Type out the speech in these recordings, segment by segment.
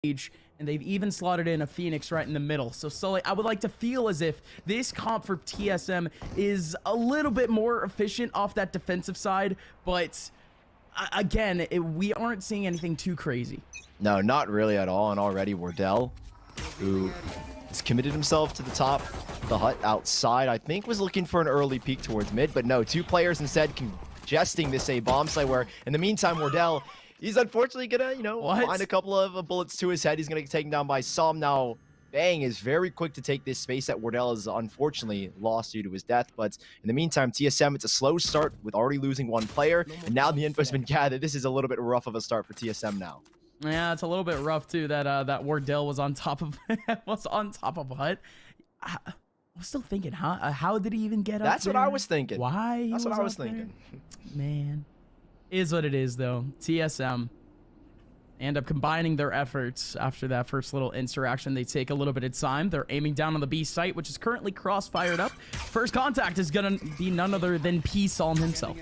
and they've even slotted in a Phoenix right in the middle. So Sully, I would like to feel as if this comp for TSM is a little bit more efficient off that defensive side, but again, we aren't seeing anything too crazy. No, not really at all. And already Wardell, who has committed himself to the top of the hut outside, I think was looking for an early peek towards mid, but no, two players instead congesting this A bomb site, where in the meantime, Wardell, he's unfortunately gonna, you know, find a couple of bullets to his head. He's gonna get taken down by Som. Now, Bang is very quick to take this space that Wardell has unfortunately lost due to his death. But in the meantime, TSM, it's a slow start with already losing one player. And now the info's been gathered. This is a little bit rough of a start for TSM now. Yeah, it's a little bit rough too that that Wardell was on top of Hut. I was still thinking, how did he even get up That's there? what I was thinking. Why? That's what I was thinking. Man, is what it is though. TSM end up combining their efforts after that first little interaction. They take a little bit of time. They're aiming down on the B site, which is currently cross-fired up. First contact is gonna be none other than P-Psalm himself.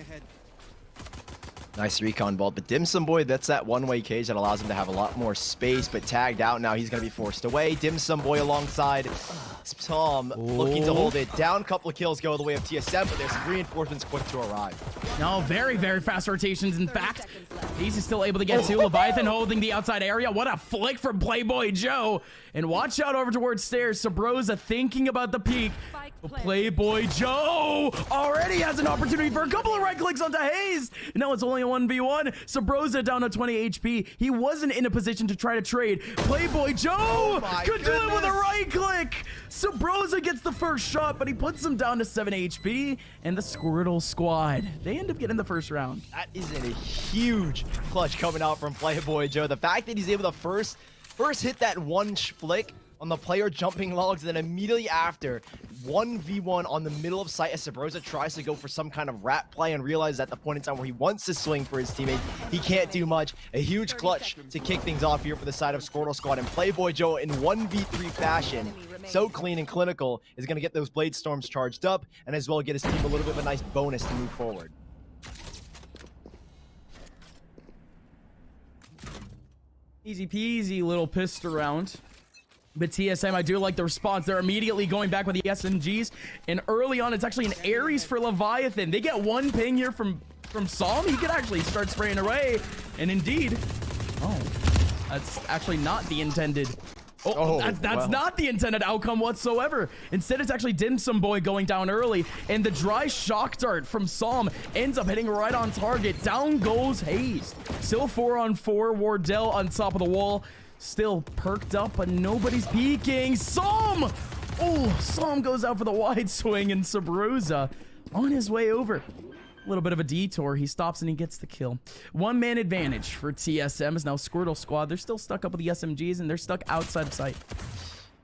Nice recon ball, but Dim Sum Boy, that's that one-way cage that allows him to have a lot more space, but tagged out now. He's going to be forced away. Dim Sum Boy alongside Tom looking to hold it down. Couple of kills go the way of TSM, but there's some reinforcements quick to arrive. No, very, very fast rotations. In fact, he's still able to get to Leviathan holding the outside area. What a flick from Playboy Joe. And watch out over towards stairs. Sabrosa thinking about the peak. But Playboy Joe already has an opportunity for a couple of right clicks onto Hayes. Now it's only a 1v1. Sabrosa down to 20 HP. He wasn't in a position to try to trade. Playboy Joe could do it with a right click. Sabrosa gets the first shot, but he puts him down to 7 HP. And the Squirtle squad, they end up getting the first round. That is a huge clutch coming out from Playboy Joe. The fact that he's able to first hit that one flick on the player jumping logs, and then immediately after 1v1 on the middle of site as Sabrosa tries to go for some kind of rat play and realizes at the point in time where he wants to swing for his teammate, he can't do much. A huge clutch to kick things off here for the side of Squirtle squad, and Playboy Joe in 1v3 fashion, so clean and clinical, is going to get those Blade Storms charged up and as well get his team a little bit of a nice bonus to move forward. Easy peasy little pistol round. But TSM, I do like the response. They're immediately going back with the SMGs. And early on, it's actually an Ares for Leviathan. They get one ping here from Psalm. He could actually start spraying away. And indeed, oh, that's actually not the intended. That's not the intended outcome whatsoever. Instead, it's actually Dim Sum Boy going down early. And the dry shock dart from Psalm ends up hitting right on target. Down goes Hayes. Still 4-on-4. Wardell on top of the wall. Still perked up, but nobody's peeking. Psalm! Oh, Psalm goes out for the wide swing, and Sabrosa on his way over. A little bit of a detour. He stops and he gets the kill. One-man advantage for TSM is now Squirtle squad. They're still stuck up with the SMGs, and they're stuck outside of sight.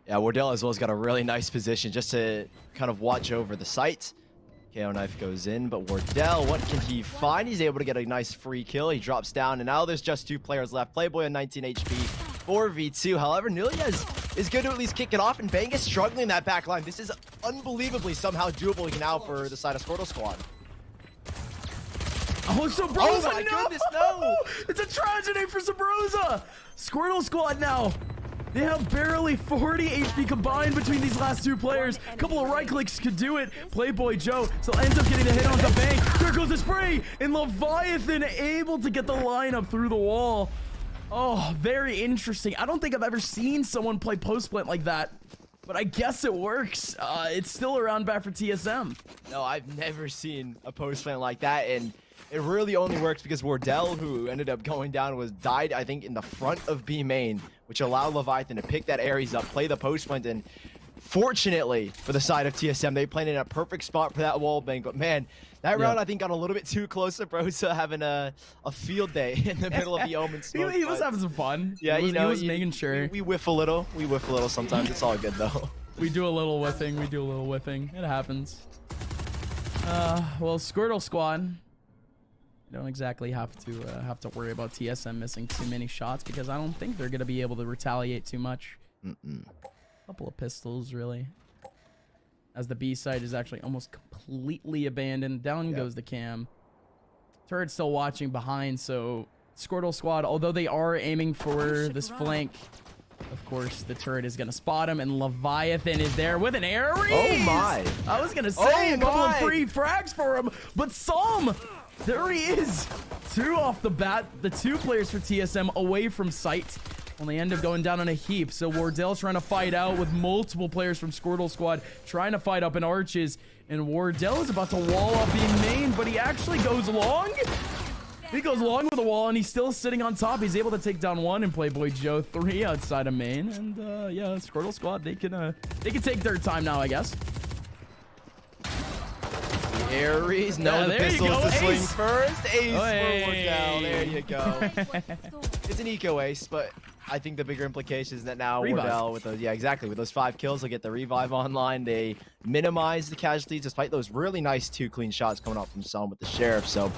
Yeah, Wardell as well has got a really nice position just to kind of watch over the site. KO knife goes in, but Wardell, what can he find? He's able to get a nice free kill. He drops down, and now there's just two players left. Playboy on 19 HP. 4v2. However, Nunez is good to at least kick it off, and Bang is struggling in that back line. This is unbelievably somehow doable now for the side of Squirtle squad. Oh, Sabrosa, oh my goodness, no! It's a tragedy for Sabrosa! Squirtle squad now. They have barely 40 HP combined between these last two players. A couple of right clicks could do it. Playboy Joe still ends up getting a hit on the Bang. There goes the spray, and Leviathan able to get the lineup through the wall. Oh, very interesting. I don't think I've ever seen someone play post plant like that, but I guess it works. It's still around back for TSM. No, I've never seen a post plant like that, and it really only works because Wardell, who ended up going down, died, I think, in the front of B main, which allowed Leviathan to pick that Ares up, play the post plant, and fortunately for the side of TSM, they planted in a perfect spot for that wall bang. But man, that round I think got a little bit too close to Brosa having a field day in the middle of the Omen smoke. He was having some fun. Yeah, he was making sure. We whiff a little. We whiff a little sometimes. It's all good though. We do a little whiffing. We do a little whiffing. It happens. Well, Squirtle squad, you don't exactly have to worry about TSM missing too many shots because I don't think they're gonna be able to retaliate too much. Couple of pistols, really. As the B side is actually almost completely abandoned. Down goes the cam. Turret's still watching behind, so Squirtle squad, although they are aiming for this flank, of course, the turret is going to spot him, and Leviathan is there with an Ares. Oh my. I was going to say a couple of my. free frags for him, but Psalm, there he is. 2 off the bat. The 2 players for TSM away from sight. Well, they end up going down on a heap. So Wardell's trying to fight out with multiple players from Squirtle squad trying to fight up in arches. And Wardell is about to wall up being main, but he actually goes long. He goes long with the wall, and he's still sitting on top. He's able to take down 1 and Playboy Joe 3 outside of main. And yeah, Squirtle squad, they can take their time now, I guess. Ares, no, Yeah, the there you pistols go, to swing ace. first. Ace Oh, hey. for Wardell. There you go. It's an eco ace, but I think the bigger implication is that now Revive. Wardell with those, yeah, exactly, with those 5 kills, they'll get the revive online. They minimize the casualties despite those really nice 2 clean shots coming out from Psalm with the Sheriff. So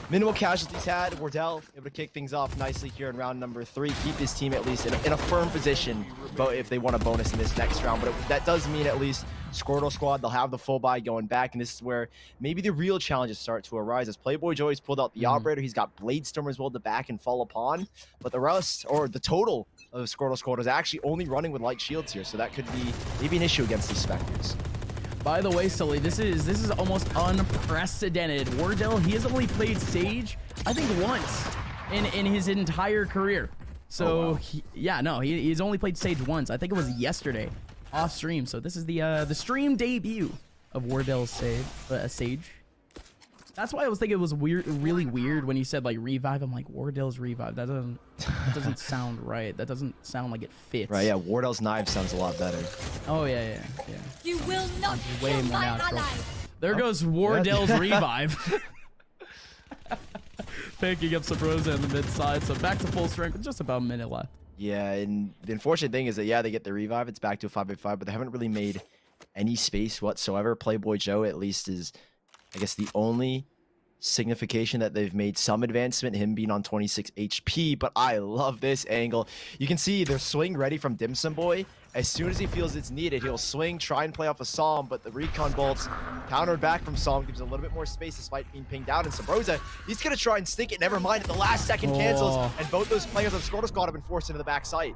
minimal casualties had. Wardell able to kick things off nicely here in round number 3. Keep his team at least in a firm position, but if they want a bonus in this next round. But that does mean at least Squirtle squad, they'll have the full buy going back, and this is where maybe the real challenges start to arise as Playboy Joey's pulled out the operator. He's got Bladestorm as well to back and fall upon, but the rest, or the total of Squirtle squad is actually only running with light shields here, so that could be maybe an issue against these Spectres. By the way, Sully, this is almost unprecedented. Wardell, he has only played Sage, I think, once in his entire career. So, he's only played Sage once. I think it was yesterday, off stream. So this is the stream debut of Wardell's Sage. That's why I was thinking it was really weird when you said like revive. I'm like, Wardell's revive. That doesn't sound right. That doesn't sound like it fits. Right? Yeah, Wardell's knife sounds a lot better. Oh yeah. You will not Way kill more my natural. ally. There goes Wardell's revive. Picking up Sabrosa in the mid side, so back to full strength with just about a minute left. Yeah, and the unfortunate thing is that, yeah, they get the revive. It's back to a 5v5, but they haven't really made any space whatsoever. Playboy Joe, at least, is, I guess, the only signification that they've made some advancement, him being on 26 HP, but I love this angle. You can see their swing ready from Dim Sum Boy. As soon as he feels it's needed, he'll swing, try and play off a Psalm, but the recon bolts countered back from Psalm gives a little bit more space despite being pinged out. And Sabrosa, he's going to try and stink it. Never mind, at the last second cancels, and both those players on Squirtle squad have been forced into the back site.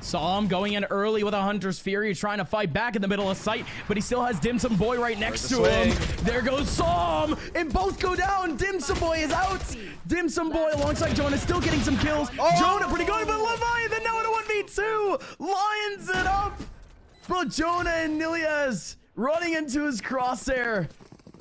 Psalm going in early with a Hunter's Fury, trying to fight back in the middle of sight, but he still has Dim Sum Boy right next to him. There goes Psalm, and both go down. Dim Sum Boy is out. Dim Sum Boy alongside Jonah still getting some kills. Jonah pretty good, but Leviathan now in a 1v2 lines it up. But Jonah and Nilias running into his crosshair.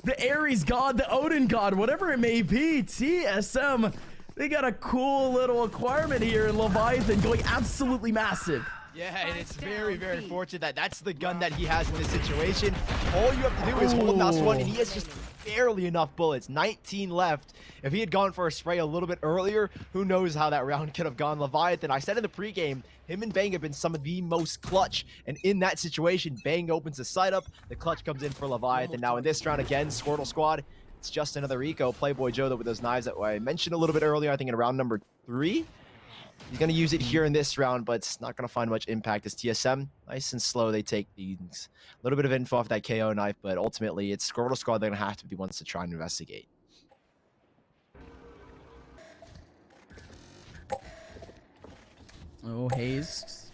The Ares god, the Odin god, whatever it may be. TSM, they got a cool little acquirement here in Leviathan going absolutely massive. Yeah, and it's very, very fortunate that that's the gun that he has in this situation. All you have to do is hold mouse 1, and he has just barely enough bullets. 19 left. If he had gone for a spray a little bit earlier, who knows how that round could have gone. Leviathan, I said in the pregame, him and Bang have been some of the most clutch, and in that situation, Bang opens the site up. The clutch comes in for Leviathan. Now in this round again, Squirtle squad, it's just another eco. Playboy Joe though with those knives that I mentioned a little bit earlier, I think in round number 3. He's going to use it here in this round, but it's not going to find much impact as TSM. Nice and slow, they take these. A little bit of info off that KO knife, but ultimately it's Squirtle squad. They're going to have to be the ones to try and investigate. Oh, Hayes.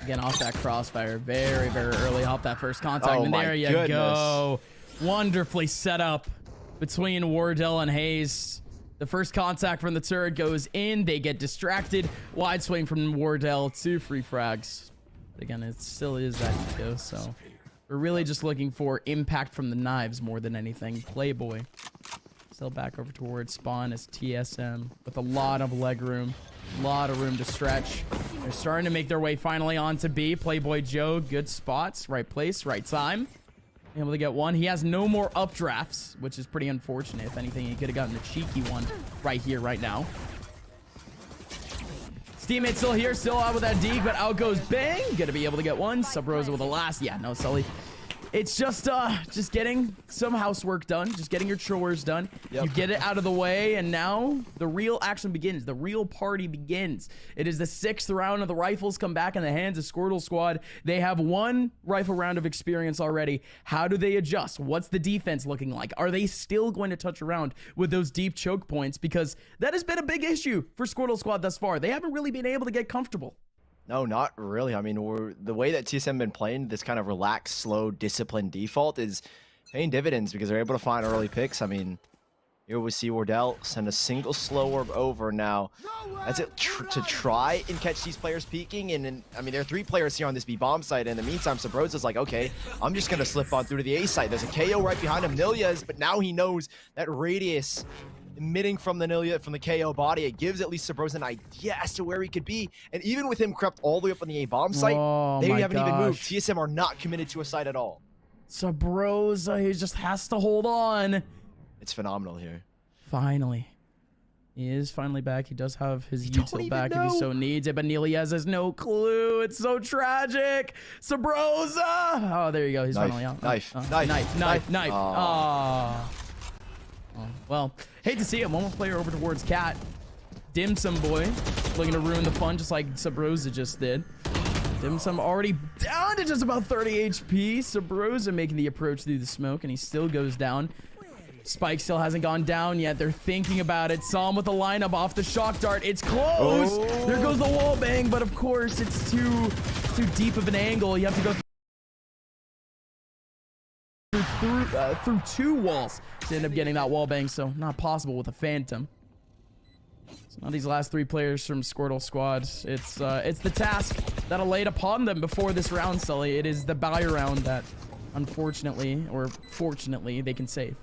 Again, off that crossfire very, very early. Off that first contact. Oh and my there you goodness. go. Wonderfully set up between Wardell and Hayes. The first contact from the turret goes in. They get distracted. Wide swing from Wardell. 2 free frags. Again, it still is that eco, so we're really just looking for impact from the knives more than anything. Playboy still back over towards spawn as TSM with a lot of leg room. A lot of room to stretch. They're starting to make their way finally onto B. Playboy Joe, good spots, right place, right time. Able to get one. He has no more updrafts, which is pretty unfortunate. If anything, he could have gotten the cheeky one right here, right now. His teammate still here, still out with that dig, but out goes Bang. Gonna be able to get one. Subrosa with the last. Yeah, no, Sully. It's just getting some housework done, just getting your chores done. Yep. You get it out of the way, and now the real action begins. The real party begins. It is the 6th round of the rifles come back in the hands of Squirtle Squad. They have 1 rifle round of experience already. How do they adjust? What's the defense looking like? Are they still going to touch around with those deep choke points? Because that has been a big issue for Squirtle Squad thus far. They haven't really been able to get comfortable. No, not really. I mean, the way that TSM been playing this kind of relaxed, slow, disciplined default is paying dividends because they're able to find early picks. I mean, here we see Wardell send a single slow orb over now. That's it to try and catch these players peeking. And I mean, there are 3 players here on this B bomb site. In the meantime, Sabrosa's like, okay, I'm just going to slip on through to the A site. There's a KO right behind him, Nilia's, but now he knows that radius emitting from the Nilia, from the KO body. It gives at least Sabrosa an idea as to where he could be. And even with him crept all the way up on the A bomb site, they haven't even moved. TSM are not committed to a site at all. Sabrosa, he just has to hold on. It's phenomenal here. Finally. He is finally back. He does have his util back if he so needs it, but Nilias has no clue. It's so tragic. Sabrosa! Oh, there you go. He's finally out. Knife. Oh, well, hate to see it. One more player over towards Cat. Dim Sum Boy looking to ruin the fun just like Sabrosa just did. Dim Sum already down to just about 30 HP. Sabrosa making the approach through the smoke, and he still goes down. Spike still hasn't gone down yet. They're thinking about it. Psalm with the lineup off the shock dart. It's close. Oh. There goes the wall bang, but of course it's too deep of an angle. You have to go through 2 walls to end up getting that wall bang, so not possible with a Phantom. So now these last 3 players from Squirtle Squad, it's the task that'll laid upon them before this round, Sully. It is the buy round that unfortunately or fortunately they can save.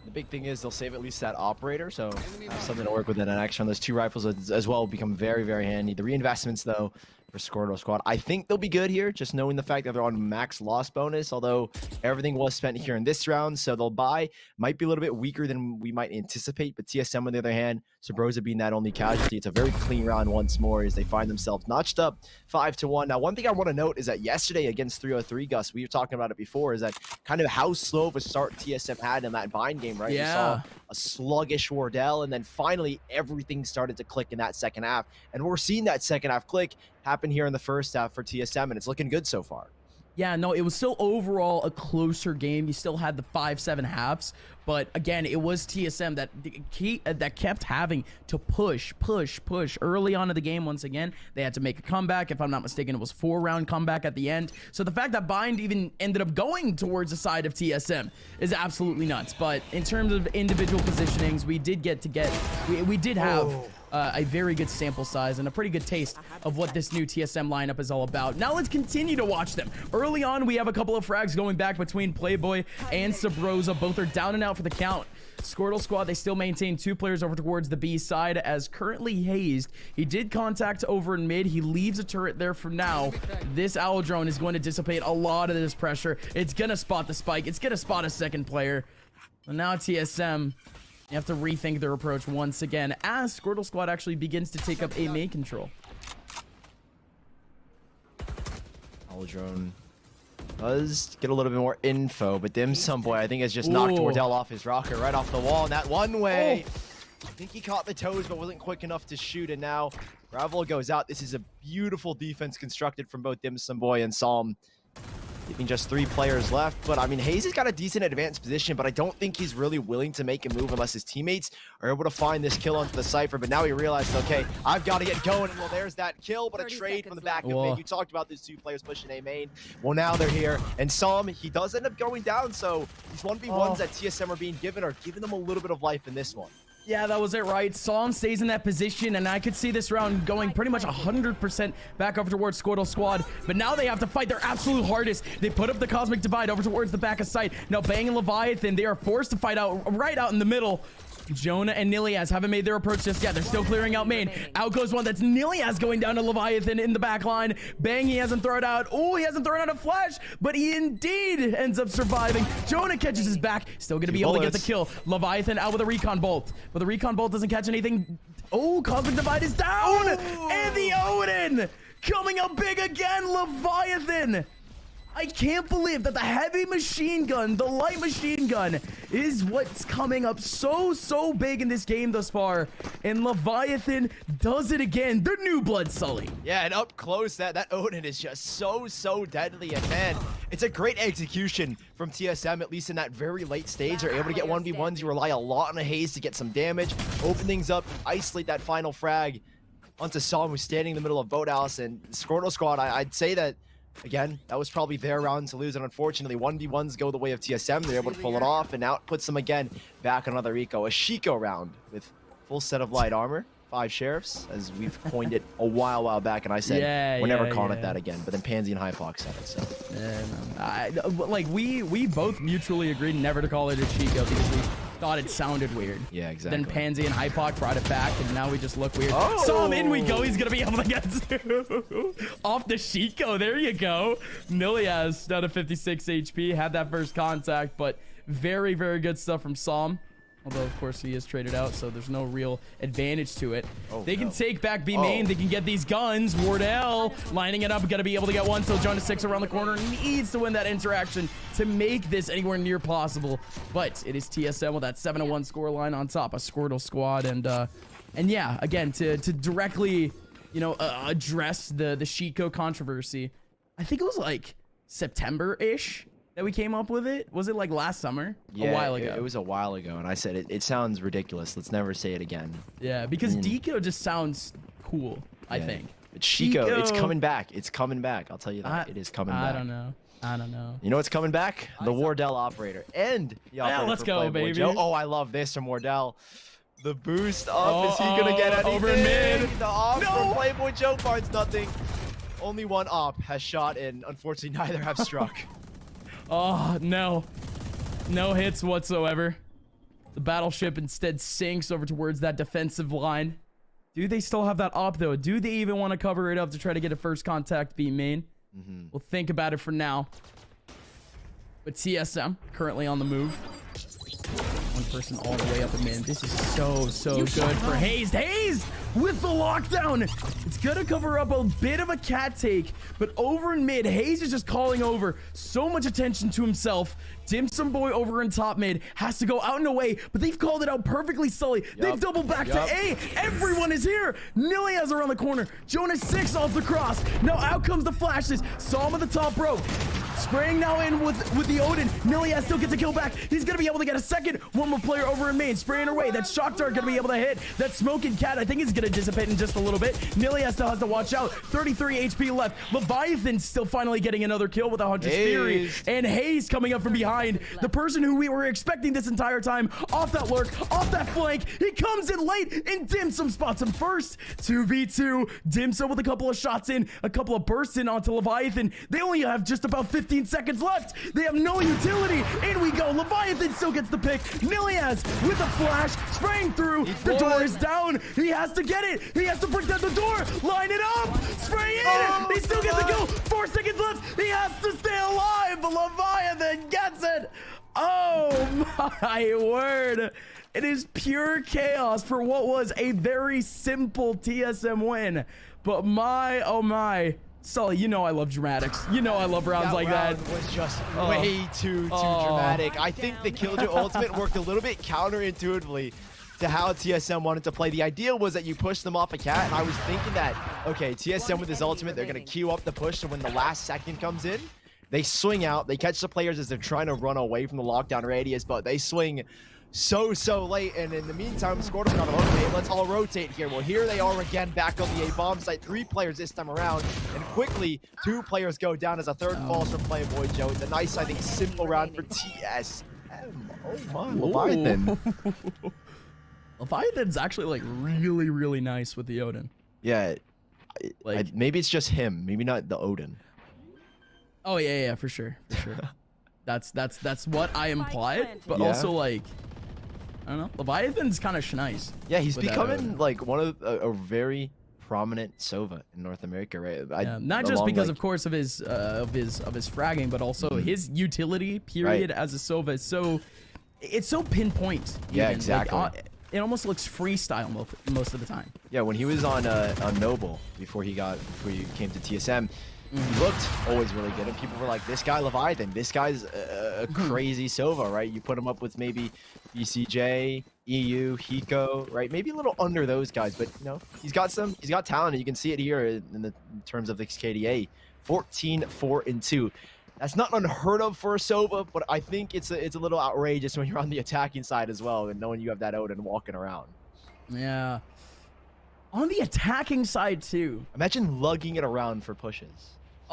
The big thing is they'll save at least that operator, so have something to work with. And actually on those 2 rifles as well will become very, very handy. The reinvestments, though, for Squirtle Squad, I think they'll be good here, just knowing the fact that they're on max loss bonus, although everything was spent here in this round, so they'll buy. Might be a little bit weaker than we might anticipate, but TSM, on the other hand, Sabrosa being that only casualty, it's a very clean round once more as they find themselves notched up 5-1. Now, one thing I want to note is that yesterday against 303, Gus, we were talking about it before, is that kind of how slow of a start TSM had in that bind game, right? Yeah. We saw a sluggish Wardell, and then finally everything started to click in that second half, and we're seeing that second half click happen here in the first half for TSM, and it's looking good so far. Yeah, no, it was still overall a closer game. You still had the 5-7 halves, but again, it was TSM that kept having to push early on in the game. Once again, they had to make a comeback. If I'm not mistaken, it was 4-round comeback at the end. So the fact that Bind even ended up going towards the side of TSM is absolutely nuts. But in terms of individual positionings, we did we did have a very good sample size and a pretty good taste of what this new TSM lineup is all about. Now let's continue to watch them. Early on, we have a couple of frags going back between Playboy and Sabrosa. Both are down and out for the count. Squirtle Squad, they still maintain 2 players over towards the B side as currently hazed. He did contact over in mid. He leaves a turret there for now. This owl drone is going to dissipate a lot of this pressure. It's going to spot the spike. It's going to spot a second player. And now TSM, you have to rethink their approach once again as Squirtle Squad actually begins to take up a main control. Owl drone does get a little bit more info, but Dim Sum Boy, I think, has just knocked Wardell off his rocket right off the wall. And that one way, I think he caught the toes, but wasn't quick enough to shoot. And now Gravel goes out. This is a beautiful defense constructed from both Dim Sum Boy and Psalm. Leaving just 3 players left, but I mean, Hayes has got a decent advanced position, but I don't think he's really willing to make a move unless his teammates are able to find this kill onto the Cypher. But now he realized, okay, I've got to get going. And well, there's that kill, but a trade from the back of mid. You talked about these 2 players pushing A main. Well, now they're here, and Psalm, he does end up going down, so these 1v1s that TSM are being given are giving them a little bit of life in this one. Yeah, that was it, right? Psalm stays in that position, and I could see this round going pretty much 100% back over towards Squirtle Squad. But now they have to fight their absolute hardest. They put up the Cosmic Divide over towards the back of site. Now Bang and Leviathan, they are forced to fight out right out in the middle. Jonah and Nilias haven't made their approach just yet. They're still clearing out main. Out goes one. That's Nilias going down to Leviathan in the back line. Bang, he hasn't thrown out. Oh, he hasn't thrown out a flash, but he indeed ends up surviving. Jonah catches his back. Still going to be able to get the kill. Leviathan out with a recon bolt. But the recon bolt doesn't catch anything. Oh, Cosmic Divide is down. And the Odin coming up big again. Leviathan I can't believe that the heavy machine gun, the light machine gun, is what's coming up so big in this game thus far. And Leviathan does it again. The new blood Sully. Yeah, and up close, that Odin is just so deadly. And man, it's a great execution from TSM, at least in that very late stage. They're able to get 1v1s. You rely a lot on a haze to get some damage, open things up, isolate that final frag onto Psalm, who's standing in the middle of Boathouse. And Squirtle squad, I'd say that, again, that was probably their round to lose, and unfortunately 1v1s go the way of TSM. They're able to pull it off, and now it puts them again back on another eco. A Shiko round with full set of light armor, 5 sheriffs, as we've coined it a while back, and I said we're never calling it that again. But then Pansy and Hypox said it. So like we both mutually agreed never to call it a Shiko because we thought it sounded weird. Yeah, exactly. Then Pansy and Hypox brought it back, and now we just look weird. Oh! Psalm, in we go. He's gonna be able to get off the Shiko. There you go. Nilias down to 56 HP. Had that first contact, but very good stuff from Psalm. Although, of course, he is traded out, so there's no real advantage to it. They can take back B main. They can get these guns. Wardell lining it up. Going to be able to get one. So John 6 around the corner needs to win that interaction to make this anywhere near possible. But it is TSM with that 7-1 scoreline on top. A Squirtle squad. And yeah, again, to directly, you know, address the Shiko controversy, I think it was like September-ish that we came up with it. Was it like last summer? Yeah, a while ago. It was a while ago, and I said it sounds ridiculous. Let's never say it again. Yeah, because Deco just sounds cool, I think. But Shiko, it's coming back. It's coming back. I'll tell you that. It is coming back. I don't know. You know what's coming back? The Wardell operator. And the operator let's for go, Playboy baby. Joe. Oh, I love this from Wardell. The boost up. Is he going to get anything? Over mid. The op from Playboy Joe finds nothing. Only one op has shot in. Unfortunately, neither have struck. Oh, no. No hits whatsoever. The battleship instead sinks over towards that defensive line. Do they still have that op, though? Do they even want to cover it up to try to get a first contact B main? We'll think about it for now. But TSM currently on the move. One person all the way up in mid. This is so good for Hayes. Hayes with the lockdown. It's gonna cover up a bit of a cat take, but over in mid, Hayes is just calling over so much attention to himself. Dim Sum Boy over in top mid has to go out and away, but they've called it out perfectly, Sully. They've doubled back to A. Everyone is here. Nilias around the corner. Jonas 6 off the cross. Now out comes the flashes. Psalm at the top rope. Spraying now in with the Odin. Nilias still gets a kill back. He's gonna be able to get a second. One more player over in main. Spraying away. That shock dart gonna be able to hit. That smoking cat, I think, is gonna dissipate in just a little bit. Nilias still has to watch out. 33 HP left. Leviathan still finally getting another kill with a Hunter's Fury. And Hayes coming up from behind. The person who we were expecting this entire time. Off that lurk. Off that flank. He comes in late, and Dim Sum spots him first. 2v2. Dim Sum with a couple of shots in. A couple of bursts in onto Leviathan. They only have just about 15 seconds left. They have no utility. In we go. Leviathan still gets the pick. Nilias with a flash. Spraying through. The door is down. He has to get it. He has to break down the door. Line it up. Spray in. He still gets the kill. 4 seconds left. He has to stay alive. But Leviathan gets it. Oh my word. It is pure chaos for what was a very simple TSM win. But my, oh my. Sully, you know I love dramatics. You know I love rounds like that. That was just way too dramatic. I think the Killjoy ultimate worked a little bit counterintuitively to how TSM wanted to play. The idea was that you push them off a cat, and I was thinking that, okay, TSM with his ultimate, they're going to queue up the push, so when the last second comes in, they swing out, they catch the players as they're trying to run away from the lockdown radius, but they swing so late, and in the meantime, Squirtle's got okay, let's all rotate here. Well, here they are again, back on the A-bomb site. 3 players this time around, and quickly 2 players go down as a third falls from Playboy Joe. It's a nice, I think, simple round for TSM. Oh my, Leviathan. Leviathan's actually like really nice with the Odin. Yeah, like maybe it's just him, maybe not the Odin. Oh yeah, for sure. That's what I implied, but also like, I don't know. Leviathan's kind of nice. Yeah, he's becoming like one of a very prominent Sova in North America, right? Yeah, not just because, of course, of his fragging, but also his utility period as a Sova is so pinpoint. Yeah, exactly. Like, it almost looks freestyle most of the time. Yeah, when he was on Noble before he came to TSM, he looked always really good, and people were like, "This guy Leviathan, this guy's a crazy Sova, right?" You put him up with maybe BCJ, EU, Hiko, right? Maybe a little under those guys, but you know, he's got talent, and you can see it here in terms of this KDA, 14-4-2. That's not unheard of for a Sova, but I think it's a little outrageous when you're on the attacking side as well, and knowing you have that Odin walking around. Yeah. On the attacking side too. Imagine lugging it around for pushes.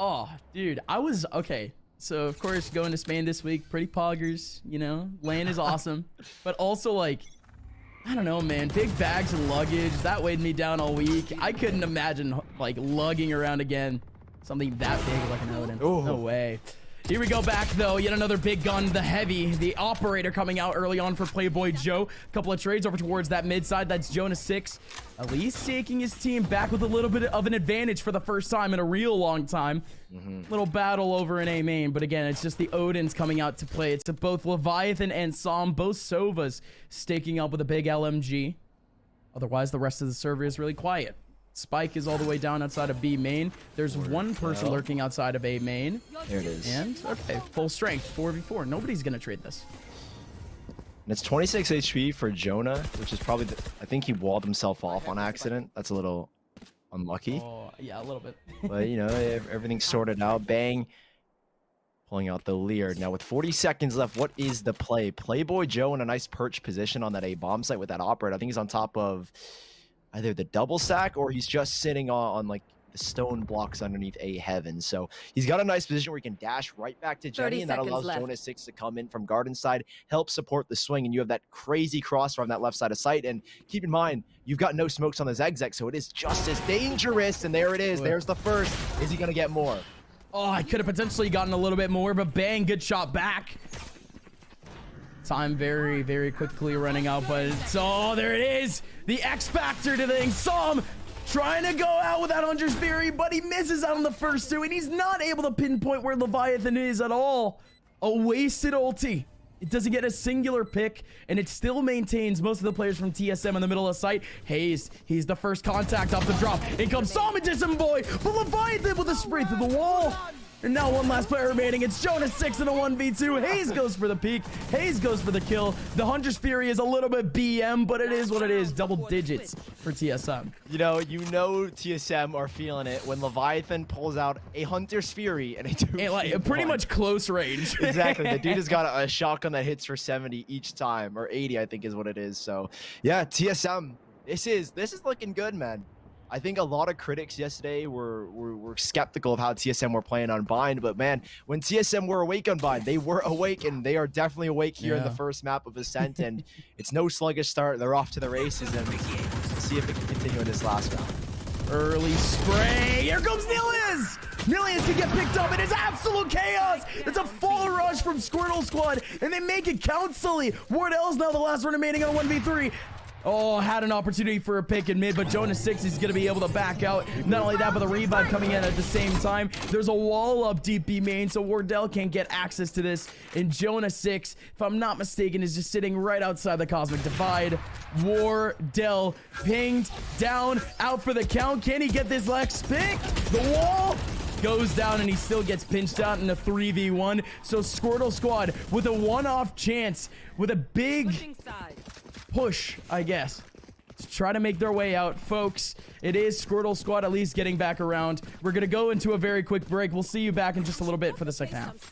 Oh, dude, okay. So of course, going to Spain this week, pretty poggers, you know, LAN is awesome, but also like, I don't know, man, big bags of luggage, that weighed me down all week. I couldn't imagine like lugging around again something that big like an Odin. Ooh. No way. Here we go back though, yet another big gun, the heavy, the operator coming out early on for Playboy Joe. Couple of trades over towards that mid side. That's Jonah 6, at least taking his team back with a little bit of an advantage for the first time in a real long time. Little battle over in A main, but again, it's just the Odins coming out to play. It's both Leviathan and Som, both Sovas staking up with a big LMG. Otherwise, the rest of the server is really quiet. Spike is all the way down outside of B main. There's one person lurking outside of A main. There it is. And, okay, full strength, 4v4. Nobody's going to trade this. And it's 26 HP for Jonah, which is probably, I think he walled himself off on accident. That's a little unlucky. Oh, yeah, a little bit. But, you know, everything's sorted out. Bang. Pulling out the Lear. Now, with 40 seconds left, what is the play? Playboy Joe in a nice perch position on that A bomb site with that operator. I think he's on top of either the double stack or he's just sitting on like the stone blocks underneath A heaven. So he's got a nice position where he can dash right back to Jenny, and that allows Jonah 6 to come in from garden side, help support the swing, and you have that crazy cross from that left side of sight. And keep in mind, you've got no smokes on the Zigzag, so it is just as dangerous. And there it is. There's the first. Is he going to get more? Oh, I could have potentially gotten a little bit more, but bang, good shot back. Time very, very quickly running out, but it's, oh, there it is. The X factor to things. Som trying to go out with that Hunter's Fury, but he misses out on the first two, and he's not able to pinpoint where Leviathan is at all. A wasted ulti. It doesn't get a singular pick, and it still maintains most of the players from TSM in the middle of sight. Hayes, he's the first contact off the drop. In comes Som and TSM boy, but Leviathan with a spray through the wall. And now one last player remaining. It's Jonah 6 in a 1v2. Hayes goes for the peek. Hayes goes for the kill. The Hunter's Fury is a little bit BM, but it is what it is. Double digits for TSM. You know TSM are feeling it when Leviathan pulls out a Hunter's Fury and a 2v1. Like, pretty much close range. Exactly. The dude has got a shotgun that hits for 70 each time, or 80, I think is what it is. So, yeah, TSM, this is looking good, man. I think a lot of critics yesterday were skeptical of how TSM were playing on Bind, but man, when TSM were awake on Bind, they were awake, and they are definitely awake here in the first map of Ascent, and it's no sluggish start. They're off to the races, and we'll see if it can continue in this last round. Early spray. Here comes Nilius. Nilius can get picked up. It is absolute chaos. It's a full rush from Squirtle squad, and they make it count, Sully. Wardell's now the last one remaining on 1v3. Oh, had an opportunity for a pick in mid, but Jonah 6 is going to be able to back out. Not only that, but the revive coming in at the same time. There's a wall up deep B main, so Wardell can't get access to this. And Jonah 6, if I'm not mistaken, is just sitting right outside the Cosmic Divide. Wardell pinged down, out for the count. Can he get this next pick? The wall goes down, and he still gets pinched out in a 3v1. So Squirtle squad with a one-off chance, with a big push, I guess, to try to make their way out. Folks, it is Squirtle squad at least getting back around. We're gonna go into a very quick break. We'll see you back in just a little bit for the second half.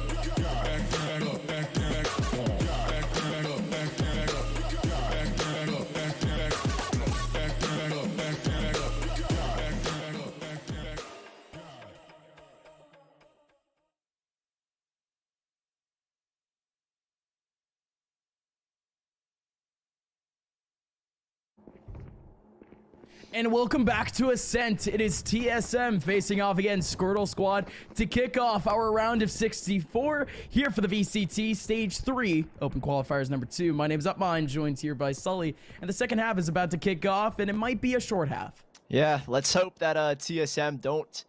And welcome back to Ascent. It is TSM facing off against Squirtle Squad to kick off our round of 64 here for the VCT Stage 3 Open Qualifiers number 2. My name's Upmine, joined here by Sully, and the second half is about to kick off, and it might be a short half. Yeah, let's hope that TSM don't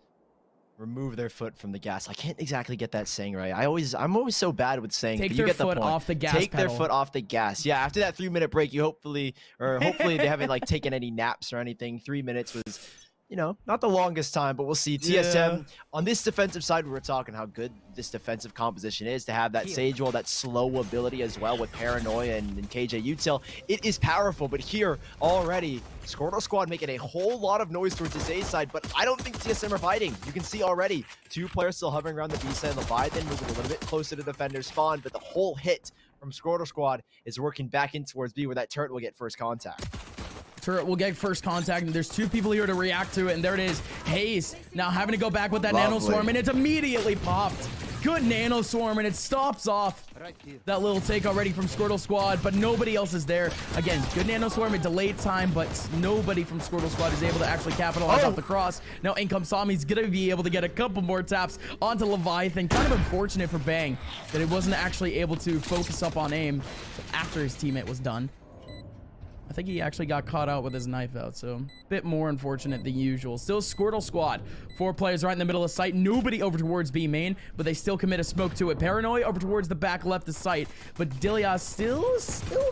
remove their foot from the gas. I can't exactly get that saying right. I'm always so bad with saying. Take but their you get the foot point. off the gas Take pedal. their foot off the gas. Yeah, after that 3-minute break, you hopefully they haven't like taken any naps or anything. 3 minutes was, you know, not the longest time, but we'll see. TSM on this defensive side, we were talking how good this defensive composition is to have that Sage Wall, that slow ability as well with Paranoia and KJ Util. It is powerful, but here already, Squirtle Squad making a whole lot of noise towards this A side, but I don't think TSM are fighting. You can see already, 2 players still hovering around the B side. Leviathan moving a little bit closer to defender spawn, but the whole hit from Squirtle Squad is working back in towards B, where that turret will get first contact. Turret will get first contact, and there's 2 people here to react to it, and there it is. Haze now having to go back with that Nano Swarm, and it's immediately popped. Good Nano Swarm, and it stops off that little take already from Squirtle Squad, but nobody else is there. Again, good Nano Swarm, a delayed time, but nobody from Squirtle Squad is able to actually capitalize off the cross. Now in comes Sam. He's gonna be able to get a couple more taps onto Leviathan. Kind of unfortunate for Bang that he wasn't actually able to focus up on aim after his teammate was done. I think he actually got caught out with his knife out, so a bit more unfortunate than usual. Still Squirtle Squad. 4 players right in the middle of site. Nobody over towards B main, but they still commit a smoke to it. Paranoia over towards the back left of site, but Dillias still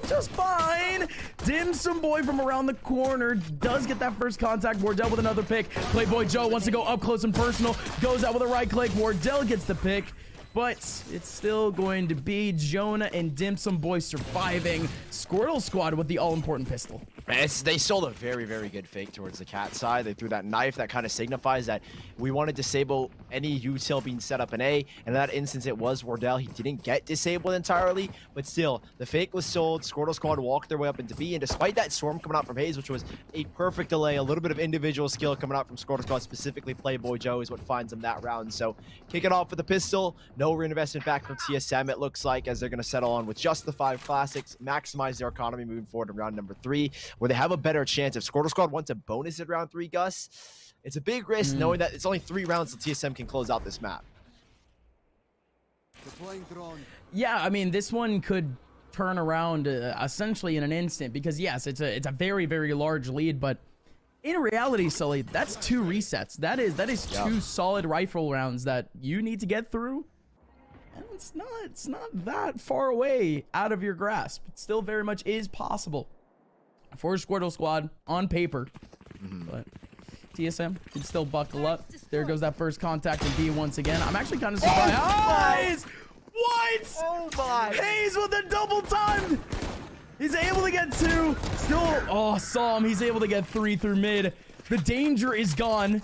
just fine. Dim Sum Boy from around the corner does get that first contact. Wardell with another pick. Playboy Joe wants to go up close and personal. Goes out with a right click. Wardell gets the pick. But it's still going to be Jonah and Dim Sum Boy surviving. Squirtle Squad with the all-important pistol. They sold a very, very good fake towards the cat side. They threw that knife that kind of signifies that we want to disable any util being set up in A. And in that instance, it was Wardell. He didn't get disabled entirely, but still, the fake was sold. Squirtle Squad walked their way up into B. And despite that swarm coming out from Hayes, which was a perfect delay, a little bit of individual skill coming out from Squirtle Squad, specifically Playboy Joe is what finds him that round. So kick it off with the pistol. No reinvestment back from TSM, it looks like, as they're going to settle on with just the 5 classics, maximize their economy moving forward in round number 3, where they have a better chance. If Squirtle Squad wants a bonus at round 3, Gus, it's a big risk knowing that it's only 3 rounds till TSM can close out this map. Yeah, I mean, this one could turn around essentially in an instant, because yes, it's a very, very large lead, but in reality, Sully, that's 2 resets. That is 2 solid rifle rounds that you need to get through. And it's not that far away out of your grasp. It still very much is possible for Squirtle Squad on paper. But TSM can still buckle up. There goes that first contact in B once again. I'm actually kind of surprised. What? Oh my! Hayes with a double time. He's able to get 2. Still, Sam, he's able to get 3 through mid. The danger is gone.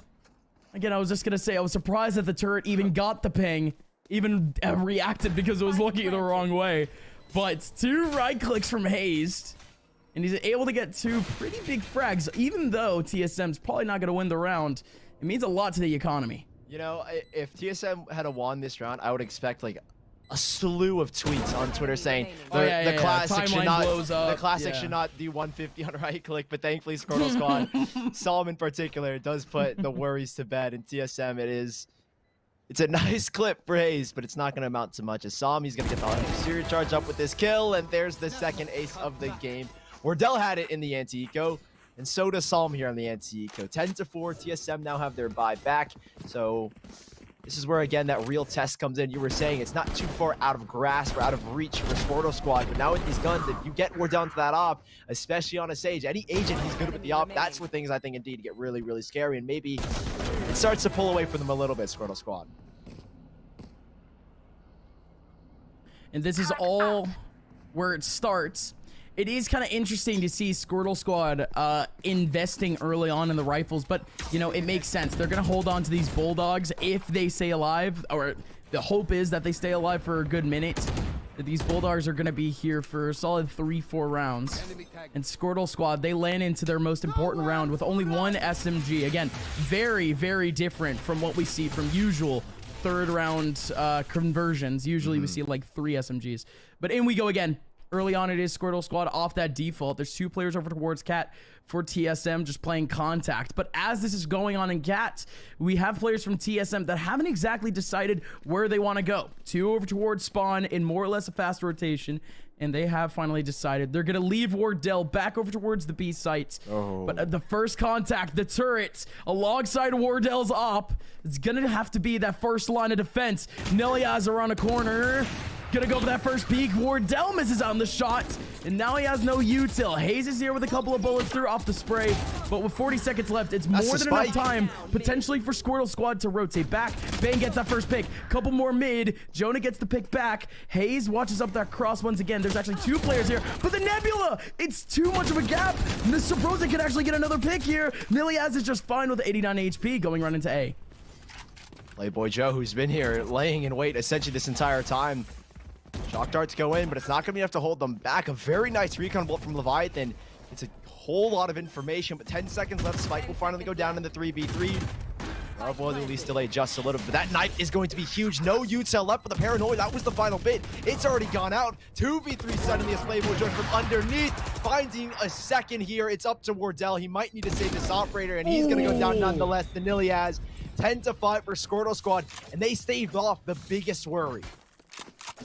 Again, I was just gonna say, I was surprised that the turret even got the ping. Even reacted because it was looking the wrong way. But 2 right clicks from Hayes, and he's able to get 2 pretty big frags. Even though TSM's probably not going to win the round, it means a lot to the economy. You know, if TSM had won this round, I would expect like a slew of tweets on Twitter saying the classic should not should not do 150 on right click. But thankfully, Squirtle Squad, Solomon in particular, does put the worries to bed. And TSM, it's a nice clip for Hayes, but it's not going to amount to much. As Sam, he's going to get the exterior charge up with this kill, and there's the second ace of the game. Wardell had it in the anti-eco. and so does Psalm here on the anti-eco. 10-4, TSM now have their buy back. So this is where, again, that real test comes in. You were saying it's not too far out of grasp or out of reach for Squirtle Squad, but now with these guns, if you get Wardell into that op, especially on a Sage, any agent who's good with the op, that's where things, I think, indeed get really, really scary, and maybe it starts to pull away from them a little bit, Squirtle Squad. And this is all where it starts. It is kind of interesting to see Squirtle Squad investing early on in the rifles, but, you know, it makes sense. They're going to hold on to these Bulldogs if they stay alive, or the hope is that they stay alive for a good minute. These Bulldogs are going to be here for a solid 3-4 rounds. And Squirtle Squad, they land into their most important round with only one SMG. Again, very, very different from what we see from usual third round conversions. Usually we see like 3 SMGs. But in we go again. Early on, it is Squirtle Squad off that default. There's 2 players over towards Cat for TSM just playing contact. But as this is going on in Cat, we have players from TSM that haven't exactly decided where they want to go. 2 over towards Spawn in more or less a fast rotation. And they have finally decided they're going to leave Wardell back over towards the B site. But the first contact, the turret, alongside Wardell's op, it's going to have to be that first line of defense. Neliaz around a corner. Gonna go for that first peek. Wardell misses on the shot, and now he has no util. Hayes is here with a couple of bullets through off the spray, but with 40 seconds left, it's more than enough time potentially for Squirtle Squad to rotate back. Bane gets that first pick. Couple more mid. Jonah gets the pick back. Hayes watches up that cross once again. There's actually 2 players here, but the Nebula, it's too much of a gap. Mr. Frozen can actually get another pick here. Niliaz is just fine with 89 HP going right into A. Playboy Joe, who's been here laying in wait essentially this entire time. Shock darts go in, but it's not going to be enough to hold them back. A very nice recon bolt from Leviathan. It's a whole lot of information, but 10 seconds left. Spike will finally go down in the 3v3. Marv will at least delay just a little bit, but that knife is going to be huge. No util left, but the paranoia, that was the final bit. It's already gone out. 2v3 suddenly as Playboy Joe from underneath, finding a second here. It's up to Wardell. He might need to save this operator, and he's going to go down nonetheless. The Niliaz, 10-5 for Squirtle Squad, and they staved off the biggest worry.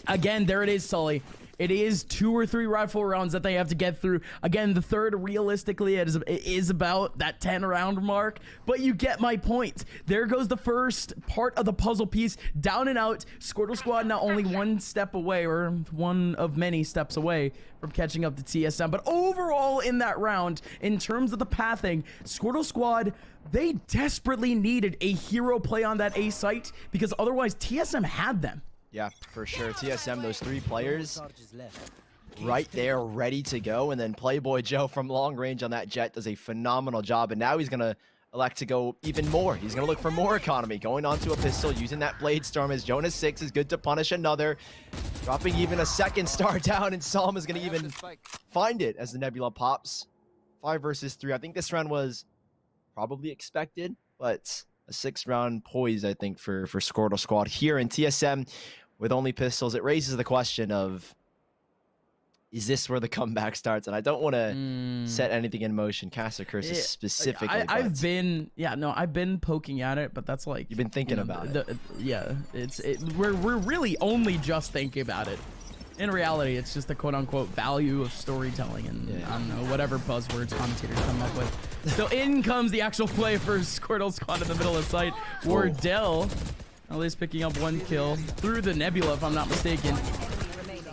Again, there it is, Sully. It is 2 or 3 rifle rounds that they have to get through. Again, the third, realistically, it is about that 10 round mark, but you get my point. There goes the first part of the puzzle piece, down and out. Squirtle Squad now only 1 step away, or one of many steps away from catching up to TSM. But overall in that round, in terms of the pathing, Squirtle Squad, they desperately needed a hero play on that A site, because otherwise TSM had them. Yeah, for sure. TSM, those 3 players right there, ready to go. And then Playboy Joe from long range on that jet does a phenomenal job. And now he's going to elect to go even more. He's going to look for more economy, going onto a pistol, using that Blade Storm as Jonas 6 is good to punish another. Dropping even a second star down, and Psalm is going to even find it as the Nebula pops. 5 versus 3. I think this round was probably expected, but a 6th round poise, I think, for Squirtle Squad here in TSM. With only pistols, it raises the question of, is this where the comeback starts? And I don't want to set anything in motion. Casa Curses specifically. I've been poking at it, but that's like, you've been thinking about it. We're really only just thinking about it. In reality, it's just the quote-unquote value of storytelling and I don't know, whatever buzzwords commentators come up with. So in comes the actual play for Squirtle Squad in the middle of the site. Wardell, at least picking up 1 kill through the Nebula, if I'm not mistaken.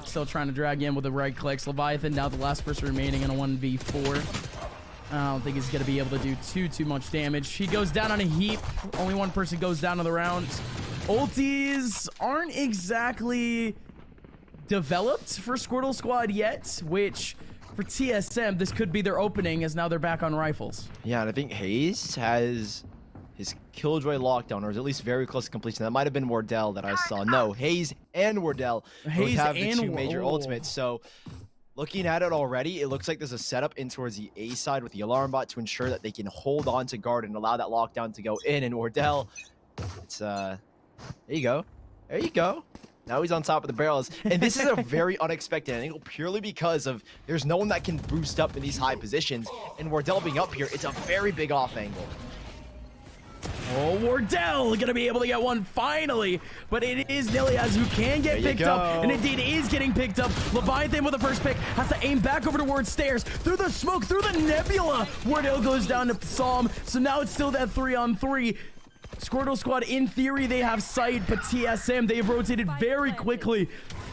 Still trying to drag in with the right clicks. Leviathan now the last person remaining in a 1v4. I don't think he's going to be able to do too much damage. He goes down on a heap. Only 1 person goes down in the round. Ultis aren't exactly developed for Squirtle Squad yet, which for TSM, this could be their opening, as now they're back on rifles. Yeah, and I think Hayes has his Killjoy lockdown, or is at least very close to completion. That might have been Wardell that I saw. No, Hayes and Wardell both have the 2 major ultimates. So looking at it already, it looks like there's a setup in towards the A side with the alarm bot to ensure that they can hold on to guard and allow that lockdown to go in. And Wardell, it's there you go. There you go. Now he's on top of the barrels. And this is a very unexpected angle purely because of there's no one that can boost up in these high positions. And Wardell being up here, it's a very big off angle. Oh, Wardell gonna be able to get one finally, but it is Niliaz who can get picked up, and indeed is getting picked up. Leviathan with the first pick has to aim back over towards stairs, through the smoke, through the nebula. Wardell goes down to Psalm, so now it's still that 3-on-3. Squirtle Squad, in theory, they have sight, but TSM, they've rotated very quickly.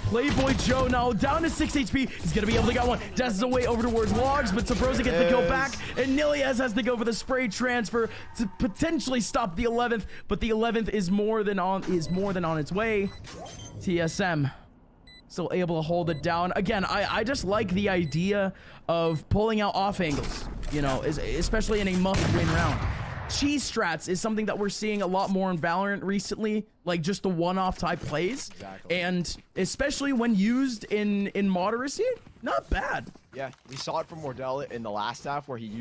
Playboy Joe now down to 6 HP. He's going to be able to get one. Des is away over towards Logs, but Sabrosa gets the kill back, and Niliaz has to go for the spray transfer to potentially stop the 11th, but the 11th is more than on its way. TSM still able to hold it down. Again, I just like the idea of pulling out off angles, you know, especially in a must-win round. Cheese strats is something that we're seeing a lot more in Valorant recently, like just the one-off type plays. Exactly. And especially when used in moderacy, not bad. Yeah, we saw it from Wardell in the last half where he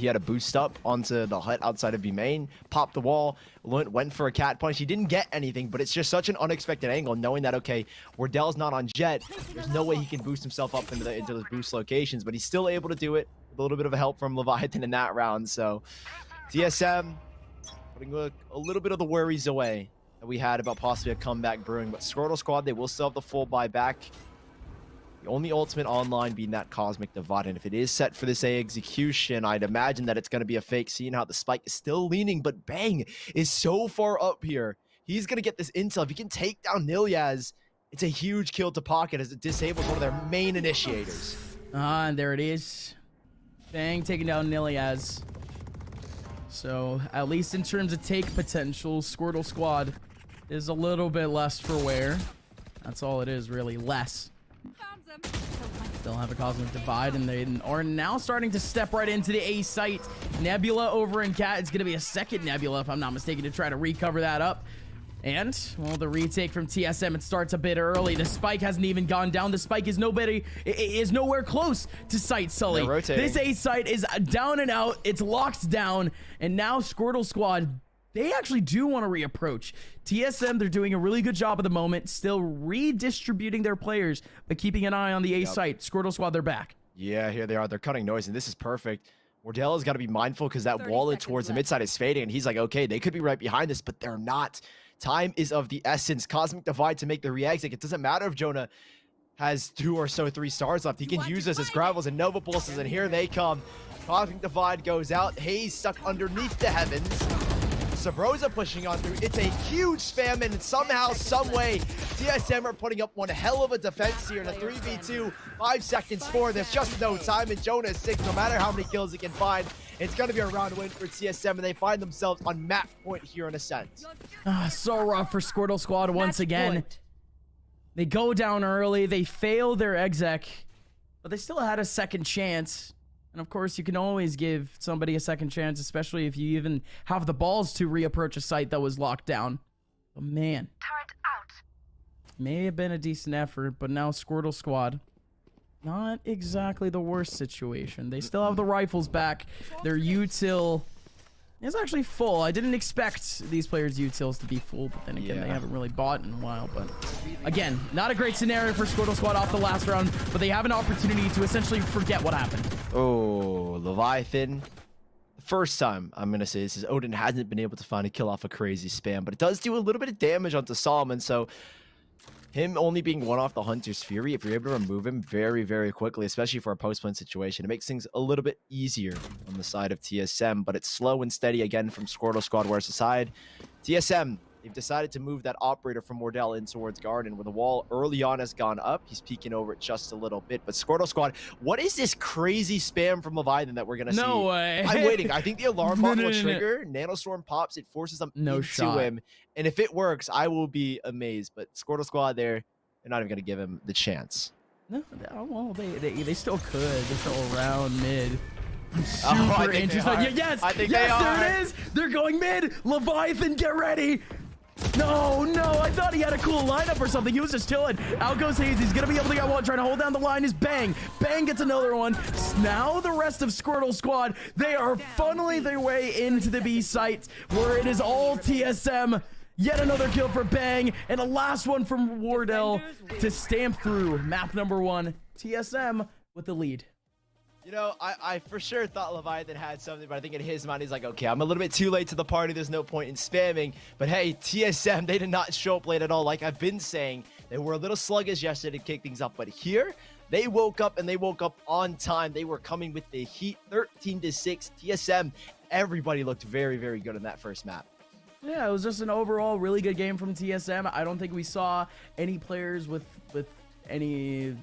had a boost up onto the hut outside of B main, popped the wall, went for a cat punch. He didn't get anything, but it's just such an unexpected angle, knowing that, okay, Wardell's not on Jet. There's no way he can boost himself up into those boost locations, but he's still able to do it with a little bit of help from Leviathan in that round. So TSM putting a little bit of the worries away that we had about possibly a comeback brewing, but Squirtle Squad, they will still have the full buy back. The only ultimate online being that Cosmic Divide, and if it is set for this execution, I'd imagine that it's going to be a fake, seeing how the spike is still leaning, but Bang is so far up here. He's going to get this intel. If he can take down Niliaz, it's a huge kill to Pocket as it disables one of their main initiators. And there it is. Bang taking down Niliaz. So, at least in terms of take potential, Squirtle Squad is a little bit less for wear. That's all it is, really. Less. Still have a Cosmic Divide, and they are now starting to step right into the A site. Nebula over in Cat. It's going to be a second Nebula, if I'm not mistaken, to try to recover that up. And, well, the retake from TSM, it starts a bit early. The spike hasn't even gone down. The spike is nowhere close to site, Sully. This A site is down and out. It's locked down. And now Squirtle Squad, they actually do want to reapproach. TSM, they're doing a really good job at the moment, still redistributing their players, but keeping an eye on the A site. Squirtle Squad, they're back. Yeah, here they are. They're cutting noise, and this is perfect. Wardell has got to be mindful because that wall towards the mid side is fading, and he's like, okay, they could be right behind this, but they're not. Time is of the essence. Cosmic Divide to make the re-exit. It doesn't matter if Jonah has 2 or so 3 stars left. He can use this as gravels and Nova Pulses, and here they come. Cosmic Divide goes out. Haze stuck underneath the heavens. Sabrosa pushing on through. It's a huge spam, and somehow, someway, TSM are putting up one hell of a defense here in a 3v2. 5 seconds for. There's just no time, and Jonah is 6. No matter how many kills he can find, it's going to be a round win for TSM, and they find themselves on map point here in Ascent. So rough for Squirtle Squad once again. They go down early. They fail their exec, but they still had a second chance. And of course, you can always give somebody a second chance, especially if you even have the balls to reapproach a site that was locked down. But man, turret out. May have been a decent effort, but now Squirtle Squad, not exactly the worst situation. They still have the rifles back. Their util is actually full. I didn't expect these players' utils to be full, but then again, they haven't really bought in a while. But again, not a great scenario for Squirtle Squad off the last round, but they have an opportunity to essentially forget what happened. Oh, Leviathan. The first time I'm going to say this is Odin hasn't been able to find a kill off a crazy spam, but it does do a little bit of damage onto Solomon, so him only being one off the Hunter's Fury, if you're able to remove him very, very quickly, especially for a post-plan situation, it makes things a little bit easier on the side of TSM, but it's slow and steady again from Squirtle Squad, whereas aside, TSM, they've decided to move that operator from Wardell in towards Garden, where the wall early on has gone up. He's peeking over it just a little bit, but Squirtle Squad, what is this crazy spam from Leviathan that we're going to see? No way. I'm waiting. I think the alarm bot will trigger. Nanostorm pops. It forces them into him. And if it works, I will be amazed. But Squirtle Squad there, they're not even going to give him the chance. No, well, they still could. They're still around mid. I'm super interested. Yes, there it is. They're going mid. Leviathan, get ready. No, I thought he had a cool lineup or something. He was just chilling. Out goes Hayes. He's going to be able to get one. Trying to hold down the line is Bang. Bang gets another one. Now the rest of Squirtle Squad, they are funneling their way into the B site where it is all TSM. Yet another kill for Bang. And a last one from Wardell to stamp through map number 1. TSM with the lead. You know, I for sure thought Leviathan had something, but I think in his mind, he's like, okay, I'm a little bit too late to the party. There's no point in spamming. But hey, TSM, they did not show up late at all. Like I've been saying, they were a little sluggish yesterday to kick things up. But here, they woke up, and they woke up on time. They were coming with the heat, 13-6. TSM, everybody looked very, very good in that first map. Yeah, it was just an overall really good game from TSM. I don't think we saw any players with any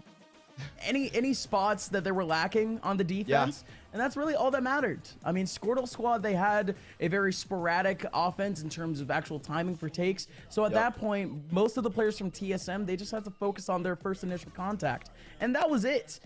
spots that they were lacking on the defense, and that's really all that mattered. I mean, Squirtle squad, they had a very sporadic offense in terms of actual timing for takes. So at that point, most of the players from TSM, they just had to focus on their first initial contact, and that was it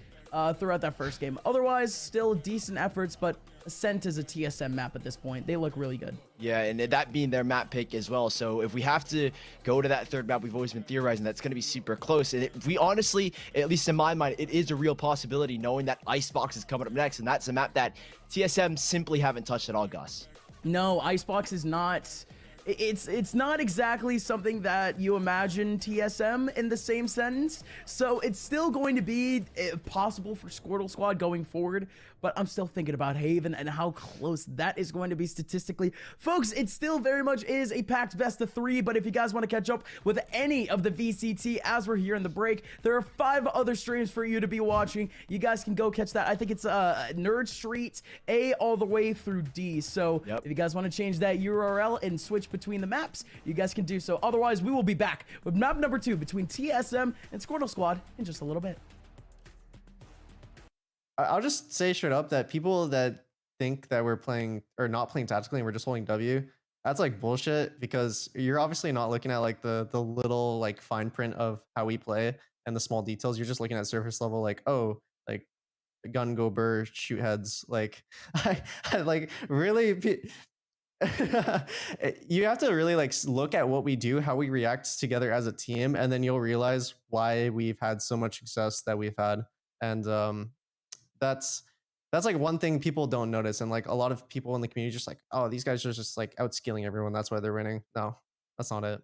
throughout that first game. Otherwise, still decent efforts, but Ascent is a TSM map at this point. They look really good. Yeah, and that being their map pick as well. So if we have to go to that third map, we've always been theorizing that's going to be super close. And we honestly, at least in my mind, it is a real possibility knowing that Icebox is coming up next. And that's a map that TSM simply haven't touched at all, Gus. No, Icebox is not... It's not exactly something that you imagine TSM in the same sentence, so it's still going to be possible for Squirtle squad going forward, but I'm still thinking about Haven and how close that is going to be statistically. Folks, it still very much is a packed best of 3, but if you guys want to catch up with any of the VCT as we're here in the break, there are 5 other streams for you to be watching. You guys can go catch that. I think it's Nerd Street A all the way through D, so if you guys want to change that URL and switch between the maps, you guys can do so. Otherwise, we will be back with map number 2 between TSM and Squirtle squad in just a little bit. I'll just say straight up that people that think that we're playing or not playing tactically and we're just holding W, that's like bullshit, because you're obviously not looking at like the little like fine print of how we play and the small details. You're just looking at surface level, like, oh, like gun go burr, shoot heads. Like I like really you have to really like look at what we do, how we react together as a team, and then you'll realize why we've had so much success that we've had. And that's like one thing people don't notice, and like a lot of people in the community just like, oh, these guys are just like outskilling everyone, that's why they're winning. No, that's not it.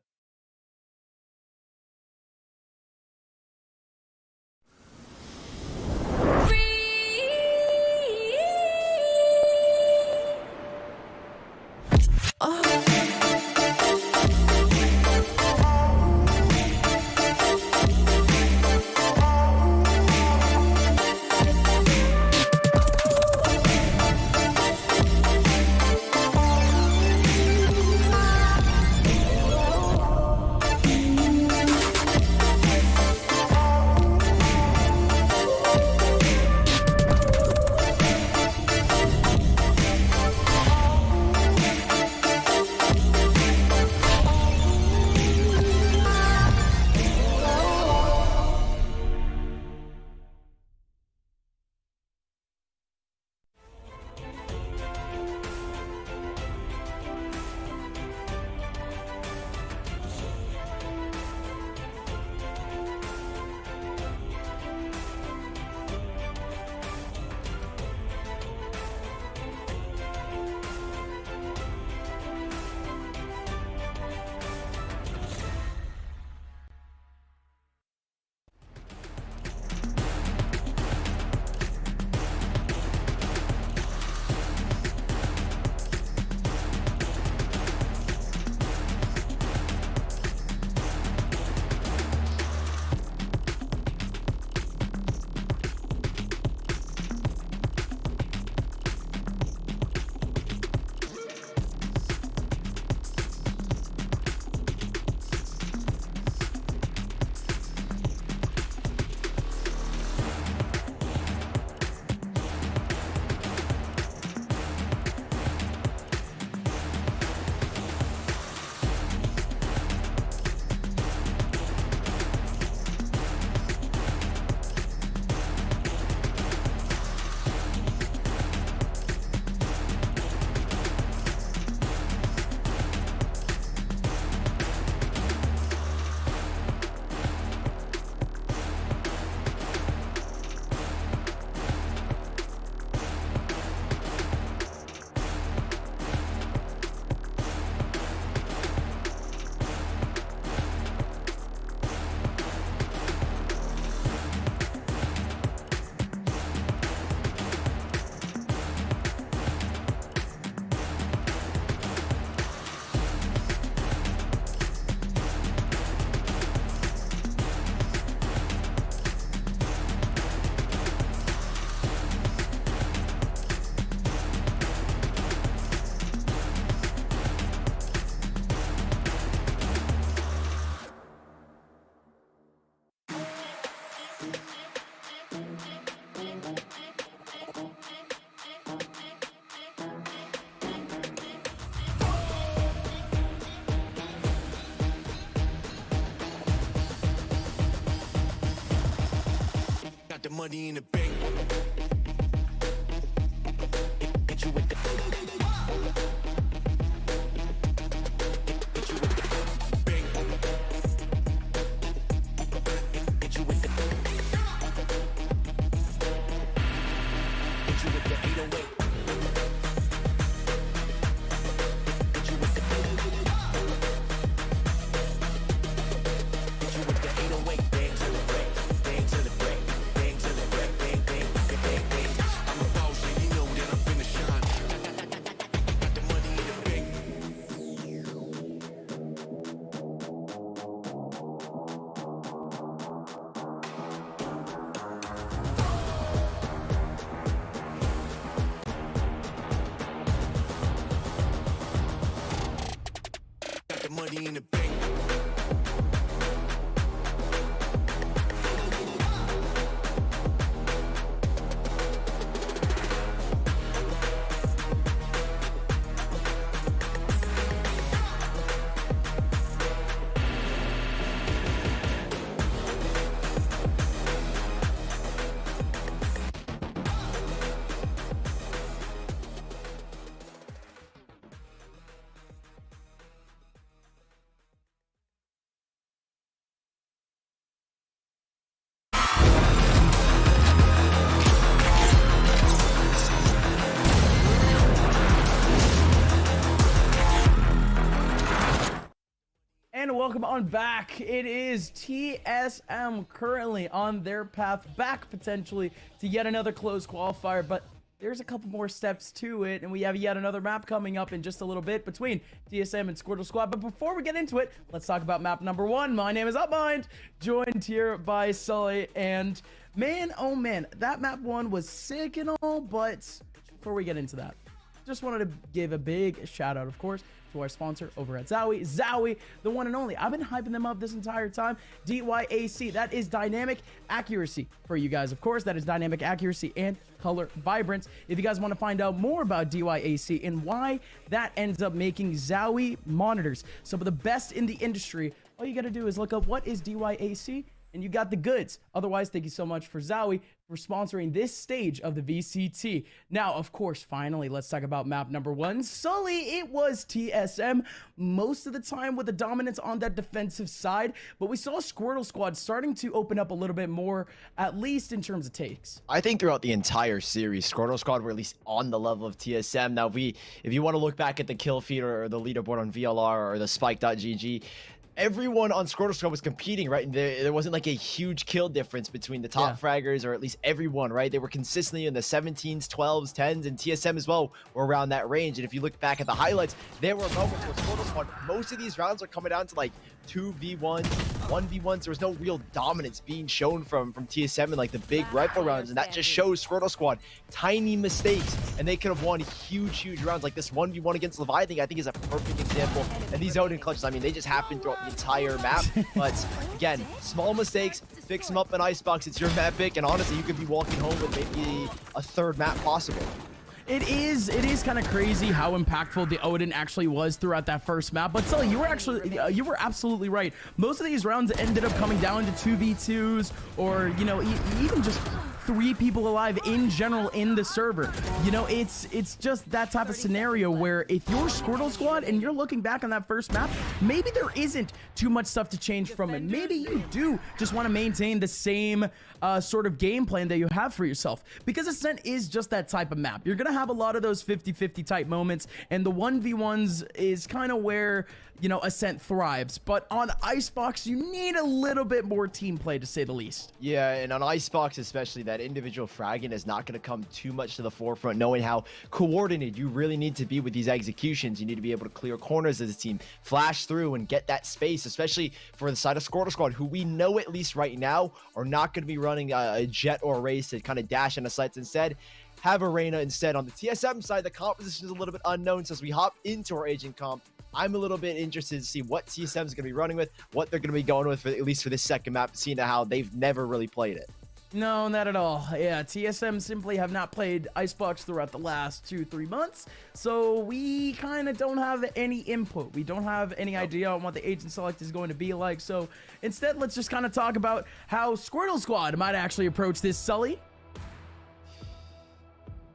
the money in the bank. Hit you with the bank. Hit you with the Hit you with the 808. Hit you with the 808. Bang to the break, bang to the break, bang to the break, bang, bang, bang, bang, bang. I'm a boss, and you know that I'm finna shine. Got the money in the bank. Got the money in the bank. And welcome on back. It is TSM currently on their path back potentially to yet another close qualifier, but there's a couple more steps to it, and we have yet another map coming up in just a little bit between TSM and Squirtle Squad. But before we get into it, let's talk about map number 1. My name is Upmind, joined here by Sully, and man, oh man, that map 1 was sick and all, but before we get into that, just wanted to give a big shout out, of course, to our sponsor over at Zowie, the one and only. I've been hyping them up this entire time. DYAC, that is dynamic accuracy for you guys. Of course, that is dynamic accuracy and color vibrance. If you guys want to find out more about DYAC and why that ends up making Zowie monitors some of the best in the industry, all you got to do is look up what is DYAC, and you got the goods. Otherwise, thank you so much for Zowie for sponsoring this stage of the VCT. Now, of course, finally, let's talk about map number 1. Sully, it was TSM most of the time with the dominance on that defensive side, but we saw Squirtle Squad starting to open up a little bit more, at least in terms of takes. I think throughout the entire series, Squirtle Squad were at least on the level of TSM. Now, if you want to look back at the kill feed or the leaderboard on VLR or the spike.gg, everyone on Squirtle Squad was competing, right? And there wasn't like a huge kill difference between the top fraggers, or at least everyone, right? They were consistently in the 17s, 12s, 10s, and TSM as well were around that range. And if you look back at the highlights, there were moments where Squirtle Squad, most of these rounds are coming down to like 2v1s, 1v1s. There was no real dominance being shown from TSM in like the big rifle rounds, and that just shows Squirtle Squad tiny mistakes, and they could have won huge rounds. Like this 1v1 against Leviathan, I think is a perfect example. And these Odin clutches, I mean, they just happen throughout the entire map. But again, small mistakes, fix them up in Icebox. It's your map pick, and honestly, you could be walking home with maybe a third map possible. It is kind of crazy how impactful the Odin actually was throughout that first map. But Sully, you were absolutely right. Most of these rounds ended up coming down to 2v2s, or even just 3 people alive in general in the server. It's just that type of scenario where if you're Squirtle Squad and you're looking back on that first map, maybe there isn't too much stuff to change from it. Maybe you do just want to maintain the same sort of game plan that you have for yourself, because Ascent is just that type of map. You're gonna have a lot of those 50-50 type moments, and the 1v1s is kind of where Ascent thrives. But on Icebox, you need a little bit more team play, to say the least. Yeah, and on Icebox especially, that individual fragging is not going to come too much to the forefront, knowing how coordinated you really need to be with these executions. You need to be able to clear corners as a team, flash through, and get that space, especially for the side of Squirtle Squad, who we know at least right now are not going to be running a jet or a race to kind of dash into sights. Instead, have Arena instead. On the TSM side, the composition is a little bit unknown, so as we hop into our agent comp, I'm a little bit interested to see what TSM is going to be running with, what they're going to be going with, at least for this second map, seeing how they've never really played it. No, not at all. Yeah, TSM simply have not played Icebox throughout the last 2-3 months, so we kind of don't have any input. We don't have any idea on what the agent select is going to be like, so instead, let's just kind of talk about how Squirtle Squad might actually approach this, Sully.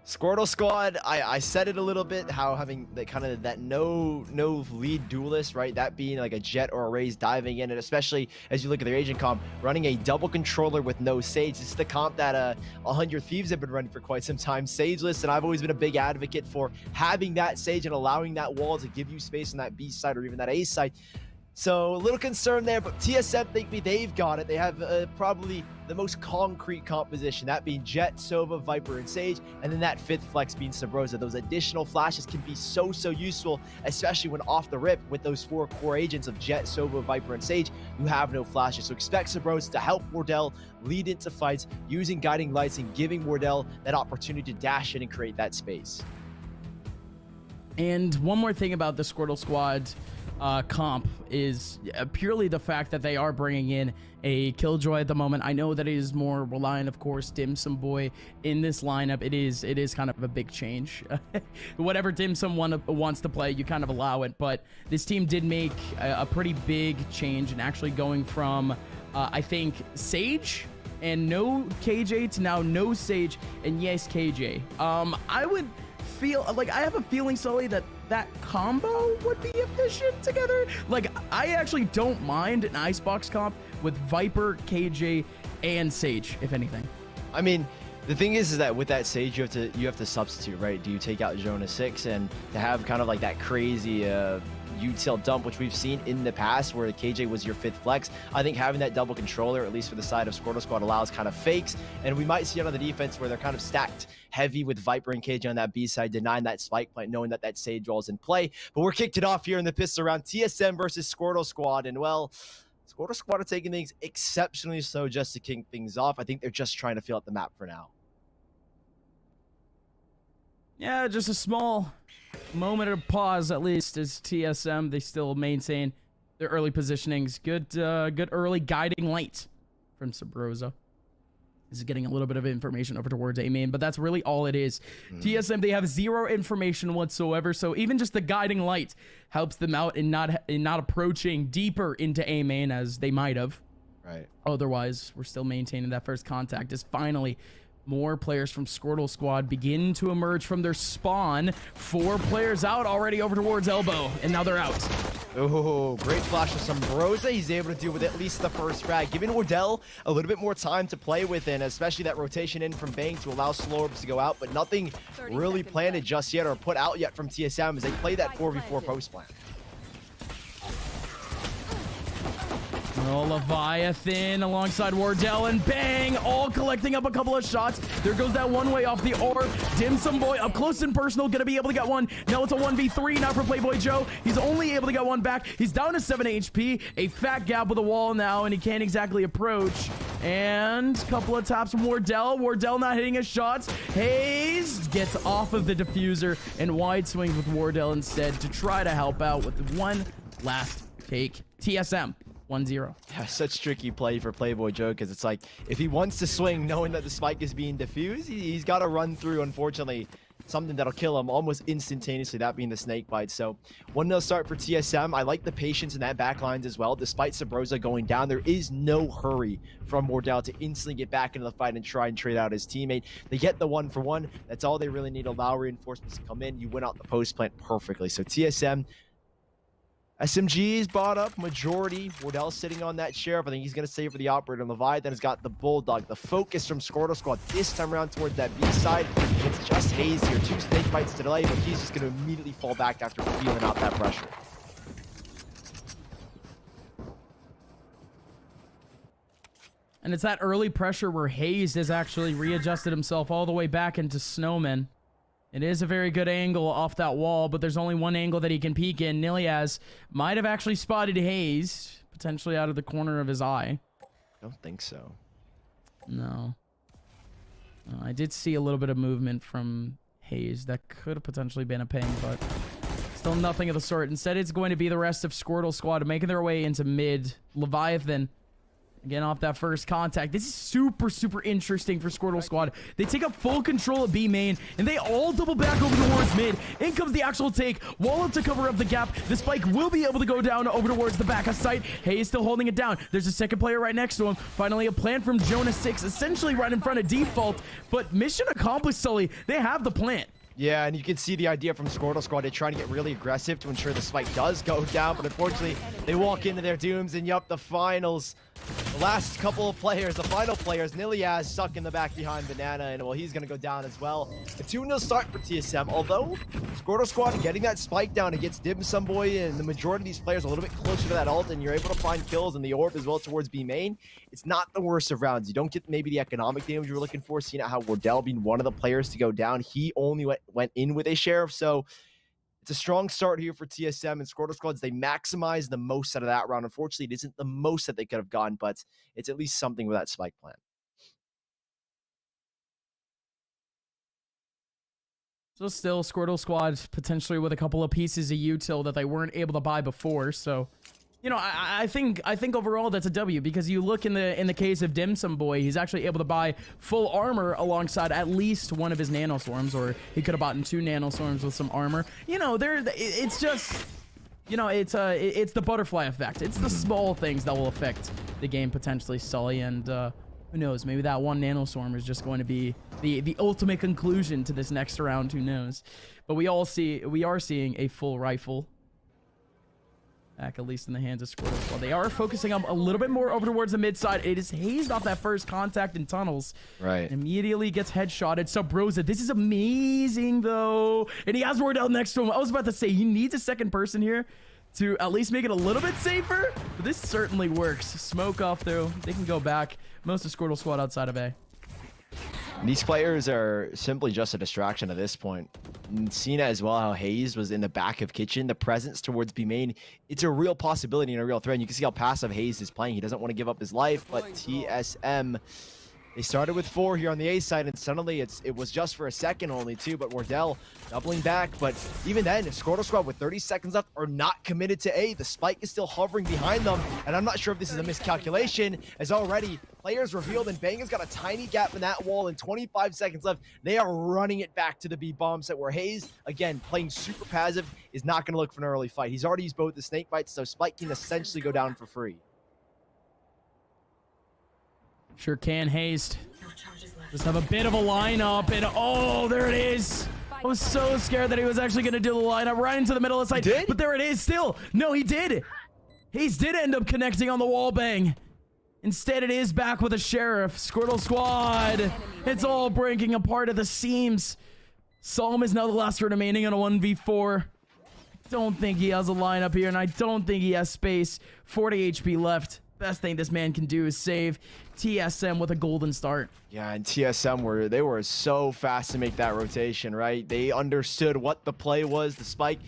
Squirtle Squad, I said it a little bit, how having the kind of that no lead duelist, right? That being like a Jet or a Raze diving in, and especially as you look at their agent comp, running a double controller with no Sage. This is the comp that 100 Thieves have been running for quite some time, Sageless, and I've always been a big advocate for having that Sage and allowing that wall to give you space on that B side or even that A side. So a little concern there, but TSM think they've got it. They have probably the most concrete composition, that being Jet, Sova, Viper, and Sage, and then that fifth flex being Sabrosa. Those additional flashes can be so useful, especially when off the rip with those 4 core agents of Jet, Sova, Viper, and Sage who have no flashes. So expect Sabrosa to help Wardell lead into fights using guiding lights and giving Wardell that opportunity to dash in and create that space. And one more thing about the Squirtle Squad comp is purely the fact that they are bringing in a Killjoy at the moment. I know that it is more reliant, of course, Dim Sum Boy in this lineup. It is kind of a big change. Whatever Dim Sum wants to play, you kind of allow it, but this team did make a pretty big change and actually going from I think Sage and no KJ to now no Sage and yes KJ. I would feel like I have a feeling, Sully, that combo would be efficient together. Like, I actually don't mind an Icebox comp with Viper, KJ, and Sage, if anything. I mean, the thing is that with that Sage, you have to substitute, right? Do you take out Jonah 6 and to have kind of like that crazy util dump, which we've seen in the past where KJ was your 5th flex. I think having that double controller, at least for the side of Squirtle Squad, allows kind of fakes, and we might see it on the defense where they're kind of stacked heavy with Viper and KJ on that B side, denying that spike plant, knowing that Sage roll is in play. But we're kicked it off here in the pistol round. TSM versus Squirtle Squad, and well, Squirtle Squad are taking things exceptionally slow just to kick things off. I think they're just trying to feel out the map for now. Yeah, just a small moment of pause, at least, as TSM, they still maintain their early positionings. Good early guiding light from Sabrosa. This is getting a little bit of information over towards A main, but that's really all it is. TSM, they have 0 information whatsoever, so even just the guiding light helps them out in not approaching deeper into A main as they might have. Right. Otherwise, we're still maintaining that first contact as finally more players from Squirtle Squad begin to emerge from their spawn. 4 players out already over towards Elbow, and now they're out. Oh, great flash of Sabrosa. He's able to deal with at least the first frag, giving Wardell a little bit more time to play with, and especially that rotation in from Bang to allow slow orbs to go out, but nothing really planted just yet or put out yet from TSM as they play that 4v4 post plan. Oh, Leviathan alongside Wardell and Bang, all collecting up a couple of shots. There goes that one-way off the orb. Dim Sum Boy up close and personal, gonna be able to get one. Now it's a 1v3 now for Playboy Joe. He's only able to get one back. He's down to 7 HP, a fat gap with a wall now, and he can't exactly approach. And a couple of taps from Wardell. Wardell not hitting his shots. Hayes gets off of the diffuser and wide swings with Wardell instead to try to help out with one last take. TSM 1-0. Yeah, such tricky play for Playboy Joe, because it's like, if he wants to swing knowing that the spike is being diffused, he's got to run through, unfortunately, something that'll kill him almost instantaneously, that being the snake bite. So 1-0 start for TSM. I like the patience in that back lines as well. Despite Sabrosa going down, there is no hurry from Wardell to instantly get back into the fight and try and trade out his teammate. They get the 1-for-1. That's all they really need. Allow reinforcements to come in. You win out the post plant perfectly. So TSM, SMGs bought up majority. Wardell sitting on that sheriff. I think he's going to save for the operator. Leviathan has got the Bulldog. The focus from Squirtle Squad this time around towards that B side. It's just Hayes here. 2 snake bites to delay, but he's just going to immediately fall back after feeling out that pressure. And it's that early pressure where Hayes has actually readjusted himself all the way back into Snowman. It is a very good angle off that wall, but there's only one angle that he can peek in. Niliaz might have actually spotted Hayes, potentially out of the corner of his eye. Don't think so. No. I did see a little bit of movement from Hayes. That could have potentially been a ping, but still nothing of the sort. Instead, it's going to be the rest of Squirtle Squad making their way into mid. Leviathan Again, off that first contact. This is super, super interesting for Squirtle Squad. They take up full control of B main, and they all double back over towards mid. In comes the actual take. Wall up to cover up the gap. The spike will be able to go down over towards the back of site. Hayes still holding it down. There's a second player right next to him. Finally, a plant from Jonas 6, essentially right in front of default. But mission accomplished, Sully. They have the plant. Yeah, and you can see the idea from Squirtle Squad. They're trying to get really aggressive to ensure the spike does go down, but unfortunately, they walk into their dooms, and yup, the finals. The last couple of players, the final players, Niliaz stuck in the back behind Banana, and well, he's going to go down as well. A 2-0 start for TSM, although Squirtle Squad getting that spike down against Dim Sum Boy and the majority of these players a little bit closer to that ult, and you're able to find kills in the orb as well towards B main. It's not the worst of rounds. You don't get maybe the economic damage you were looking for, seeing how Wardell being one of the players to go down. He only went in with a sheriff, so it's a strong start here for TSM, and Squirtle Squads, they maximize the most out of that round. Unfortunately, it isn't the most that they could have gotten, but it's at least something with that spike plan. So still, Squirtle Squad potentially with a couple of pieces of util that they weren't able to buy before, so... You know, I think overall that's a W, because you look in the case of Dim Sum Boy, he's actually able to buy full armor alongside at least one of his nanoswarms, or he could have bought 2 nanoswarms with some armor. You know, it's just, you know, it's the butterfly effect. It's the small things that will affect the game potentially, Sully, and who knows, maybe that one nanoswarm is just going to be the ultimate conclusion to this next round. Who knows? But we are seeing a full rifle back, at least in the hands of Squirtle. Well, they are focusing up a little bit more over towards the mid side. It is hazed off that first contact in tunnels. Right. Immediately gets headshotted. Subrosa, this is amazing, though. And he has Wardell next to him. I was about to say, he needs a second person here to at least make it a little bit safer. But this certainly works. Smoke off, though. They can go back. Most of Squirtle Squad outside of A. These players are simply just a distraction at this point. And seeing as well how Hayes was in the back of kitchen, the presence towards B main, it's a real possibility and a real threat. And you can see how passive Hayes is playing. He doesn't want to give up his life, but TSM, they started with 4 here on the A side, and suddenly it was just for a second only too, but Wardell doubling back. But even then, Squirtle Squad with 30 seconds left are not committed to A. The spike is still hovering behind them, and I'm not sure if this is a miscalculation, as already players revealed, and Banga's got a tiny gap in that wall and 25 seconds left. They are running it back to the B bomb set, where Hayes, again, playing super passive, is not going to look for an early fight. He's already used both the snake bites, so spike can essentially go down for free. Sure can, Hazed. Just have a bit of a lineup, and oh, there it is. I was so scared that he was actually going to do the lineup right into the middle of the site. Did? But there it is still. No, he did. Hayes did end up connecting on the wall bang. Instead, it is back with a sheriff. Squirtle Squad. It's all breaking apart at the seams. Psalm is now the last remaining on a 1v4. I don't think he has a lineup here, and I don't think he has space. 40 HP left. Best thing this man can do is save TSM with a golden start. Yeah, and TSM they were so fast to make that rotation, right? They understood what the play was, the spike.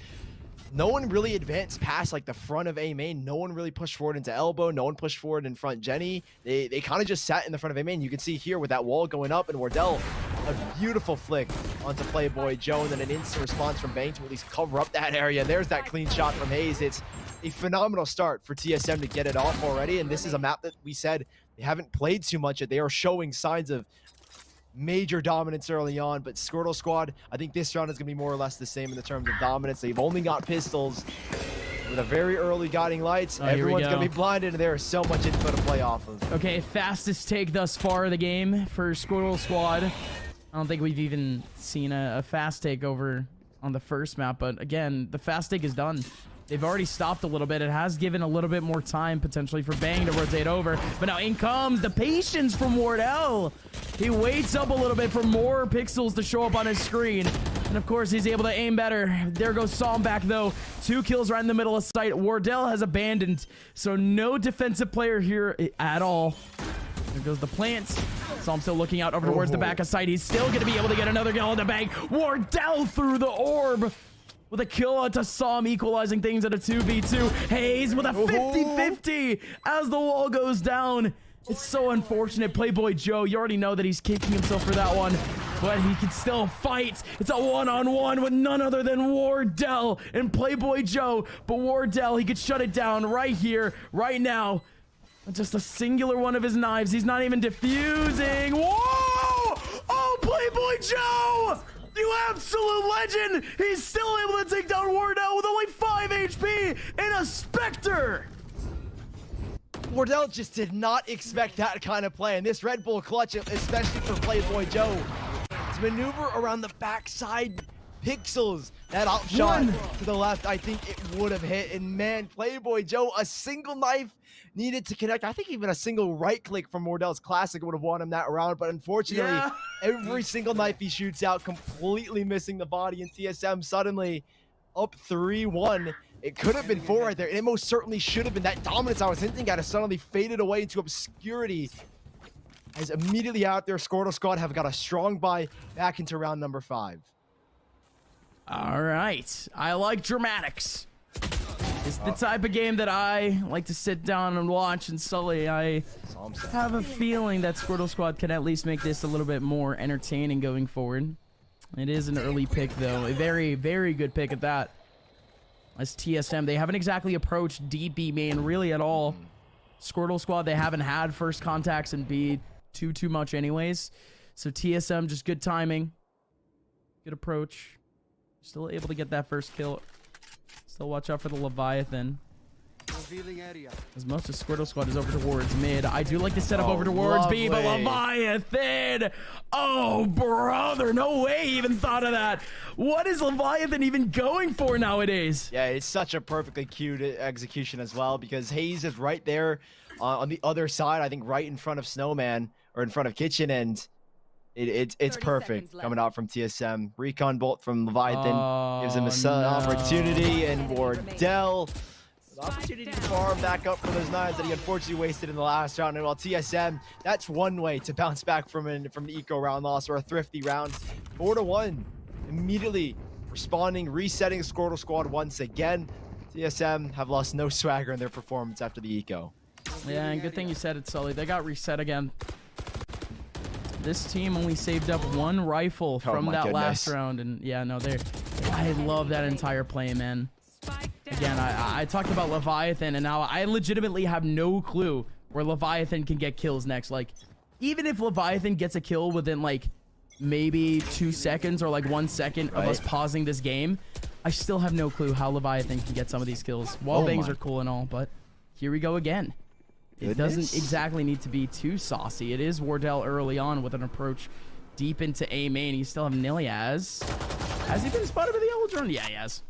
No one really advanced past like the front of A main. No one really pushed forward into elbow. No one pushed forward in front Jenny. They kind of just sat in the front of A main. You can see here with that wall going up, and Wardell, a beautiful flick onto Playboy Joe, and then an instant response from Bang to at least cover up that area. There's that clean shot from Hayes. It's a phenomenal start for TSM to get it off already, and this is a map that we said they haven't played too much yet. They are showing signs of major dominance early on, but Squirtle Squad, I think this round is going to be more or less the same in the terms of dominance. They've only got pistols with a very early guiding lights. Everyone's going to be blinded, and there is so much info to play off of. Okay, fastest take thus far of the game for Squirtle Squad. I don't think we've even seen a fast take over on the first map, but again, the fast take is done. They've already stopped a little bit. It has given a little bit more time potentially for Bang to rotate over. But now in comes the patience from Wardell. He waits up a little bit for more pixels to show up on his screen. And of course, he's able to aim better. There goes Psalm back though. 2 kills right in the middle of sight. Wardell has abandoned. So no defensive player here at all. There goes the plant. Psalm still looking out over towards the back of sight. He's still going to be able to get another kill on the Bang. Wardell through the orb, with a kill onto Psalm, equalizing things at a 2v2. Hayes with a 50-50 as the wall goes down. It's so unfortunate. Playboy Joe, you already know that he's kicking himself for that one, but he can still fight. It's a one-on-one with none other than Wardell and Playboy Joe. But Wardell, he could shut it down right here, right now. Just a singular one of his knives. He's not even diffusing. Whoa! Oh, Playboy Joe! You absolute legend! He's still able to take down Wardell with only 5 HP and a Spectre! Wardell just did not expect that kind of play, and this Red Bull clutch, especially for Playboy Joe, to maneuver around the backside pixels. That out shot to the left, I think it would have hit, and man, Playboy Joe, a single knife needed to connect. I think even a single right click from Wardell's classic would have won him that round, but unfortunately, every single knife he shoots out, completely missing the body, and TSM suddenly up 3-1. It could have been 4 right there, and it most certainly should have been. That dominance I was hinting at has suddenly faded away into obscurity. As immediately out there, Squirtle Squad have got a strong buy back into round number 5. All right. I like dramatics. It's the type of game that I like to sit down and watch, and Sully, I have a feeling that Squirtle Squad can at least make this a little bit more entertaining going forward. It is an early pick, though. A very, very good pick at that. As TSM, they haven't exactly approached deep B main really at all. Squirtle Squad, they haven't had first contacts in B too much anyways. So TSM, just good timing. Good approach. Still able to get that first kill. Still watch out for the Leviathan. As most of Squirtle Squad is over towards mid. I do like to set up over towards B, but Leviathan! Oh, brother, no way he even thought of that. What is Leviathan even going for nowadays? Yeah, it's such a perfectly cued execution as well, because Hayes is right there on the other side, I think right in front of Snowman, or in front of Kitchen, and it's perfect coming out from TSM. Recon bolt from Leviathan gives him a opportunity, and Wardell opportunity to farm back up for those knives that he unfortunately wasted in the last round. And while TSM, that's one way to bounce back from the eco round loss or a thrifty round. 4-1, immediately responding, resetting Squirtle Squad once again. TSM have lost no swagger in their performance after the eco. Yeah, and good thing you said it, Sully. They got reset again. This team only saved up 1 rifle from that last round, and yeah, no, I love that entire play, man. Again, I talked about Leviathan, and now I legitimately have no clue where Leviathan can get kills next. Like, even if Leviathan gets a kill within, like, maybe 2 seconds or, like, 1 second of us pausing this game, I still have no clue how Leviathan can get some of these kills. Wallbangs are cool and all, but here we go again. It doesn't exactly need to be too saucy. It is Wardell early on with an approach deep into A main. You still have Niliaz. Has he been spotted by the yellow drone? Yeah, he has.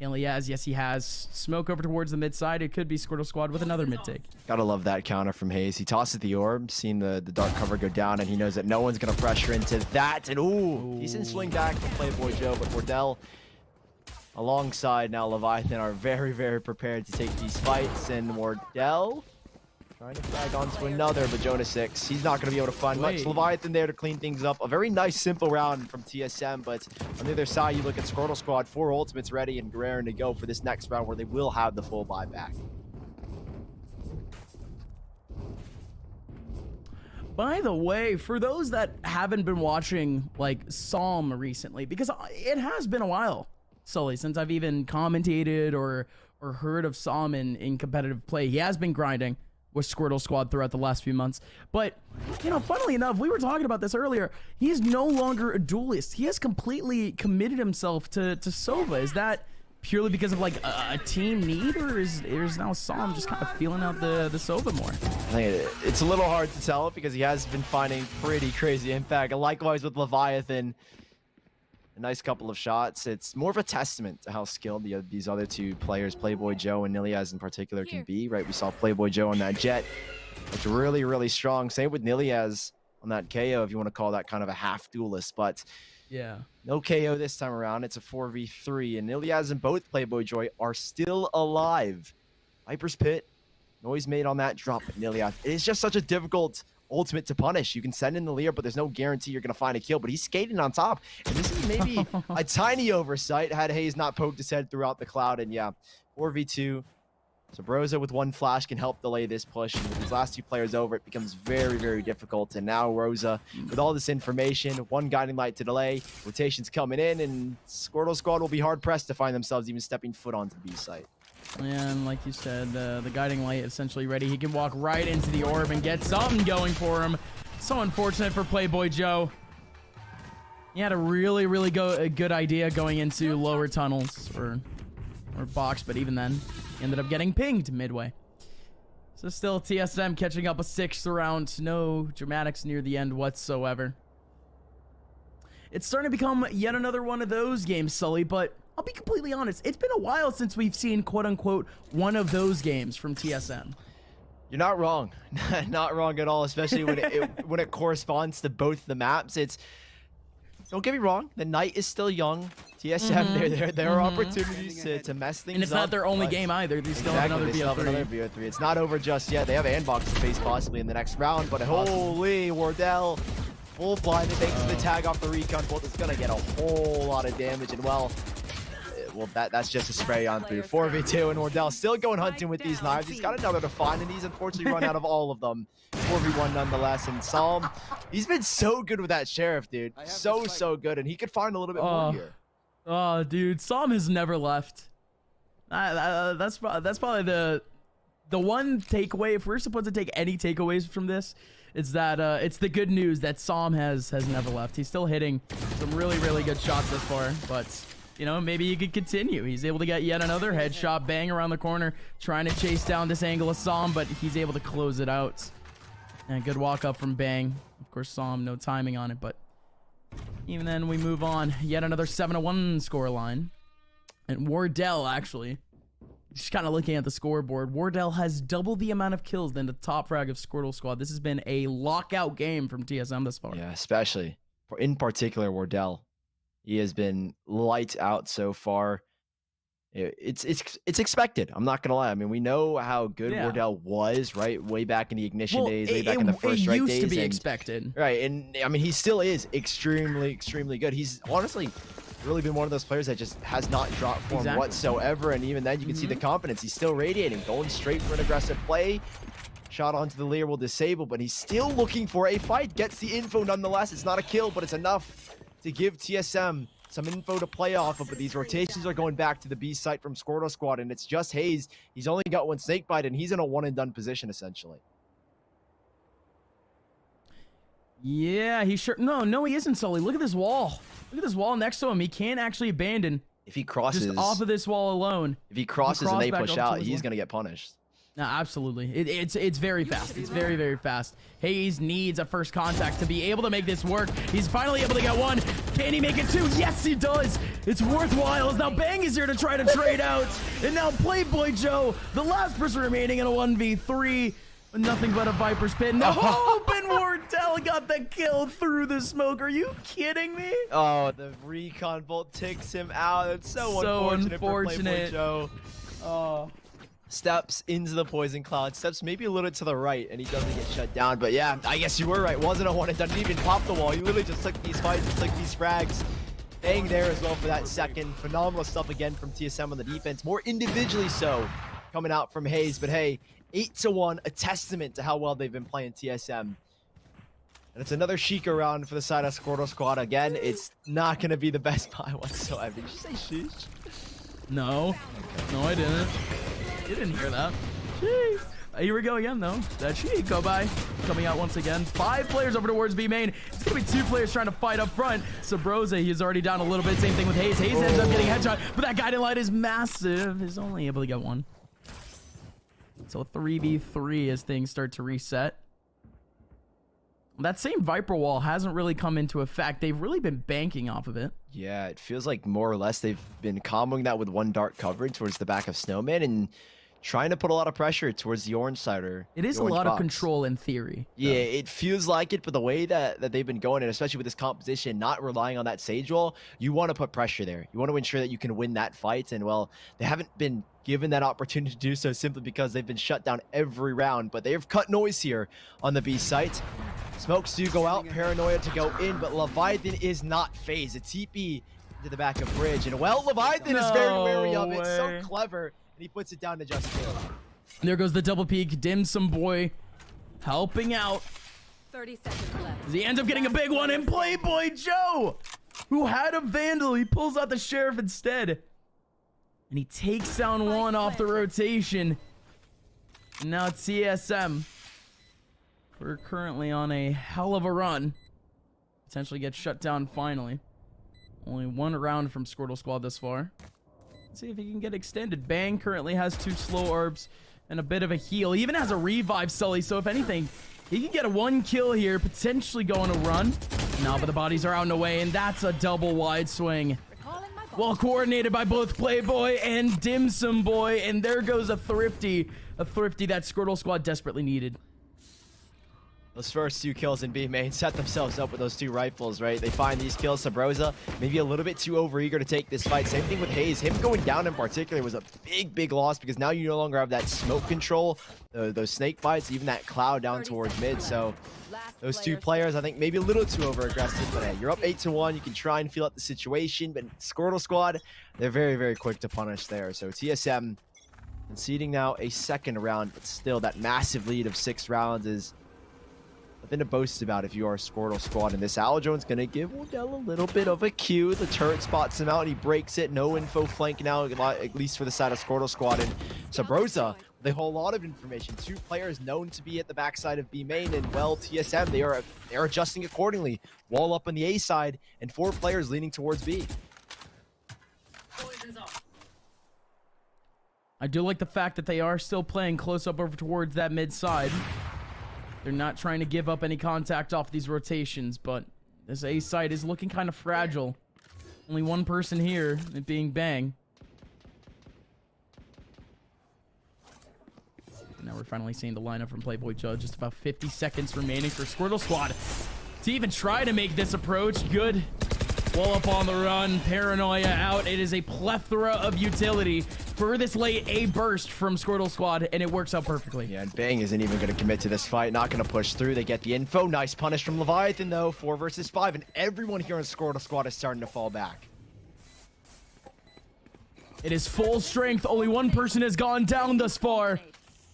Niliaz, yes, he has. Smoke over towards the mid side. It could be Squirtle Squad with another mid take. Gotta love that counter from Hayes. He tosses the orb, seeing the dark cover go down, and he knows that no one's gonna pressure into that. And ooh, decent swing back from Playboy Joe, but Wardell alongside now Leviathan are very, very prepared to take these fights, and Wardell trying to flag onto another, but Jonah 6, he's not going to be able to find much. Leviathan there to clean things up. A very nice, simple round from TSM, but on the other side, you look at Squirtle Squad, 4 ultimates ready and raring to go for this next round where they will have the full buyback. By the way, for those that haven't been watching, like, Psalm recently, because it has been a while, Sully, since I've even commentated or heard of Psalm in competitive play. He has been grinding with Squirtle Squad throughout the last few months. But, you know, funnily enough, we were talking about this earlier. He's no longer a duelist. He has completely committed himself to Sova. Is that purely because of, like, a team need, or is now Psalm just kind of feeling out the Sova more? I think it's a little hard to tell because he has been finding pretty crazy impact. And likewise with Leviathan, a nice couple of shots. It's more of a testament to how skilled these other 2 players, Playboy Joe and Niliaz in particular, can be, right? We saw Playboy Joe on that jet. It's really, really strong. Same with Niliaz on that KO, if you want to call that kind of a half duelist. But yeah, no KO this time around. It's a 4v3, and Niliaz and both Playboy Joy are still alive. Viper's Pit, noise made on that drop. Niliaz, it is just such a difficult ultimate to punish. You can send in the Lear, but there's no guarantee you're going to find a kill, but he's skating on top, and this is maybe a tiny oversight had Hayes not poked his head throughout the cloud. And yeah, 4v2, so Broza with 1 flash can help delay this push, and with these last 2 players over, it becomes very, very difficult. And now Rosa, with all this information, 1 guiding light to delay, rotations coming in, and Squirtle Squad will be hard pressed to find themselves even stepping foot onto the B site. And like you said, the guiding light essentially ready. He can walk right into the orb and get something going for him. So unfortunate for Playboy Joe. He had a really good idea going into lower tunnels or box, but even then, he ended up getting pinged midway. So still TSM catching up a 6th round. No dramatics near the end whatsoever. It's starting to become yet another one of those games, Sully, but I'll be completely honest. It's been a while since we've seen, quote-unquote, one of those games from TSM. You're not wrong. Not wrong at all, especially when when it corresponds to both the maps. Don't get me wrong, the night is still young. TSM, there are opportunities to mess things up. And it's not their only game either. They still have another BO3. It's not over just yet. They have Andbox to face possibly in the next round, but holy, Wardell, full blinded thanks to the tag off the recon bolt. It's going to get a whole lot of damage, and well, that's just a spray on through. 4v2, and Wardell still going hunting with these knives. He's got another to find, and he's unfortunately run out of all of them. 4v1 nonetheless, and Psalm, he's been so good with that Sheriff, dude. So good, and he could find a little bit more here. Oh, dude, Psalm has never left. That's probably the one takeaway. If we're supposed to take any takeaways from this, it's that it's the good news that Psalm has never left. He's still hitting some really good shots thus far, but you know, maybe he could continue. He's able to get yet another headshot, bang around the corner, trying to chase down this angle of Psalm, but he's able to close it out. And good walk up from Bang. Of course, Psalm, no timing on it, but even then we move on. Yet another 7-1 scoreline. And Wardell, actually, just kind of looking at the scoreboard, Wardell has double the amount of kills than the top frag of Squirtle squad. This has been a lockout game from TSM thus far. Yeah, especially in particular Wardell. He has been lights out so far. It's expected. I'm not gonna lie. I mean, we know how good Wardell was, right? Way back in the Ignition days, way back in the first strike days. It used to be expected, right? And I mean, he still is extremely good. He's honestly really been one of those players that just has not dropped form whatsoever. And even then, you can see the confidence. He's still radiating, going straight for an aggressive play. Shot onto the layer will disable, but he's still looking for a fight. Gets the info nonetheless. It's not a kill, but it's enough to give TSM some info to play off of, but these rotations are going back to the B site from Squirtle squad, and it's just Hayes. He's only got one snake bite, and he's in a one-and-done position, essentially. Yeah, he sure... No, he isn't, Sully. Look at this wall. Look at this wall next to him. He can't actually abandon. If he crosses... Just off of this wall alone. If he crosses and they push out, he's going to get punished. No, absolutely. It's very fast. It's very fast. Hayes needs a first contact to be able to make this work. He's finally able to get one. Can he make it two? Yes, he does. It's worthwhile. Now Bang is here to try to trade out. And now Playboy Joe, the last person remaining in a 1v3. With nothing but a Viper's Pit. No, Ben Wardell got the kill through the smoke. Are you kidding me? Oh, the recon bolt takes him out. It's so unfortunate for Playboy Joe. Oh. Steps into the poison cloud, steps maybe a little to the right, and he doesn't get shut down. But yeah, I guess you were right. Wasn't a one and done. Didn't even pop the wall. He literally just took these fights and took these frags. Bang there as well for that second. Phenomenal stuff again from TSM on the defense. More individually so coming out from Hayes. But hey, 8-1, a testament to how well they've been playing TSM. And it's another Sheikah round for the side of Squirtle squad. Again, it's not going to be the best buy whatsoever. Did you say sheesh? No. No, I didn't. You didn't hear that. Jeez. Here we go again, though. That Sheikah buy coming out once again. 5 players over towards B main. It's going to be 2 players trying to fight up front. Sabrosa, he's already down a little bit. Same thing with Hayes. Hayes ends up getting a headshot, but that guiding light is massive. He's only able to get one. So 3v3 as things start to reset. That same Viper wall hasn't really come into effect. They've really been banking off of it. Yeah, it feels like more or less they've been comboing that with one dark coverage towards the back of Snowman and trying to put a lot of pressure towards the orange side or it is a lot of control in theory. Yeah, it feels like it, but the way that they've been going, and especially with this composition, not relying on that Sage wall, you want to put pressure there. You want to ensure that you can win that fight, and well, they haven't been given that opportunity to do so simply because they've been shut down every round, but they have cut noise here on the B site. Smokes do go out, Paranoia to go in, but Leviathan is not phased. A TP into the back of Bridge, and well, Leviathan is very wary of it. So clever, and he puts it down to just kill. There goes the double peek. Dim Sum Boy helping out. 30 seconds left. He ends up getting a big one, and Playboy Joe, who had a Vandal, he pulls out the Sheriff instead. And he takes down one off the rotation. And now TSM. We're currently on a hell of a run. Potentially get shut down finally. Only one round from Squirtle Squad this far. Let's see if he can get extended. Bang currently has 2 slow orbs and a bit of a heal. He even has a revive, Sully. So if anything, he can get a 1 kill here. Potentially go on a run. Now, but the bodies are out and away. And that's a double wide swing. Well coordinated by both Playboy and Dim Sum Boy. And there goes a thrifty. A thrifty that Squirtle Squad desperately needed. Those first 2 kills in B main set themselves up with those 2 rifles, right? They find these kills. Sabrosa maybe a little bit too overeager to take this fight. Same thing with Hayes. Him going down in particular was a big loss because now you no longer have that smoke control, those snake bites, even that cloud down towards mid. So those 2 players, I think, maybe a little too over-aggressive. But hey, you're up 8-1. You can try and feel out the situation. But Squirtle Squad, they're very quick to punish there. So TSM conceding now a 2nd round, but still that massive lead of 6 rounds is nothing to boast about if you are a Squirtle Squad. And this Aljone's going to give Wardell a little bit of a cue. The turret spots him out and he breaks it. No info flank now, at least for the side of Squirtle Squad. And Sabrosa, with a whole lot of information. 2 players known to be at the backside of B main. And well, TSM, they are adjusting accordingly. Wall up on the A side and 4 players leaning towards B. I do like the fact that they are still playing close up over towards that mid side. They're not trying to give up any contact off these rotations, but this A side is looking kind of fragile. Only one person here, it being Bang. Now we're finally seeing the lineup from Playboy Judge. Just about 50 seconds remaining for Squirtle Squad to even try to make this approach. Good. Wall up on the run. Paranoia out. It is a plethora of utility for this late A burst from Squirtle Squad, and it works out perfectly. Yeah, and Bang isn't even going to commit to this fight. Not going to push through. They get the info. Nice punish from Leviathan, though. 4 versus 5, and everyone here on Squirtle Squad is starting to fall back. It is full strength. Only one person has gone down thus far.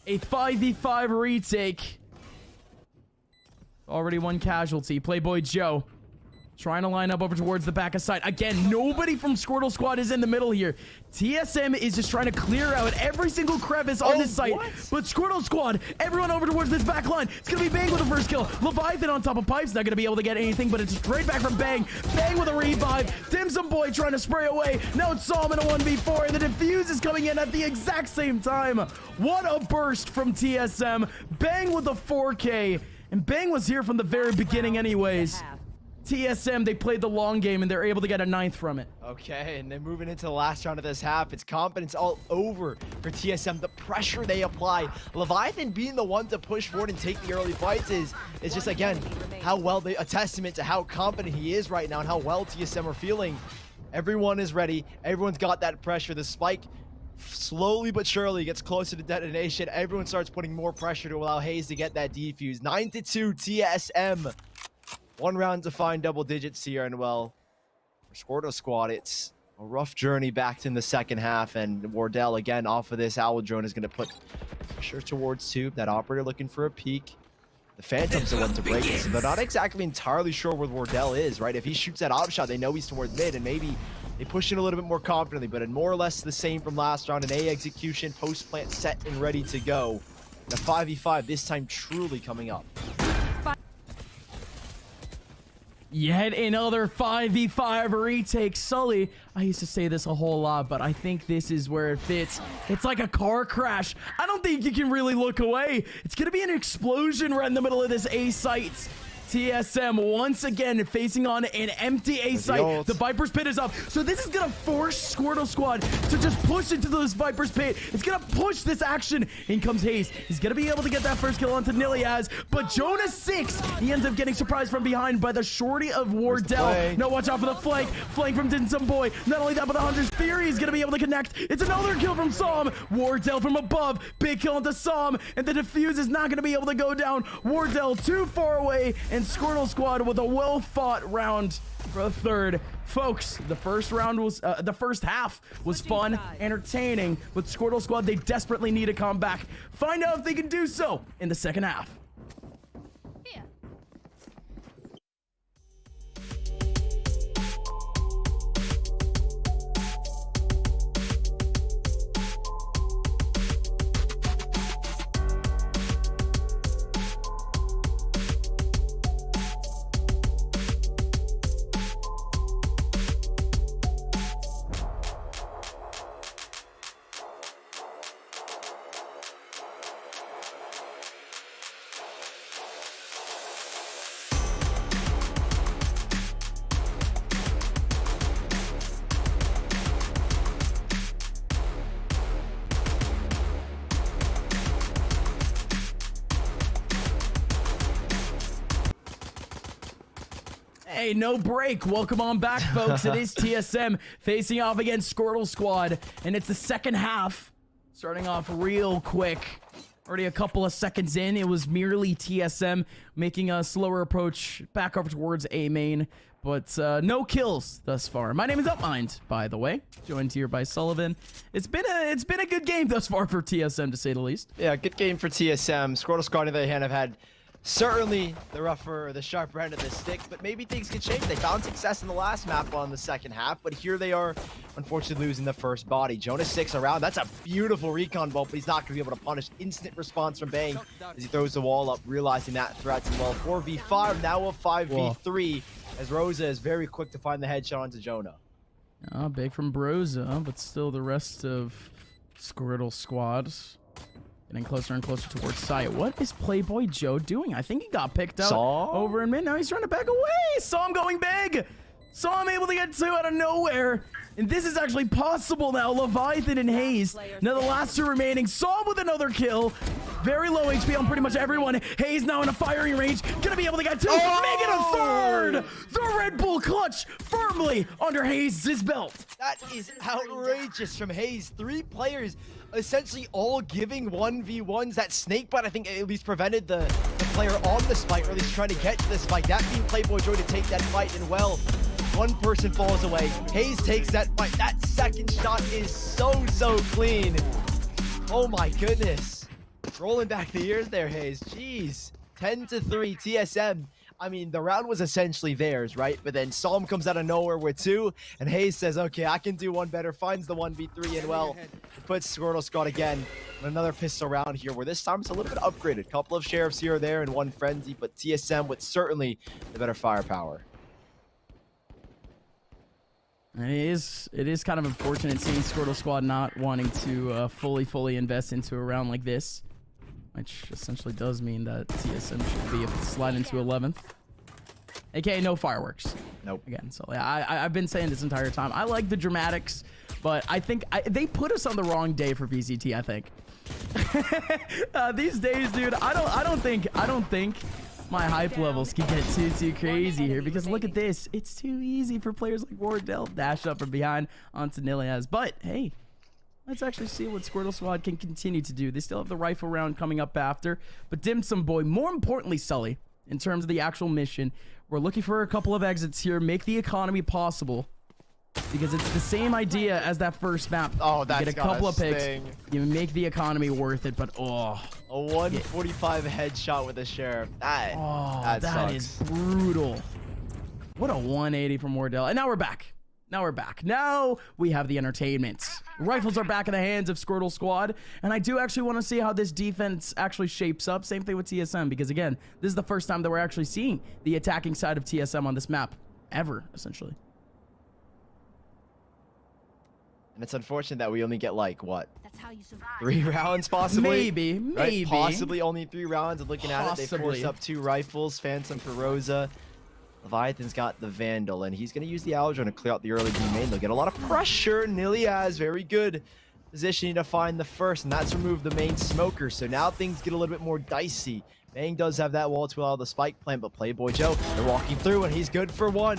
A 5v5 retake. Already 1 casualty. Playboy Joe trying to line up over towards the back of side. Again, nobody from Squirtle Squad is in the middle here. TSM is just trying to clear out every single crevice on this site. What? But Squirtle Squad, everyone over towards this back line. It's going to be Bang with the first kill. Leviathan on top of Pipes, not going to be able to get anything, but it's straight back from Bang. Bang with a revive. Dim Sum Boy trying to spray away. Now it's Psalm in a 1v4, and the defuse is coming in at the exact same time. What a burst from TSM. Bang with the 4K. And Bang was here from the very beginning anyways. TSM, they played the long game, and they're able to get a 9th from it. Okay, and then moving into the last round of this half, it's confidence all over for TSM. The pressure they apply, Leviathan being the one to push forward and take the early fights is just, again, how well a testament to how confident he is right now and how well TSM are feeling. Everyone is ready. Everyone's got that pressure. The spike slowly but surely gets closer to detonation. Everyone starts putting more pressure to allow Hayes to get that defuse. 9-2 TSM. 1 round to find double digits here, and well, for Squirtle Squad, it's a rough journey back in the second half, and Wardell again off of this owl drone is going to put pressure towards Tube. That operator looking for a peek. The Phantom's the one to break it, so they're not exactly entirely sure where Wardell is, right? If he shoots that op shot, they know he's towards mid, and maybe they push in a little bit more confidently, but more or less the same from last round. An A execution, post plant set and ready to go. The 5v5 this time truly coming up. Yet another 5v5 retake. Sully, I used to say this a whole lot, but I think this is where it fits. It's like a car crash. I don't think you can really look away. It's going to be an explosion right in the middle of this A site. TSM once again facing on an empty A site. The Viper's Pit is up. So this is going to force Squirtle Squad to just push into this Viper's Pit. It's going to push this action. In comes Hayes. He's going to be able to get that first kill onto Niliaz. But Jonas 6, he ends up getting surprised from behind by the shorty of Wardell. No, watch out for the flank. Flank from Dim Sum Boy. Not only that, but the Hunter's Fury is going to be able to connect. It's another kill from Psalm. Wardell from above. Big kill into Psalm. And the defuse is not going to be able to go down. Wardell too far away. And Squirtle Squad with a well-fought round for the 3rd. Folks, the first half was fun, entertaining. With Squirtle Squad, they desperately need a comeback. Find out if they can do so in the second half. Hey, no break. Welcome on back, folks. It is TSM facing off against Squirtle Squad, and it's the second half. Starting off real quick. Already a couple of seconds in, it was merely TSM making a slower approach back over towards A main, but no kills thus far. My name is Upmind, by the way, joined here by Sullivan. It's been a good game thus far for TSM, to say the least. Yeah, good game for TSM. Squirtle Squad, on the other hand, have had certainly the sharper end of the stick, but maybe things could change. They found success in the last map on the second half, but here they are, unfortunately losing the first body. Jonas 6 around. That's a beautiful recon vault, but he's not going to be able to punish. Instant response from Bang as he throws the wall up, realizing that threats him well. 4v5, now a 5v3, as Rosa is very quick to find the headshot onto Jonah. Big from Broza, but still the rest of Squirtle Squad getting closer and closer towards site. What is Playboy Joe doing? I think he got picked out over in mid. Now he's trying to back away. Saw him going big. Saw him able to get two out of nowhere. And this is actually possible now. Leviathan and Hayes. Now the last two remaining. Saw him with another kill. Very low HP on pretty much everyone. Hayes now in a firing range. Gonna be able to get two. Make it a third. The Red Bull clutch firmly under Hayes' belt. That is outrageous from Hayes. 3 players essentially all giving 1v1s. That snake bite, I think, at least prevented the player on the spike, or at least trying to get to the spike. That being Playboy Joy to take that fight, and well, one person falls away. Hayes takes that fight. That second shot is so clean. Oh my goodness. Rolling back the years there, Hayes. Jeez. 10-3 TSM. I mean, the round was essentially theirs, right? But then Psalm comes out of nowhere with 2, and Hayes says, okay, I can do one better, finds the 1v3, and well, puts Squirtle Squad again in another pistol round here, where this time it's a little bit upgraded. Couple of sheriffs here or there and one frenzy, but TSM with certainly the better firepower. It is kind of unfortunate seeing Squirtle Squad not wanting to fully invest into a round like this, which essentially does mean that TSM should be able to slide into 11th. AKA no fireworks. Nope. Again, so yeah, I've been saying this entire time. I like the dramatics, but I think they put us on the wrong day for VCT, I think. These days, dude, I don't think my hype levels can get too crazy here, because look at this. It's too easy for players like Wardell dash up from behind onto Nilias. But hey, let's actually see what Squirtle Squad can continue to do. They still have the rifle round coming up after, but Dim Sum Boy, more importantly, Sully, in terms of the actual mission, we're looking for a couple of exits here, make the economy possible, because it's the same idea as that first map. Oh, that's you get a couple of picks, you make the economy worth it, but a 145 headshot with a sheriff. That sucks. is brutal. What a 180 from Wardell. And now we're back. Now we have the entertainment. Rifles are back in the hands of Squirtle Squad, and I do actually want to see how this defense actually shapes up. Same thing with TSM, because again, this is the first time that we're actually seeing the attacking side of TSM on this map ever, essentially. And it's unfortunate that we only get, like, what? That's how you survive. 3 rounds, possibly? Maybe. Right? Possibly only 3 rounds. And looking at it, they force up 2 rifles. Phantom for Rosa. Leviathan's got the Vandal, and he's going to use the Aldrin to clear out the early B main. They'll get a lot of pressure. Nilias, very good positioning to find the first, and that's removed the main smoker. So now things get a little bit more dicey. Bang does have that wall to allow the spike plant, but Playboy Joe, they're walking through, and he's good for 1.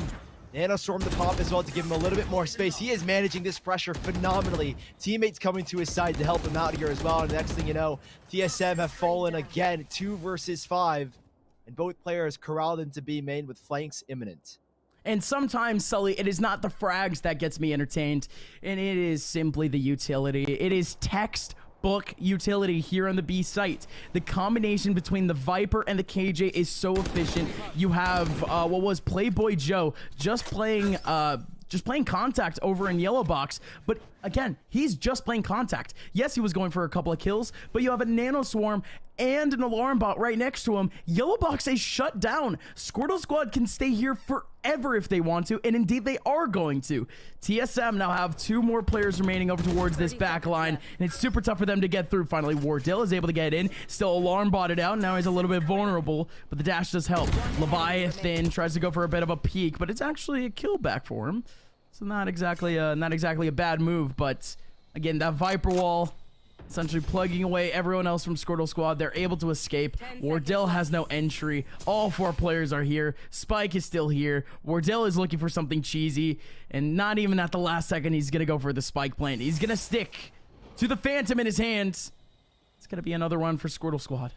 Nanostorm to pop as well to give him a little bit more space. He is managing this pressure phenomenally. Teammates coming to his side to help him out here as well. And the next thing you know, TSM have fallen again, 2 versus 5. And both players corralled into B main with flanks imminent. And sometimes, Sully, it is not the frags that gets me entertained, and it is simply the utility. It is textbook utility here on the B site. The combination between the Viper and the KJ is so efficient. You have what was Playboy Joe just playing contact over in Yellow Box, but again, he's just playing contact. Yes, he was going for a couple of kills, but you have a Nano Swarm and an alarm bot right next to him. Yellow Box is shut down. Squirtle Squad can stay here forever if they want to, and indeed they are going to. TSM now have 2 more players remaining over towards this back line, and it's super tough for them to get through. Finally, Wardell is able to get in. Still alarm botted out. Now he's a little bit vulnerable, but the dash does help. Leviathan tries to go for a bit of a peek, but it's actually a kill back for him. So not exactly a bad move, but again, that Viper wall essentially plugging away everyone else from Squirtle Squad. They're able to escape. 10 Wardell seconds has no entry. All 4 players are here. Spike is still here. Wardell is looking for something cheesy, and not even at the last second he's gonna go for the Spike plant. He's gonna stick to the Phantom in his hands. It's gonna be another run for Squirtle Squad.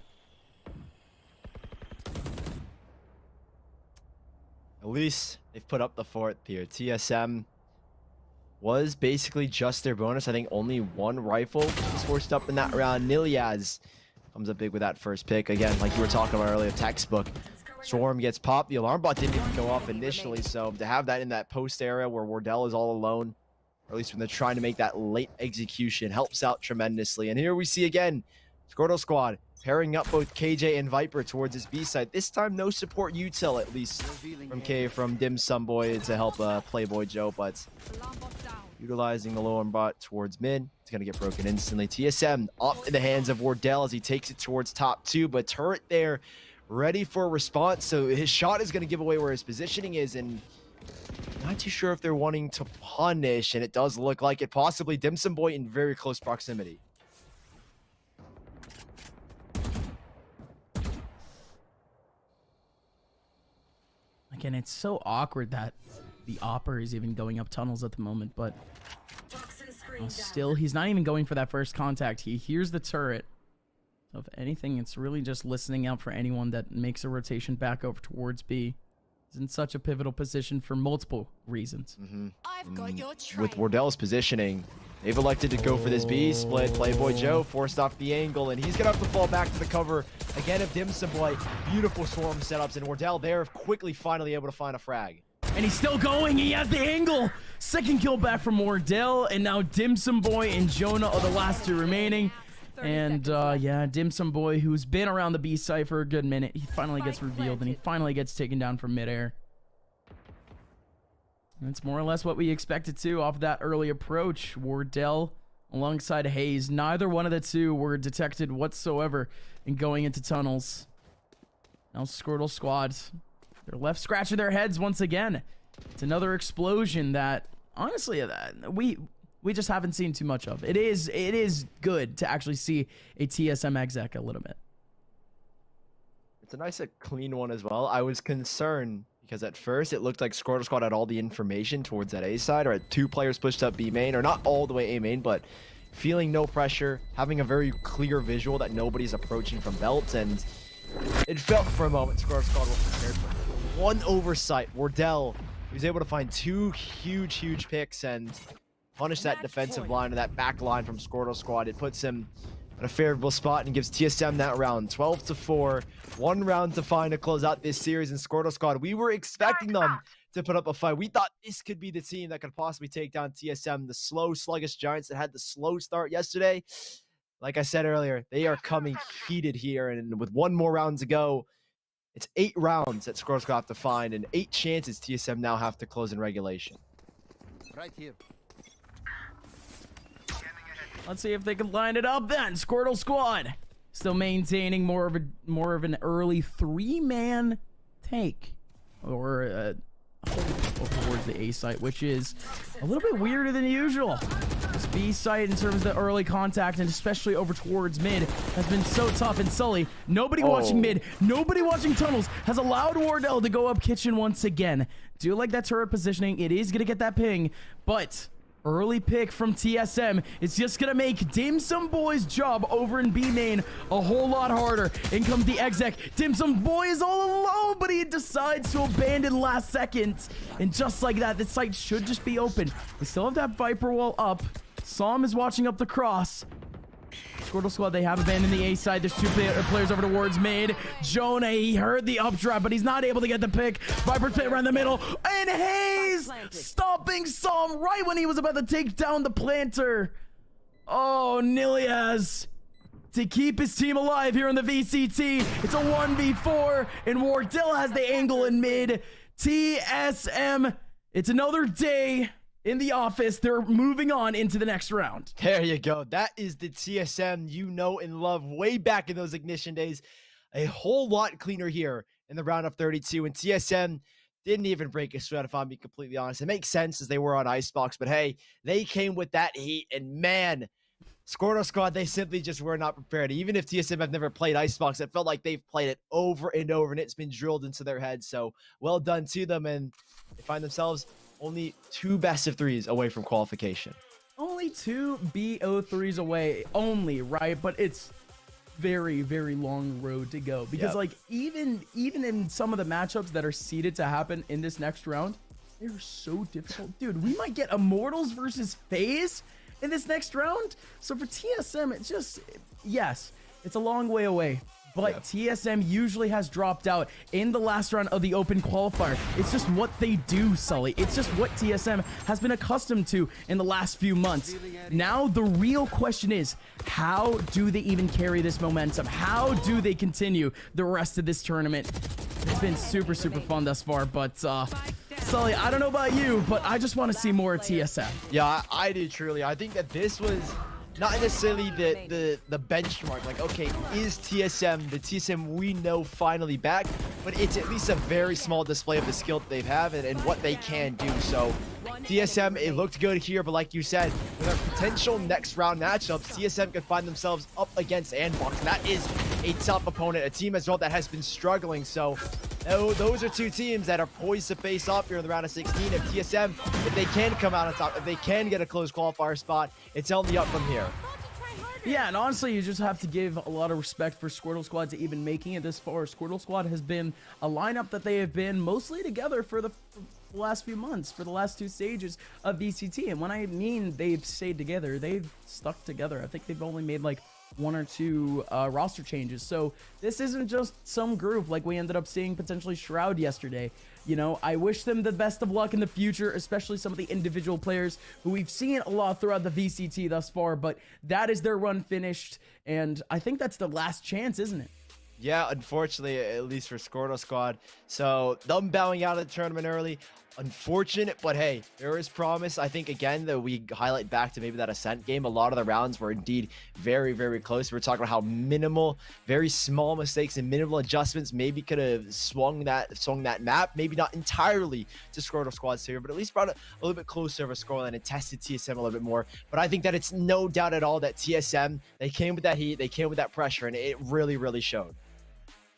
At least they've put up the 4th here. TSM was basically just their bonus. I think only 1 rifle was forced up in that round. Niliaz comes up big with that first pick. Again, like you were talking about earlier, textbook. Swarm gets popped. The alarm bot didn't even go off initially, so to have that in that post area where Wardell is all alone, or at least when they're trying to make that late execution, helps out tremendously. And here we see again, Squirtle Squad pairing up both KJ and Viper towards his B side. This time, no support util, at least from Dim Sum Boy to help Playboy Joe, but utilizing the lower bot towards mid. It's going to get broken instantly. TSM up in the hands of Wardell as he takes it towards top 2, but turret there ready for a response. So his shot is going to give away where his positioning is, and not too sure if they're wanting to punish, and it does look like it. Possibly Dim Sum Boy in very close proximity. Again, it's so awkward that the Opper is even going up tunnels at the moment, but still, he's not even going for that first contact. He hears the turret. So if anything, it's really just listening out for anyone that makes a rotation back over towards B. He's in such a pivotal position for multiple reasons. I've got your With Wardell's positioning, they've elected to go for this B split. Playboy Joe forced off the angle, and he's going to have to fall back to the cover again of Dim Sum Boy. Beautiful swarm setups, and Wardell there quickly finally able to find a frag. And he's still going. He has the angle. Second kill back from Wardell, and now Dim Sum Boy and Jonah are the last 2 remaining. And yeah, Dim Sum Boy, who's been around the B site for a good minute, he finally gets revealed, and he finally gets taken down from midair. That's more or less what we expected to off that early approach. Wardell alongside Hayes. Neither one of the 2 were detected whatsoever in going into tunnels. Now Squirtle Squad, they're left scratching their heads once again. It's another explosion that, honestly, we just haven't seen too much of. It is good to actually see a TSM exec a little bit. It's a nice, clean one as well. I was concerned because at first it looked like Squirtle Squad had all the information towards that A side, or had 2 players pushed up B main, or not all the way A main, but feeling no pressure, having a very clear visual that nobody's approaching from belt, and it felt for a moment Squirtle Squad was prepared for one oversight. Wardell was able to find 2 huge picks and punish that defensive line or that back line from Squirtle Squad. It puts him in a favorable spot and gives TSM that round. 12-4. 1 round to find to close out this series in Squirtle Squad. We were expecting them to put up a fight. We thought this could be the team that could possibly take down TSM, the slow, sluggish Giants that had the slow start yesterday. Like I said earlier, they are coming heated here, and with 1 more round to go, it's 8 rounds that Squirtle Squad have to find, and 8 chances TSM now have to close in regulation. Right here. Let's see if they can line it up then. Squirtle Squad still maintaining more of an early 3-man take, or hold towards the A site, which is a little bit weirder than usual. This B site in terms of the early contact, and especially over towards mid, has been so tough. And Sully, nobody watching mid, nobody watching tunnels, has allowed Wardell to go up kitchen once again. Do like that turret positioning. It is gonna get that ping, but early pick from TSM. It's just gonna make Dim Sum Boy's job over in B main a whole lot harder. In comes the exec. Dim Sum Boy is all alone, but he decides to abandon last second. And just like that, the site should just be open. We still have that Viper wall up. Psalm is watching up the cross. Squirtle Squad, they have abandoned the A side. There's 2 players over towards mid. Jonah, he heard the updraft, but he's not able to get the pick. Viper's pit around the middle. And Hayes stopping Psalm right when he was about to take down the planter. Oh, Niliaz to keep his team alive here in the VCT. It's a 1v4, and Wardell has the angle in mid. TSM, it's another day in the office. They're moving on into the next round. There you go. That is the TSM you know and love way back in those Ignition days. A whole lot cleaner here in the round of 32. And TSM didn't even break a sweat, if I'm being completely honest. It makes sense as they were on Icebox, but hey, they came with that heat. And man, Squirtle Squad, they simply just were not prepared. Even if TSM have never played Icebox, it felt like they've played it over and over, and it's been drilled into their heads. So well done to them, and they find themselves only 2 best of 3s away from qualification. Only 2 BO3s away, only, right? But it's very, very long road to go because like even in some of the matchups that are seeded to happen in this next round, they're so difficult. Dude, we might get Immortals versus FaZe in this next round. So for TSM, it's just, yes, it's a long way away, but TSM usually has dropped out in the last round of the open qualifier. It's just what they do, Sully. It's just what TSM has been accustomed to in the last few months. Now the real question is, how do they even carry this momentum? How do they continue the rest of this tournament? It's been super, super fun thus far, but Sully, I don't know about you, but I just want to see more of TSM. Yeah, I do truly. I think that this was not necessarily the benchmark. Like, okay, is TSM the TSM we know finally back? But it's at least a very small display of the skill that they have and what they can do. So TSM, it looked good here, but like you said, with our potential next round matchups, TSM could find themselves up against Andbox. And that is a tough opponent, a team as well that has been struggling. So those are 2 teams that are poised to face off here in the round of 16. If TSM, if they can come out on top, if they can get a close qualifier spot, it's only up from here. Yeah, and honestly, you just have to give a lot of respect for Squirtle Squad to even making it this far. Squirtle Squad has been a lineup that they have been mostly together for the last few months, for the last 2 stages of VCT. And when I mean they've stayed together, they've stuck together. I think they've only made like 1 or 2 roster changes. So this isn't just some group like we ended up seeing potentially SHROUD yesterday. You know, I wish them the best of luck in the future, especially some of the individual players who we've seen a lot throughout the VCT thus far, but that is their run finished, and I think that's the last chance, isn't it? Yeah, unfortunately, at least for Squirtle Squad. So them bowing out of the tournament early, unfortunate, but hey, there is promise. I think, again, that we highlight back to maybe that Ascent game. A lot of the rounds were indeed very, very close. We're talking about how minimal, very small mistakes and minimal adjustments maybe could have swung that map. Maybe not entirely to Squirtle Squad's favor, but at least brought it a little bit closer of a scoreline and tested TSM a little bit more. But I think that it's no doubt at all that TSM, they came with that heat, they came with that pressure, and it really, really showed.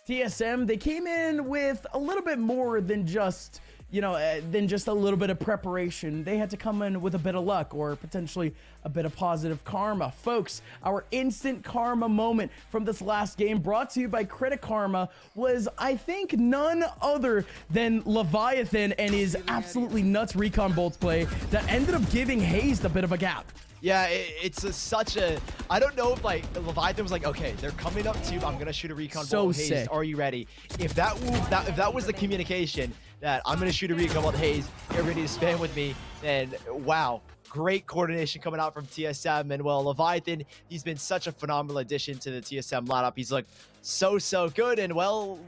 TSM, they came in with a little bit more than just, you know, than just a little bit of preparation. They had to come in with a bit of luck or potentially a bit of positive karma. Folks, our instant karma moment from this last game, brought to you by Critic Karma, was, I think, none other than Leviathan and his absolutely nuts recon bolts play that ended up giving Hazed a bit of a gap. Yeah, it's such a, I don't know if like Leviathan was like, okay, they're coming up to you, I'm gonna shoot a recon bolt. Haze, are you ready? If that was the communication that I'm gonna shoot a recon bolt, Haze, get ready to spam with me, then wow, great coordination coming out from TSM. And well, Leviathan, he's been such a phenomenal addition to the TSM lineup. He's like so good, and well,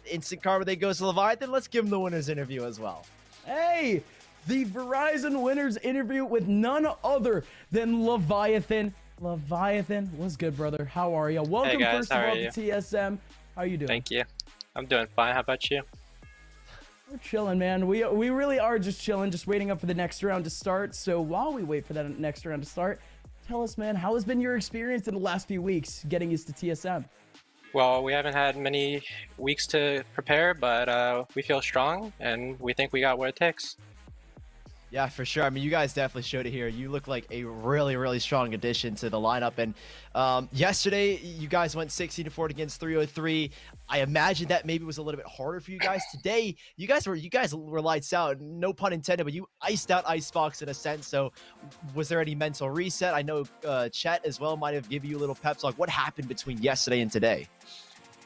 instant karma they goes to Leviathan. Let's give him the winner's interview as well. Hey, the Verizon winners interview with none other than Leviathan. Leviathan, what's good, brother? How are you? Welcome, first of all, to TSM. How are you doing? Thank you. I'm doing fine. How about you? We're chilling, man. We really are just chilling, just waiting up for the next round to start. So while we wait for that next round to start, tell us, man, how has been your experience in the last few weeks getting used to TSM? Well, we haven't had many weeks to prepare, but we feel strong, and we think we got what it takes. Yeah, for sure. I mean, you guys definitely showed it here. You look like a really strong addition to the lineup. And yesterday, you guys went 16-4 against 303. I imagine that maybe was a little bit harder for you guys. Today, you guys were lights out. No pun intended, but you iced out Icebox in a sense. So, was there any mental reset? I know Chet as well might have given you a little pep talk. What happened between yesterday and today?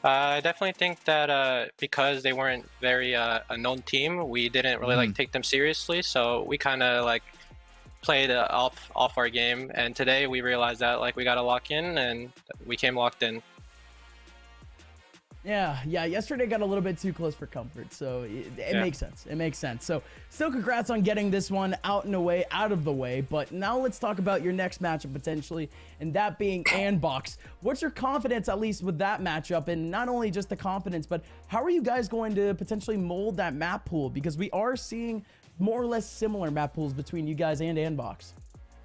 I definitely think that because they weren't very a known team, we didn't really like take them seriously. So we kind of like played off our game. And today we realized that like we got to lock in, and we came locked in. Yeah, yesterday got a little bit too close for comfort, so it makes sense. It makes sense. So still congrats on getting this one out of the way, but now let's talk about your next matchup potentially, and that being Andbox. What's your confidence, at least with that matchup, and not only just the confidence, but how are you guys going to potentially mold that map pool? Because we are seeing more or less similar map pools between you guys and Andbox.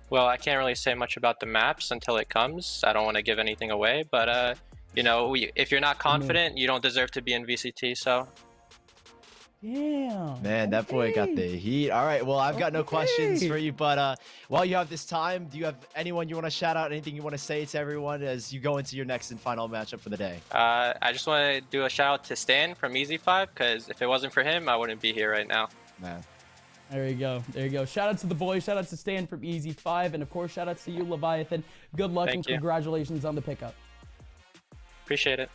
Well, I can't really say much about the maps until it comes. I don't want to give anything away, but you know, if you're not confident, you don't deserve to be in VCT. So. Damn. Man, that boy got the heat. All right, well, I've got no questions Okay. for you, but while you have this time, do you have anyone you want to shout out, anything you want to say to everyone as you go into your next and final matchup for the day? I just want to do a shout out to Stan from Easy5, because if it wasn't for him, I wouldn't be here right now. Man. There you go. There you go. Shout out to the boys. Shout out to Stan from Easy5. And of course, shout out to you, Leviathan. Good luck and Thank you. congratulations on the pickup. Appreciate it.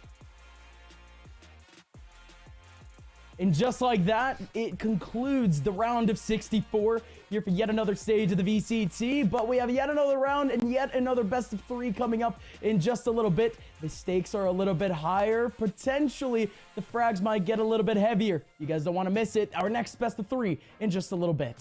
And just like that, it concludes the round of 64 here for yet another stage of the VCT. But we have yet another round and yet another best of 3 coming up in just a little bit. The stakes are a little bit higher. Potentially, the frags might get a little bit heavier. You guys don't want to miss it. Our next best of 3 in just a little bit.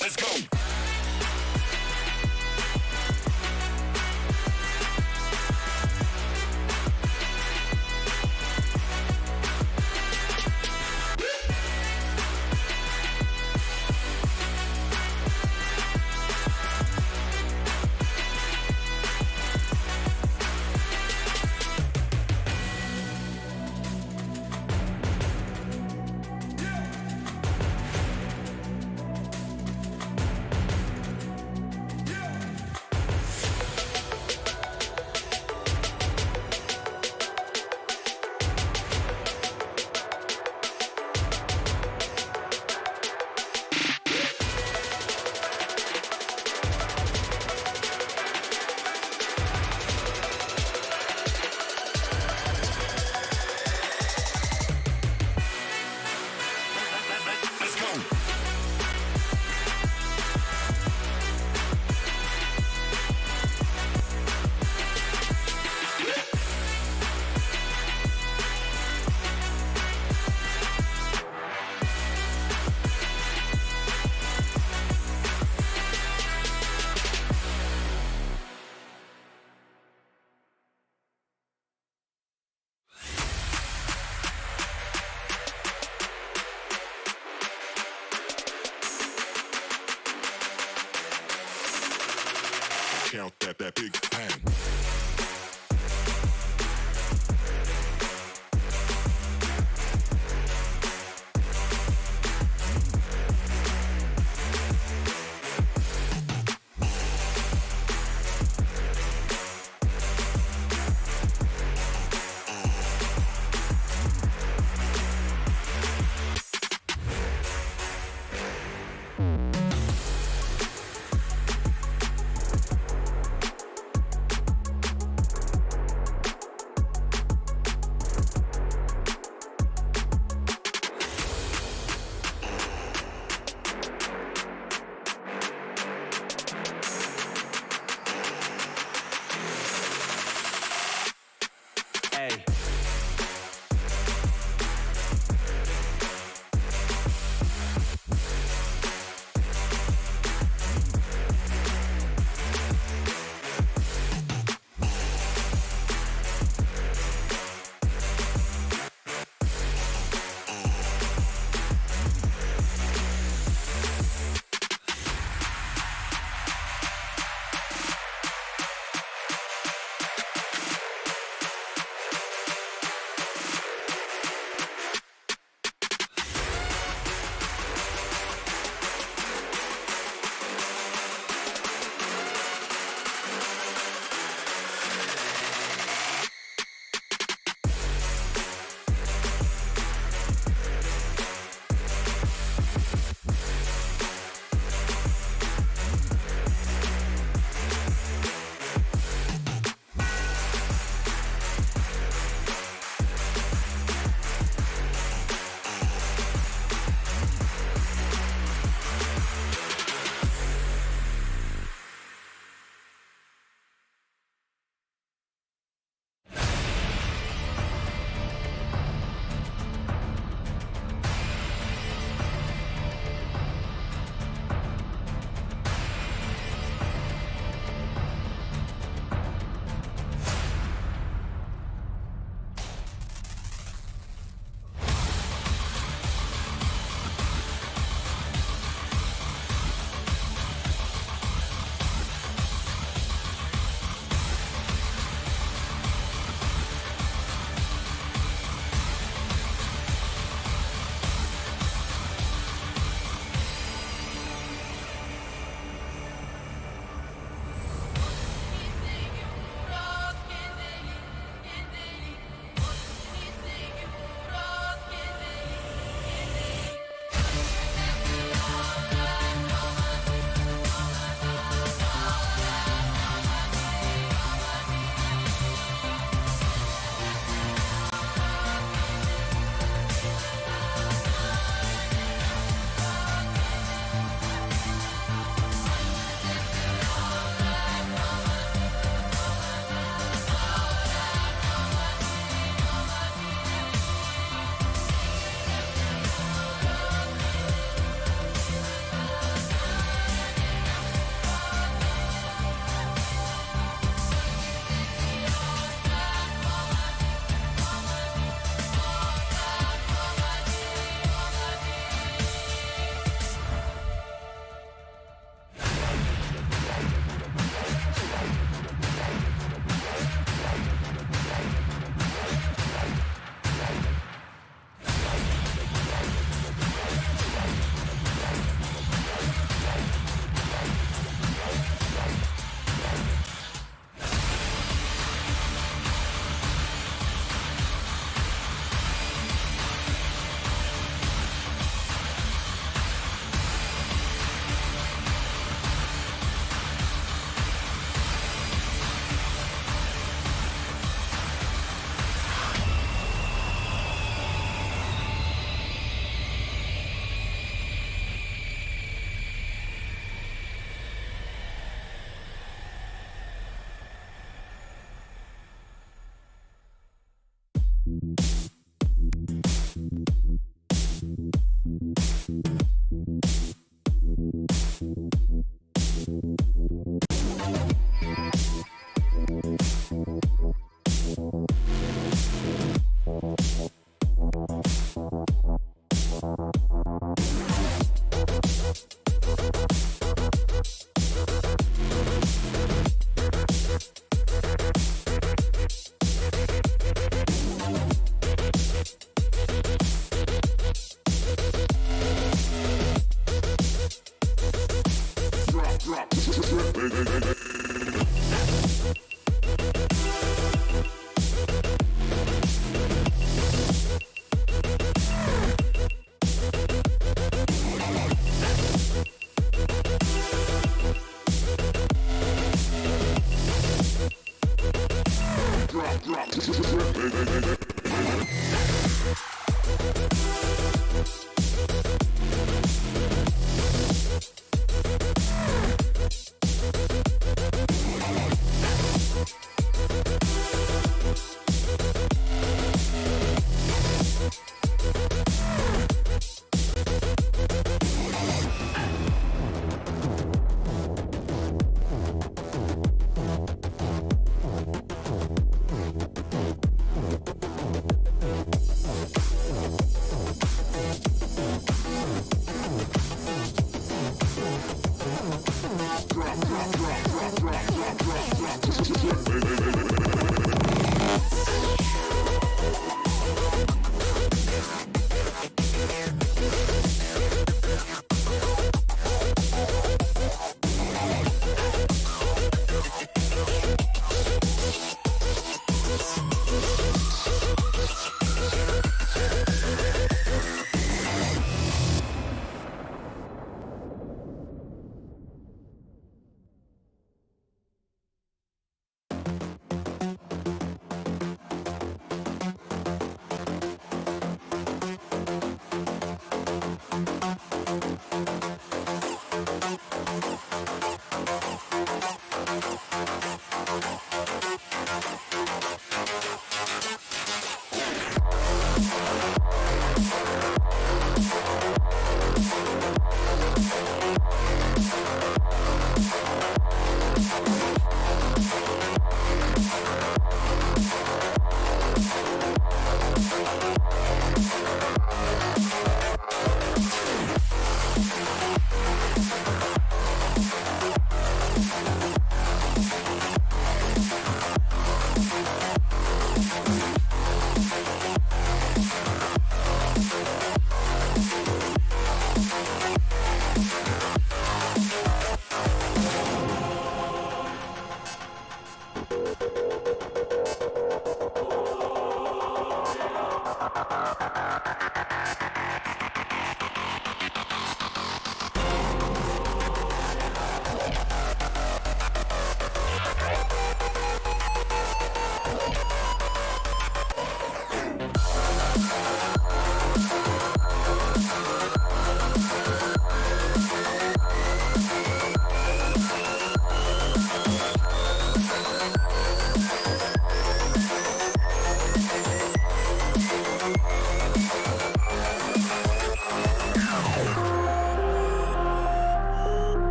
Let's go. Let's go. Count that big bang.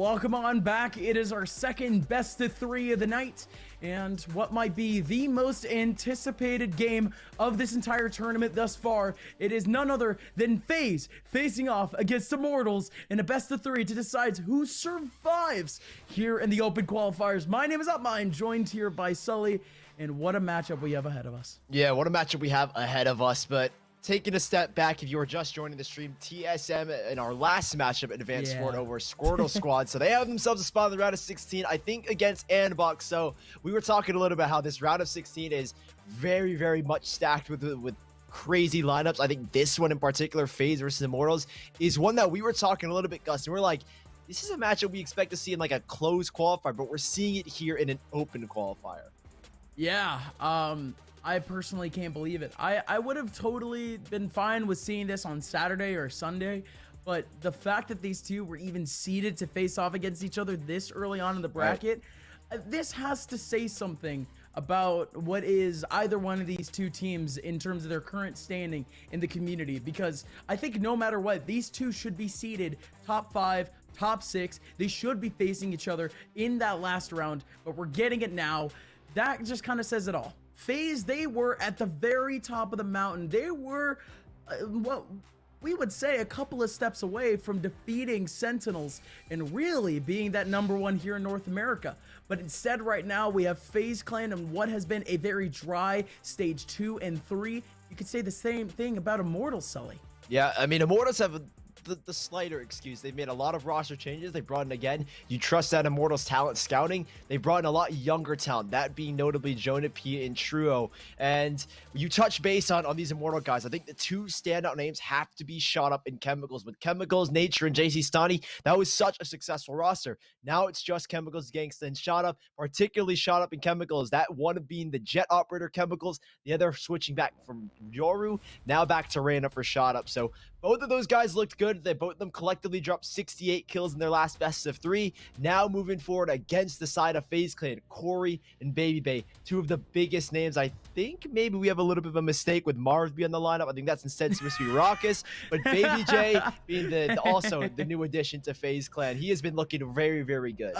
welcome on back. It is our second best of 3 of the night, and what might be the most anticipated game of this entire tournament thus far. It is none other than FaZe facing off against Immortals in a best of 3 to decide who survives here in the open qualifiers. My name is UpMine, joined here by Sully, and what a matchup we have ahead of us. Yeah, what a matchup we have ahead of us, but taking a step back, if you were just joining the stream, TSM in our last matchup in Advanced Sport over Squirtle squad, so they have themselves a spot in the round of 16, I think against Anbox. So we were talking a little bit about how this round of 16 is very, very much stacked with crazy lineups. I think this one in particular, FaZe versus Immortals, is one that we were talking a little bit, Gus, and we're like, this is a matchup we expect to see in like a closed qualifier, but we're seeing it here in an open qualifier. Yeah, I personally can't believe it. I would have totally been fine with seeing this on Saturday or Sunday, but the fact that these two were even seeded to face off against each other this early on in the bracket, this has to say something about what is either one of these two teams in terms of their current standing in the community, because I think no matter what, these two should be seeded top 5, top 6. They should be facing each other in that last round, but we're getting it now. That just kind of says it all. FaZe, they were at the very top of the mountain. They were, what we would say, a couple of steps away from defeating Sentinels and really being that #1 here in North America. But instead, right now, we have FaZe Clan and what has been a very dry stage 2 and 3. You could say the same thing about Immortals, Sully. Yeah, I mean, Immortals have the slighter excuse. They've made a lot of roster changes. They brought in, again, you trust that Immortals talent scouting. They brought in a lot younger talent, that being notably Jonah P and SHROUD. And you touch base on these Immortal guys. I think the two standout names have to be Shot Up and Chemicals. With Chemicals, Nature, and JC Stani, that was such a successful roster. Now it's just Chemicals, Gangsta, and Shot Up, particularly Shot Up and Chemicals. That one being the Jet Operator Chemicals, the other switching back from Yoru, now back to Reyna for Shot Up. So both of those guys looked good. They both of them collectively dropped 68 kills in their last best of 3. Now moving forward against the side of FaZe Clan, Corey and Baby Bay, two of the biggest names. I think maybe we have a little bit of a mistake with Marv on the lineup. I think that's instead supposed to be Raucus, but Baby J being also the new addition to FaZe Clan. He has been looking very, very good.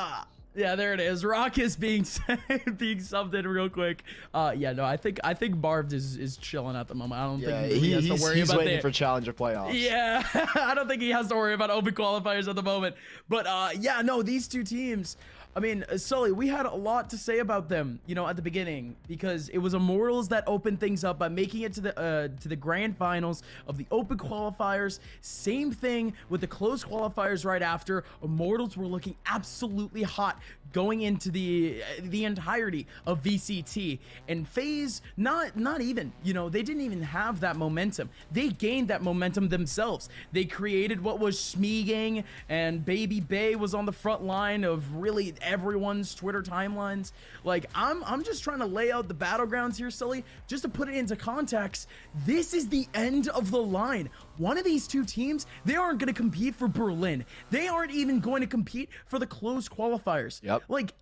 Yeah, there it is. Raucus being subbed in real quick. Yeah, no, I think Marv is chilling at the moment. I don't think he has to worry about waiting for Challenger playoffs. Yeah, I don't think he has to worry about open qualifiers at the moment. But yeah, no, these two teams, I mean, Sully, we had a lot to say about them, you know, at the beginning, because it was Immortals that opened things up by making it to the grand finals of the open qualifiers. Same thing with the closed qualifiers right after. Immortals were looking absolutely hot going into the entirety of VCT, and FaZe not even, you know, they didn't even have that momentum. They gained that momentum themselves. They created what was Smeaging, and Baby Bay was on the front line of really everyone's Twitter timelines. Like, I'm just trying to lay out the battlegrounds here, Sully, just to put it into context. This is the end of the line. One of these two teams, they aren't going to compete for Berlin. They aren't even going to compete for the closed qualifiers. Yep. Like,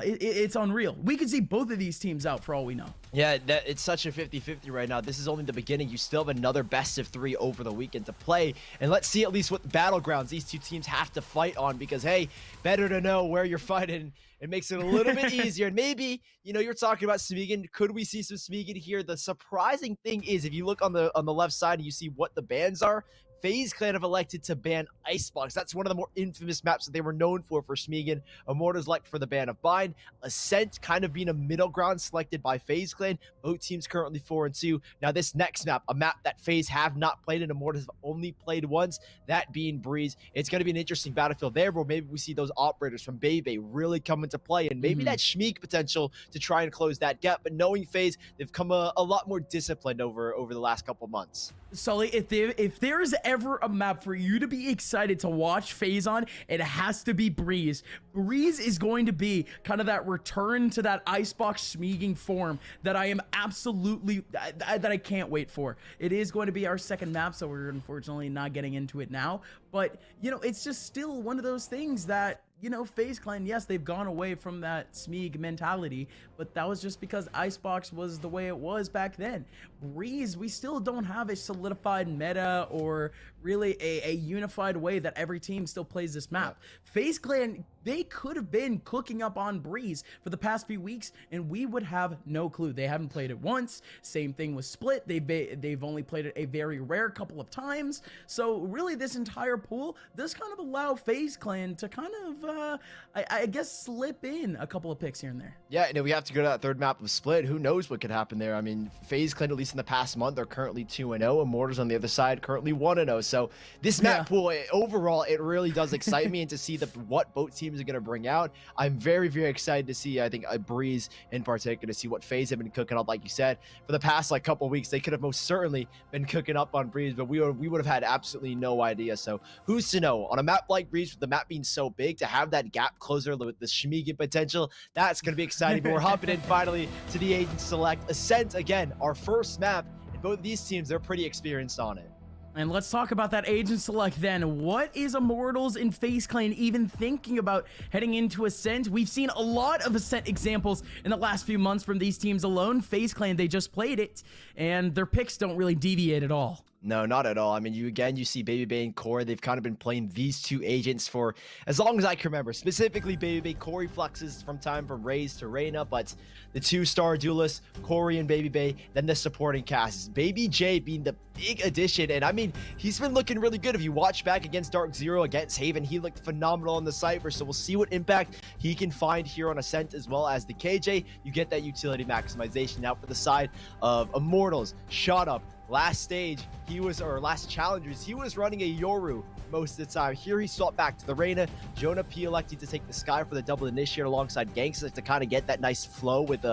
it's unreal. We could see both of these teams out for all we know. Yeah, it's such a 50-50 right now. This is only the beginning. You still have another best of 3 over the weekend to play. And let's see at least what battlegrounds these two teams have to fight on, because, hey, better to know where you're fighting. It makes it a little bit easier. And maybe, you know, you're talking about Smeagin. Could we see some Smeagin here? The surprising thing is, if you look on the left side and you see what the bans are, FaZe Clan have elected to ban Icebox. That's one of the more infamous maps that they were known for Smeagin. Immortals elect for the ban of Bind. Ascent kind of being a middle ground selected by FaZe Clan. Both teams currently 4-2. Now this next map, a map that FaZe have not played and Immortals have only played once, that being Breeze. It's going to be an interesting battlefield there, where maybe we see those operators from Bebe really come into play, and maybe that Schmeek potential to try and close that gap. But knowing FaZe, they've come a lot more disciplined over the last couple months. Sully, if there is ever a map for you to be excited to watch FaZe on, it has to be Breeze. Breeze is going to be kind of that return to that Icebox Smeaging form that I am absolutely, that I can't wait for. It is going to be our second map, so we're unfortunately not getting into it now. But, you know, it's just still one of those things that, you know, FaZe Clan, yes, they've gone away from that Smeag mentality, but that was just because Icebox was the way it was back then. Breeze, we still don't have a solidified meta or really a unified way that every team still plays this map. FaZe Clan, they could have been cooking up on Breeze for the past few weeks, and we would have no clue. They haven't played it once. Same thing with Split. They've only played it a very rare couple of times. So really, this entire pool, this kind of allow FaZe Clan to kind of, I guess, slip in a couple of picks here and there. Yeah, and if we have to go to that third map of Split, who knows what could happen there. I mean, FaZe Clan, at least in the past month, are currently 2-0. Immortals on the other side, currently 1-0. So this map pool, overall, it really does excite me, and to see what both teams are going to bring out, I'm very, very excited to see. I think Breeze in particular, to see what FaZe have been cooking up. Like you said, for the past couple of weeks, they could have most certainly been cooking up on Breeze, but we would have had absolutely no idea. So who's to know? On a map like Breeze, with the map being so big, to have that gap closer with the Shmigan potential, that's going to be exciting. But we're hopping in finally to the Agent Select Ascent again, our first map, and both of these teams, they're pretty experienced on it. And let's talk about that Agent Select then. What is Immortals and FaZe Clan even thinking about heading into Ascent? We've seen a lot of Ascent examples in the last few months from these teams alone. FaZe Clan, they just played it, and their picks don't really deviate at all. No, not at all. I mean, you see BabyBay and Corey, they've kind of been playing these two agents for as long as I can remember. Specifically, BabyBay, Corey flexes from Raze to Reyna, but the two-star duelists, Corey and BabyBay, then the supporting cast. Baby J being the big addition, and I mean, he's been looking really good. If you watch back against Dark Zero, against Haven, he looked phenomenal on the Cypher, so we'll see what impact he can find here on Ascent, as well as the KJ. You get that utility maximization. Now for the side of Immortals, shot up. Last stage, last challengers, he was running a Yoru most of the time. Here he swapped back to the Reyna. Jonah P elected to take the Sky for the double initiator alongside Gangsta to kind of get that nice flow with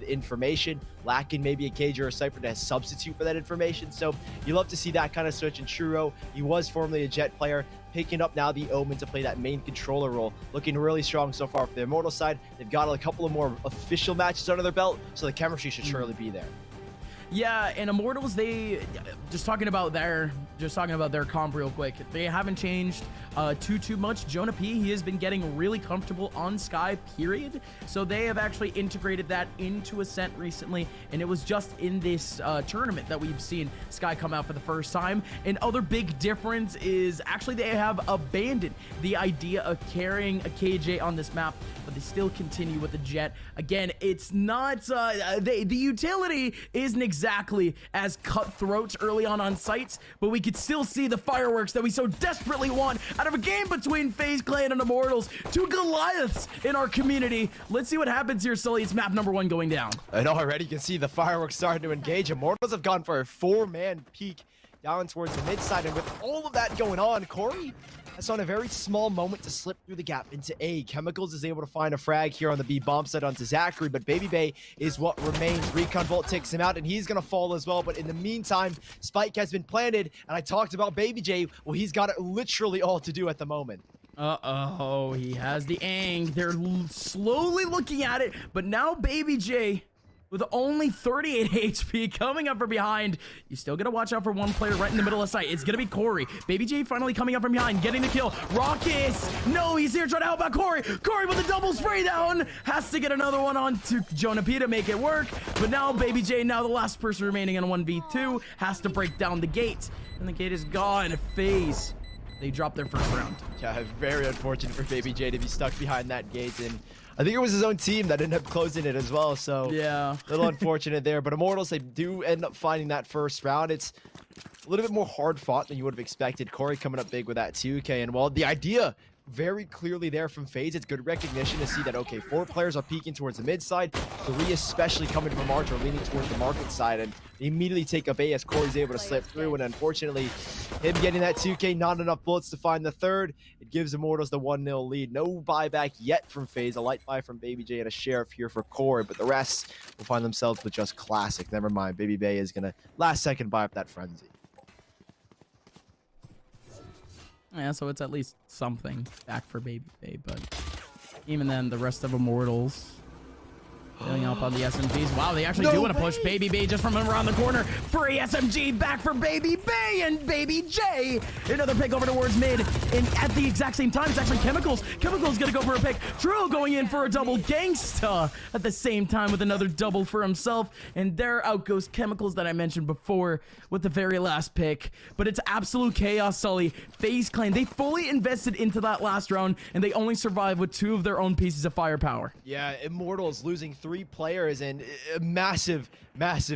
information. Lacking maybe a KJ or a Cypher to substitute for that information. So you love to see that kind of switch in SHROUD. He was formerly a Jet player, picking up now the Omen to play that main controller role. Looking really strong so far for the Immortal side. They've got a couple of more official matches under their belt, so the chemistry should surely be there. Yeah, and Immortals, they just talking about their comp real quick. They haven't changed too much. Jonah P, he has been getting really comfortable on Sky, period. So they have actually integrated that into Ascent recently, and it was just in this tournament that we've seen Sky come out for the first time. And other big difference is actually they have abandoned the idea of carrying a KJ on this map, but they still continue with the Jet. Again, it's not the utility isn't exactly as cutthroat early on sites, but we could still see the fireworks that we so desperately want out of a game between FaZe Clan and Immortals. Two Goliaths in our community. Let's see what happens here, Sully. It's map number 1 going down. And already you can see the fireworks starting to engage. Immortals have gone for a 4-man peak down towards the mid side, and with all of that going on, Corey has on a very small moment to slip through the gap into A. Chemicals is able to find a frag here on the B bomb side onto Zachary, but BabyBay is what remains. Recon Bolt takes him out, and he's gonna fall as well. But in the meantime, Spike has been planted, and I talked about Baby J. Well, he's got it literally all to do at the moment. Uh-oh, he has the Ang. They're slowly looking at it, but now Baby J, with only 38 HP coming up from behind. You still gotta watch out for one player right in the middle of sight. It's gonna be Corey. Baby J finally coming up from behind, getting the kill. Raucus! No, he's here trying to help out Corey. Corey with a double spray down. Has to get another one on to Jonah P to make it work. But now Baby J, now the last person remaining in 1v2, has to break down the gate. And the gate is gone. FaZe, they dropped their first round. Yeah, very unfortunate for Baby J to be stuck behind that gate, and I think it was his own team that ended up closing it as well, so yeah, a little unfortunate there. But Immortals, they do end up finding that first round. It's a little bit more hard fought than you would have expected. Corey coming up big with that 2K, and while the idea very clearly there from FaZe, it's good recognition to see that, okay, 4 players are peeking towards the mid side, 3 especially coming from Arch are leaning towards the market side, and they immediately take up A as Corey's able to slip through, and unfortunately, him getting that 2K, not enough bullets to find the third. It gives Immortals the 1-0 lead. No buyback yet from FaZe, a light buy from Baby J and a Sheriff here for Corey, but the rest will find themselves with just Classic. Never mind, Baby Bay is going to last second buy up that Frenzy. Yeah, so it's at least something back for Baby Bay, but even then, the rest of Immortals, Going up on the SMGs. Wow, they actually do want to push Baby B just from around the corner. Free SMG back for Baby B and Baby J. Another pick over towards mid. And at the exact same time, it's actually Chemicals. Chemicals going to go for a pick. True going in for a double. Gangsta at the same time with another double for himself. And there out goes Chemicals that I mentioned before with the very last pick. But it's absolute chaos, Sully. FaZe Clan, they fully invested into that last round, and they only survived with 2 of their own pieces of firepower. Yeah, Immortals losing 3 players and a massive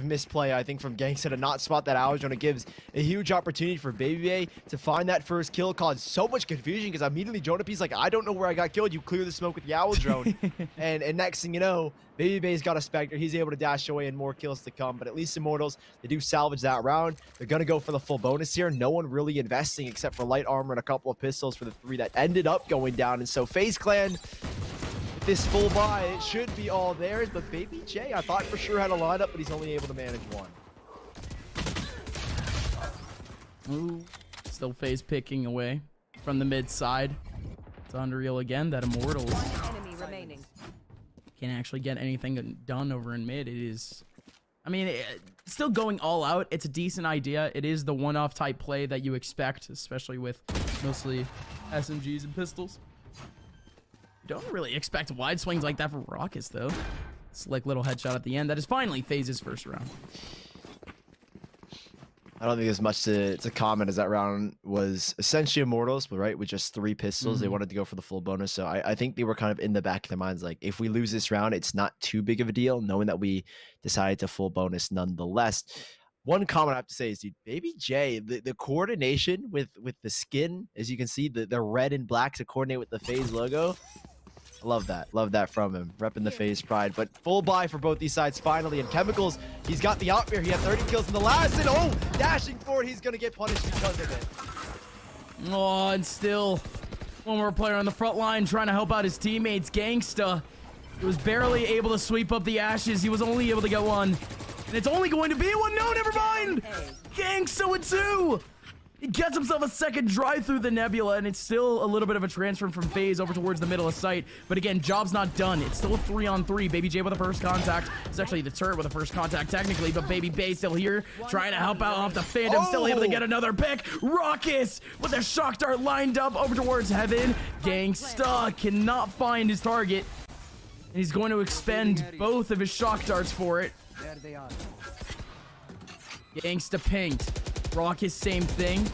misplay, I think, from Gangsta to not spot that hour zone. It gives a huge opportunity for Baby A to find that first kill. Caused so much confusion because immediately Jonapi's like, I don't know where I got killed. You clear the smoke with the owl drone. and next thing you know, Baby Bay's got a Spectre. He's able to dash away and more kills to come. But at least Immortals, they do salvage that round. They're going to go for the full bonus here. No one really investing except for light armor and a couple of pistols for the 3 that ended up going down. And so FaZe Clan, with this full buy, it should be all theirs. But Baby J, I thought for sure had a lineup, but he's only able to manage 1. Ooh, still FaZe picking away from the mid side. It's unreal again that Immortals Enemy remaining. can't actually get anything done over in mid. It is, I mean, still going all out. It's a decent idea. It is the one-off type play that you expect, especially with mostly SMGs and pistols. You don't really expect wide swings like that for Rockets, though. Slick little headshot at the end. That is finally FaZe's first round. I don't think there's much to comment, as that round was essentially Immortals, but right, with just 3 pistols, they wanted to go for the full bonus. So I think they were kind of in the back of their minds, like, if we lose this round, it's not too big of a deal, knowing that we decided to full bonus nonetheless. One comment I have to say is, dude, Baby J, the coordination with the skin, as you can see, the red and black to coordinate with the FaZe logo. Love that from him, repping the FaZe pride. But full buy for both these sides finally. And Chemicals, he's got the outbeer. He had 30 kills in the last, and oh, dashing forward, he's gonna get punished because of it. Oh, and still one more player on the front line trying to help out his teammates. Gangsta, he was barely able to sweep up the ashes. He was only able to get 1, and it's only going to be 1. No, never mind. Gangsta with 2. He gets himself a second drive through the Nebula, and it's still a little bit of a transfer from FaZe over towards the middle of site. But again, job's not done. It's still a 3-on-3. Baby J with a first contact. It's actually the turret with a first contact technically, but Baby Bay still here, trying to help out off the Phantom. Still able to get another pick. Raucus with a shock dart lined up over towards heaven. Gangsta cannot find his target, and he's going to expend both of his shock darts for it. There they are. Gangsta pinged. Raucus, same thing.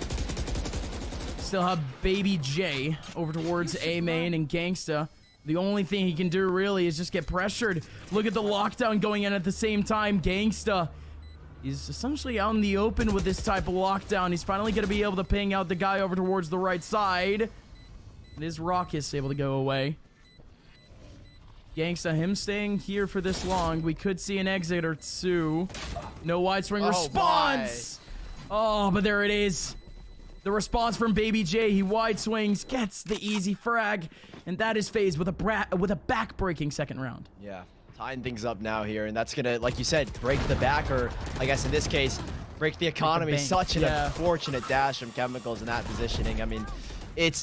Still have Baby J over towards A main, and Gangsta, the only thing he can do really is just get pressured. Look at the lockdown going in at the same time. Gangsta, he's essentially out in the open with this type of lockdown. He's finally going to be able to ping out the guy over towards the right side. It is Raucus able to go away. Gangsta, him staying here for this long, we could see an exit or 2. No wide swing response. Oh, but there it is. The response from Baby J. He wide swings, gets the easy frag, and that is FaZe with a back-breaking second round. Yeah, tying things up now here, and that's gonna, like you said, break the back, or I guess in this case, break the economy. Such an unfortunate dash from Chemicals in that positioning. I mean,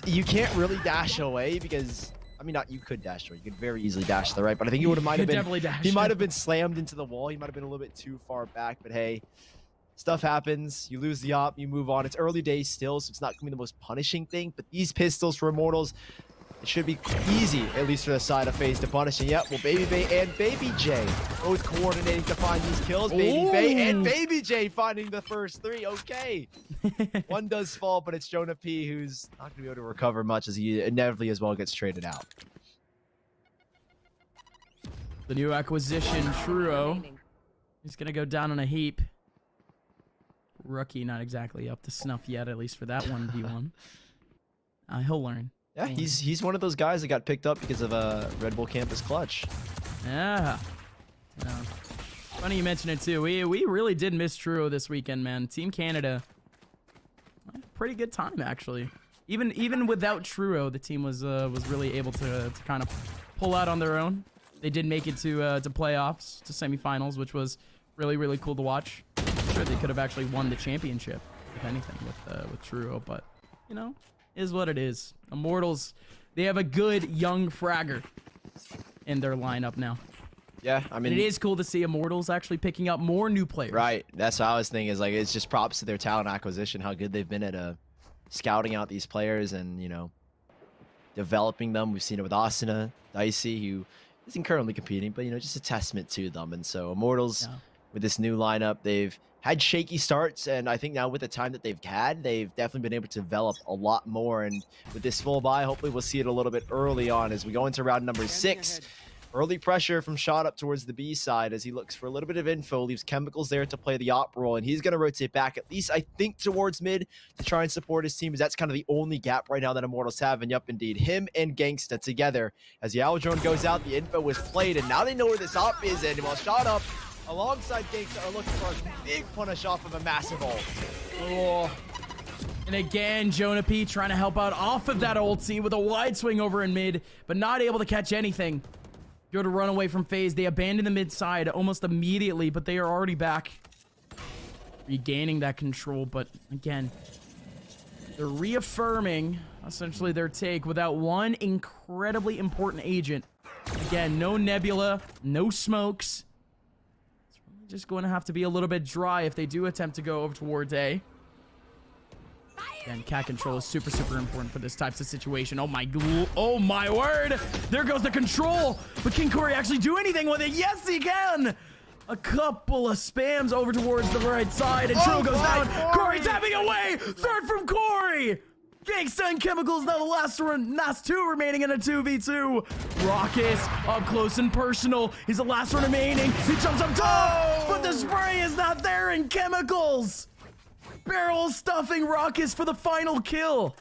you can't really dash away because, I mean, you could dash away. You could very easily dash to the right, but I think he might have been. He might have been slammed into the wall. He might have been a little bit too far back, but hey. Stuff happens. You lose the op, you move on. It's early days still, so it's not gonna be the most punishing thing. But these pistols for Immortals, it should be easy, at least for the side of FaZe to punish. And yep, well, Baby Bay and Baby J both coordinating to find these kills. Baby Bay and Baby J finding the first 3. Okay, one does fall, but it's Jonah P who's not gonna be able to recover much, as he inevitably as well gets traded out. The new acquisition, SHROUD, he's gonna go down on a heap. Rookie, not exactly up to snuff yet, at least for that 1v1. He'll learn. Yeah, he's one of those guys that got picked up because of a Red Bull Campus clutch. Yeah. Funny you mention it too. We really did miss SHROUD this weekend, man. Team Canada, pretty good time actually. Even without SHROUD, the team was really able to kind of pull out on their own. They did make it to playoffs, to semifinals, which was really cool to watch. Sure, they could have actually won the championship, if anything, with SHROUD, but you know, is what it is. Immortals, they have a good young fragger in their lineup now. Yeah, I mean, And it is cool to see Immortals actually picking up more new players. right. That's what I was thinking. Is like it's just props to their talent acquisition, how good they've been at scouting out these players and developing them. We've seen it with Asuna, Dicey, who isn't currently competing, but just a testament to them. And so Immortals, with this new lineup, they've had shaky starts, and I think now with the time that they've had, they've definitely been able to develop a lot more. And with this full buy, hopefully we'll see it a little bit early on as we go into round number 6. Early pressure from SHROUD up towards the B side as he looks for a little bit of info, leaves Chemicals there to play the op role, and he's going to rotate back, at least I think, towards mid to try and support his team, as that's kind of the only gap right now that Immortals have. And yup, indeed, him and Gangsta together as the Owl Drone goes out, the info was played, and now they know where this op is, and while SHROUD up alongside Gangsta are looking for a big punish off of a massive ult. Oh. And again, Jonah P trying to help out off of that ulti with a wide swing over in mid, but not able to catch anything. Go to run away from FaZe. They abandon the mid side almost immediately, but they are already back. Regaining that control, but again, they're reaffirming essentially their take without one incredibly important agent. Again, no Nebula, no smokes. It's really just going to have to be a little bit dry if they do attempt to go over towards A. And cat control is super, super important for this types of situation. Oh my word! There goes the control! But can Corey actually do anything with it? Yes, he can! A couple of spams over towards the right side, and True goes down. Corey tapping away! Third from Corey! Gangsta and Chemicals now the last two remaining in a 2v2. Raucous up close and personal. He's the last one remaining. He jumps up top, but the spray is not there in Chemicals. Barrel stuffing Raucous for the final kill.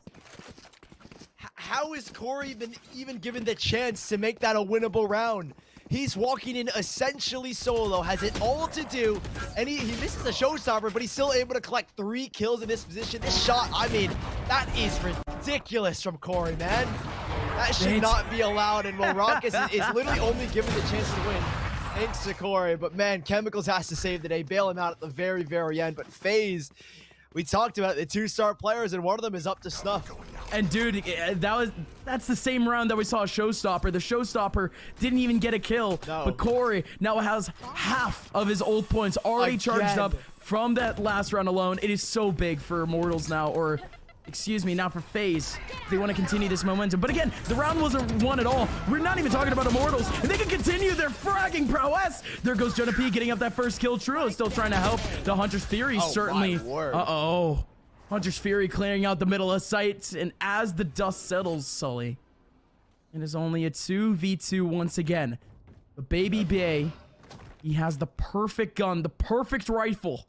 How is Corey been even given the chance to make that a winnable round? He's walking in essentially solo, has it all to do, and he misses a showstopper, but he's still able to collect 3 kills in this position. This shot, I mean, that is ridiculous from Corey, man. That should not be allowed, and well, Raucous is literally only given the chance to win thanks to Corey, but man, Chemicals has to save the day, bail him out at the very, very end, but FaZe, we talked about the 2-star players, and one of them is up to snuff. And dude, that's the same round that we saw a showstopper. The showstopper didn't even get a kill, but Corey now has half of his ult points already charged up from that last round alone. It is so big for Immortals now, or excuse me, now for FaZe. They want to continue this momentum. But again, the round wasn't won at all. We're not even talking about Immortals, and they can continue their fragging prowess. There goes Jonah P getting up that first kill. True is still trying to help. The Hunter's Fury certainly. Uh-oh. Hunter's Fury clearing out the middle of sight, and as the dust settles, Sully, it is only a 2v2 once again. But Baby Bay, he has the perfect gun, the perfect rifle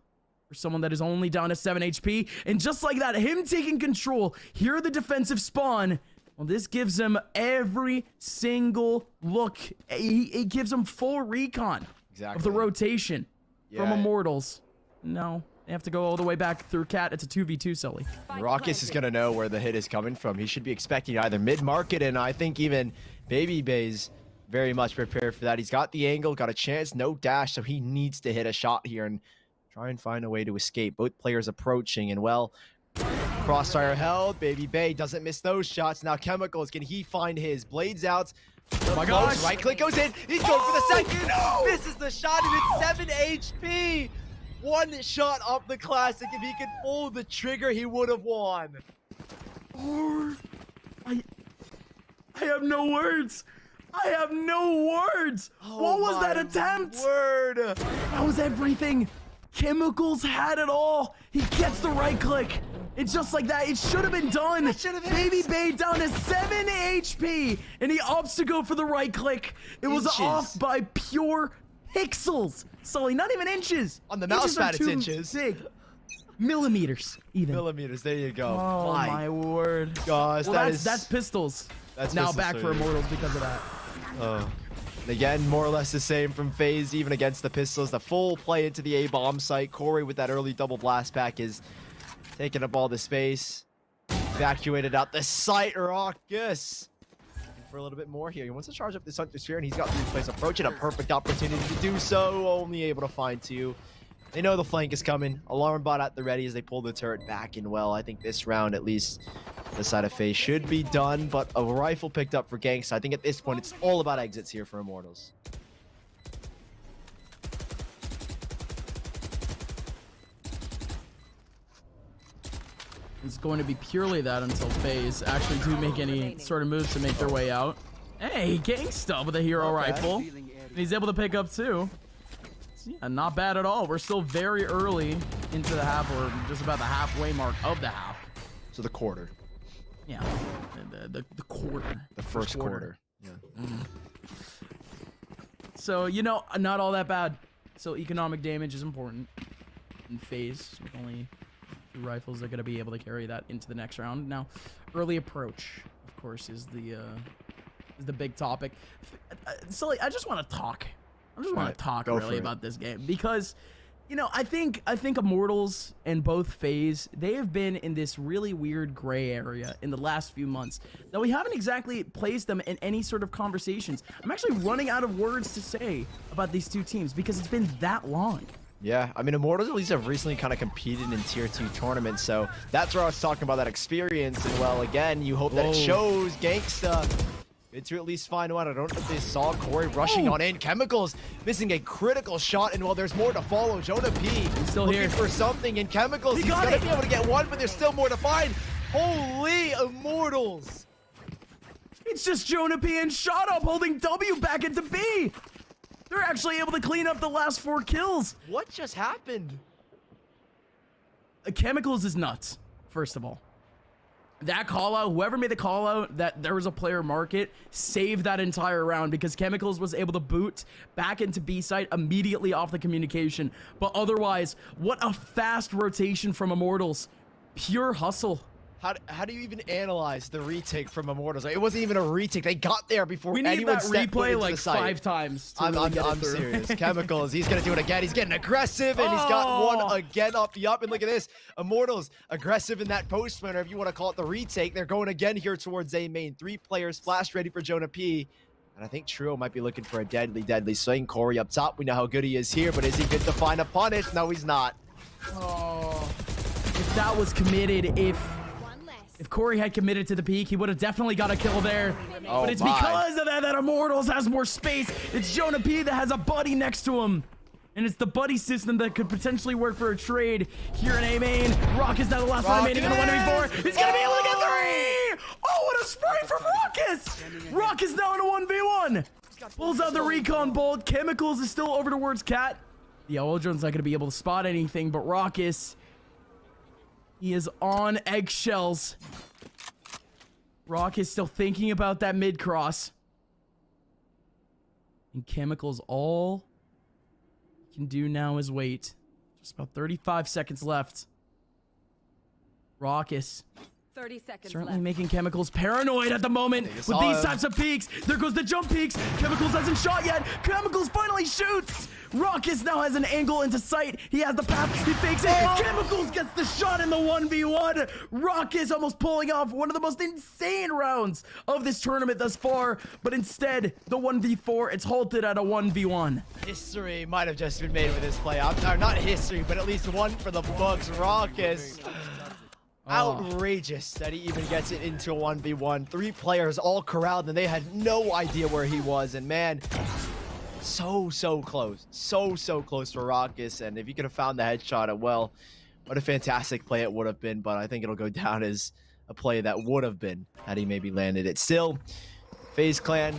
for someone that is only down to 7 HP. And just like that, him taking control, here are the defensive spawn. Well, this gives him every single look. It gives him full recon of the rotation from Immortals. No. They have to go all the way back through Cat. It's a 2v2, Sully. Raucous is going to know where the hit is coming from. He should be expecting either mid-market, and I think even Baby Bay's very much prepared for that. He's got the angle, got a chance, no dash, so he needs to hit a shot here and try and find a way to escape. Both players approaching, and well, crossfire held. Baby Bay doesn't miss those shots. Now Chemicals, can he find his? Blades out. Oh my gosh. Right click goes in. He's going for the second. No! Misses the shot, and it's 7 HP. One shot off the classic. If he could pull the trigger, he would have won. I have no words. I have no words. What was that attempt? That was everything. Chemicals had it all. He gets the right click. It's just like that. It should have been done. Baby Bay down to 7 HP, and he opts to go for the right click. It was off by pure pixels. Sully, not even inches. On the mouse pad, it's inches. Big. Millimeters, even. Millimeters, there you go. Oh, my word. Gosh, well, that's pistols. That's now back for Immortals because of that. Again, more or less the same from FaZe, even against the pistols. The full play into the A-bomb site. Corey with that early double blast pack is taking up all the space. Evacuated out the site. Raucous for a little bit more here. He wants to charge up this Hunter's Sphere, and he's got 3 plays approaching. A perfect opportunity to do so. Only able to find 2. They know the flank is coming. Alarm bot at the ready as they pull the turret back in. Well, I think this round, at least the side of FaZe, should be done. But a rifle picked up for Gangsta. I think at this point, it's all about exits here for Immortals. It's going to be purely that until FaZe actually do make any sort of moves to make their way out. Hey, Gangsta with a hero rifle. He's able to pick up 2. Yeah, not bad at all. We're still very early into the half, or just about the halfway mark of the half. So the quarter. Yeah, the quarter. The first quarter. Yeah. So, you know, not all that bad. So economic damage is important. In FaZe, with only 2 rifles, they're going to be able to carry that into the next round. Now, early approach, of course, is the big topic. Sully, I just want to talk. I just want to talk really about this game because, you know, I think Immortals and both FaZe, they have been in this really weird gray area in the last few months that we haven't exactly placed them in any sort of conversations. I'm actually running out of words to say about these 2 teams because it's been that long. Yeah, I mean, Immortals at least have recently kind of competed in Tier 2 tournaments, so that's where I was talking about that experience. And, well, again, you hope that it shows. Gangsta, good to at least find one. I don't know if they saw Corey rushing on in. Chemicals missing a critical shot, and, well, there's more to follow. Jonah P still looking here for something, and Chemicals, he's going to be able to get one, but there's still more to find. Holy Immortals. It's just Jonah P and Shot Up holding W back into B. They're actually able to clean up the last 4 kills. What just happened? Chemicals is nuts, first of all. That call out, whoever made the call out that there was a player market, saved that entire round because Chemicals was able to boot back into B site immediately off the communication. But otherwise, what a fast rotation from Immortals. Pure hustle. How do you even analyze the retake from Immortals? It wasn't even a retake. They got there before anyone stepped foot into the site. We need that replay like 5 times. I'm serious. Chemicals, he's going to do it again. He's getting aggressive, and he's got one again off the up. And look at this. Immortals, aggressive in that post win, or if you want to call it the retake. They're going again here towards A main. 3 players flash ready for Jonah P. And I think Trio might be looking for a deadly swing. Corey up top. We know how good he is here, but is he good to find a punish? No, he's not. Oh, if that was committed, if Corey had committed to the peak, he would have definitely got a kill there. Oh, but it's because of that Immortals has more space. It's Jonah P that has a buddy next to him. And it's the buddy system that could potentially work for a trade here in A main. Rock is now the last one remaining in the 1v4. He's going to be able to get 3! Oh, what a spray from Rockus! Rock is now in a 1v1. Pulls out the recon bolt. Chemicals is still over towards Cat. The Eldron's not going to be able to spot anything, but Rockus, he is on eggshells. Rock is still thinking about that mid-cross. And Chemicals, all he can do now is wait. Just about 35 seconds left. Raucus 30 seconds certainly left. making Chemicals paranoid at the moment with these types of peaks. There goes the jump peaks. Chemicals hasn't shot yet. Chemicals finally shoots. Raucus now has an angle into sight. He has the path. He fakes it. Chemicals gets the shot in the 1v1. Raucus almost pulling off one of the most insane rounds of this tournament thus far. But instead, the 1v4, it's halted at a 1v1. History might have just been made with this play. Or not history, but at least one for the books. Raucus. Outrageous that he even gets it into a 1v1. 3 players all corralled, and they had no idea where he was. And man, so close. So close for Raucus. And if you could have found the headshot, well, what a fantastic play it would have been. But I think it'll go down as a play that would have been had he maybe landed it. Still, FaZe Clan,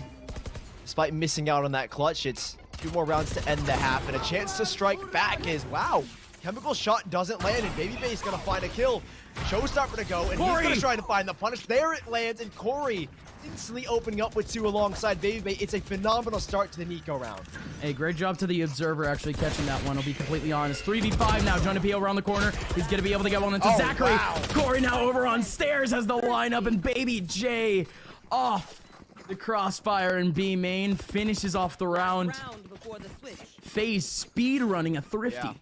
despite missing out on that clutch, it's 2 more rounds to end the half. And a chance to strike back is, wow, Chemical shot doesn't land, and Babybay's gonna find a kill. Showstopper to go, and Corey! he's gonna try to find the punish. There it lands, and Corey instantly opening up with 2 alongside Babybay. It's a phenomenal start to the Nico round. Hey, great job to the observer actually catching that one. I'll be completely honest. 3v5 now. Jonah P over on the corner. He's gonna be able to get one into Zachary. Wow. Corey now over on stairs has the lineup, and Baby J off the crossfire, and B main finishes off the round. Before the switch. FaZe speed running a thrifty. Yeah.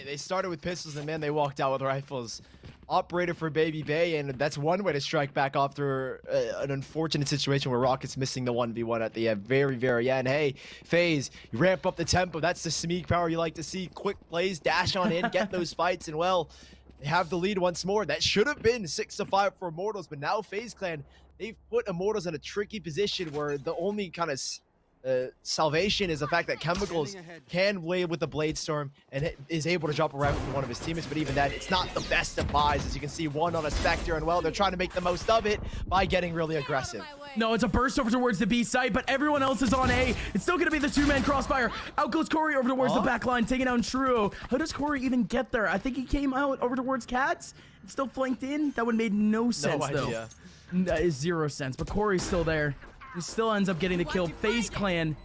They started with pistols, and man, they walked out with rifles. Operator for Babybay, and that's one way to strike back after an unfortunate situation where Rocket's missing the 1v1 at the very end. Hey, FaZe, you ramp up the tempo. That's the sneak power you like to see. Quick plays, dash on in, get those fights, and well, they have the lead once more. That should have been 6-5 for Immortals, but now FaZe Clan, they've put Immortals in a tricky position where the only kind of salvation is the fact that Chemicals can wave with the Blade Storm and is able to jump around with one of his teammates, but even then, it's not the best of buys. As you can see, one on a Spectre, and well, they're trying to make the most of it by getting really aggressive. No, it's a burst over towards the B site, but everyone else is on A. It's still going to be the two-man crossfire. Out goes Corey over towards the back line, taking down SHROUD. How does Corey even get there? I think he came out over towards Cats. It's still flanked in. That would have made no sense, though. That is 0 sense, but Corey's still there. He still ends up getting the kill. FaZe Clan,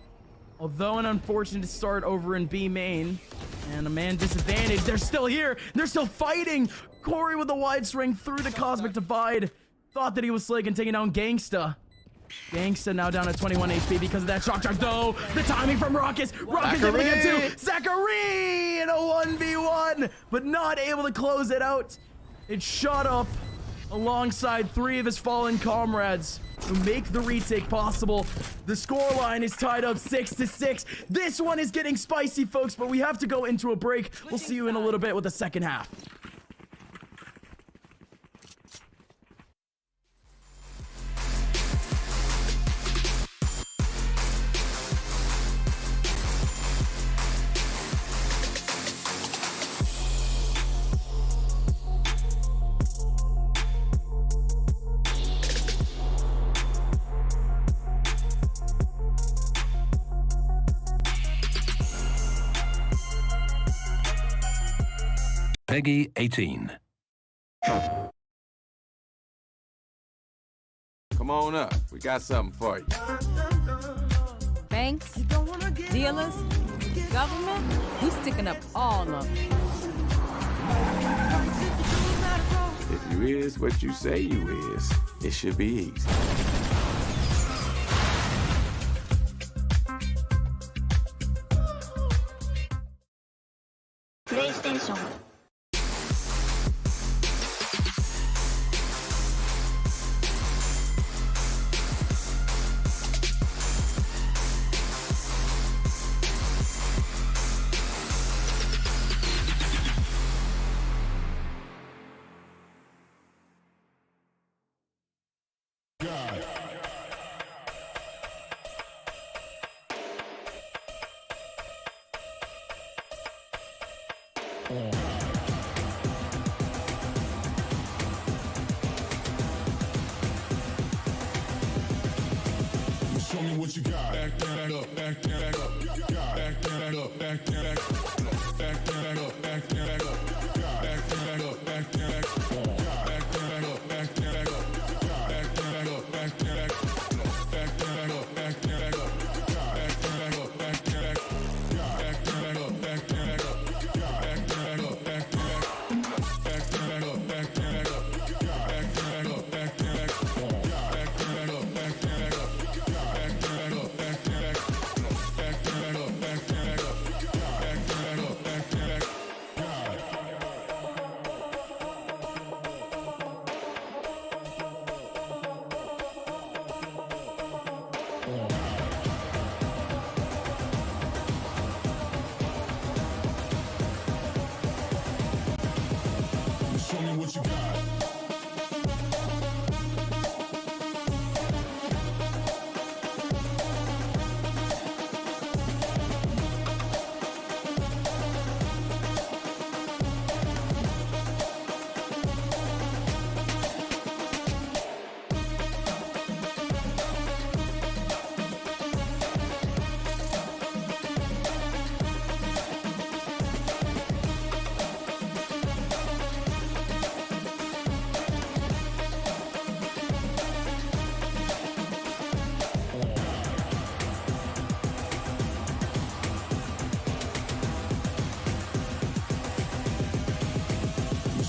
although an unfortunate start over in B main, and a man disadvantage, they're still here. They're still fighting. Corey with the wide swing through the Cosmic Divide. Thought that he was slick and taking down Gangsta. Gangsta now down at 21 HP because of that shock charge, though. The timing from Rockets. Rockets able to get two. Zachary in a 1v1, but not able to close it out. It shot up alongside 3 of his fallen comrades who make the retake possible. The scoreline is tied up 6-6. This one is getting spicy, folks, but we have to go into a break. We'll see you in a little bit with the second half. Peggy 18. Come on up. We got something for you. Banks, dealers, government, we sticking up all of them. If you is what you say you is, it should be easy. PlayStation. Show me what you got. Back that up, back that up. Back that up, back that up. Back that up, back that up. Back that up, back that up. Back that up, back that up. Back that up, back that up. Back that up, back that up. Back that up, back that up. Back that up, back that up. Back that up, back that up. Back that up, back that up. Back that up, back that up. Back that up, back that up. Show me what you got.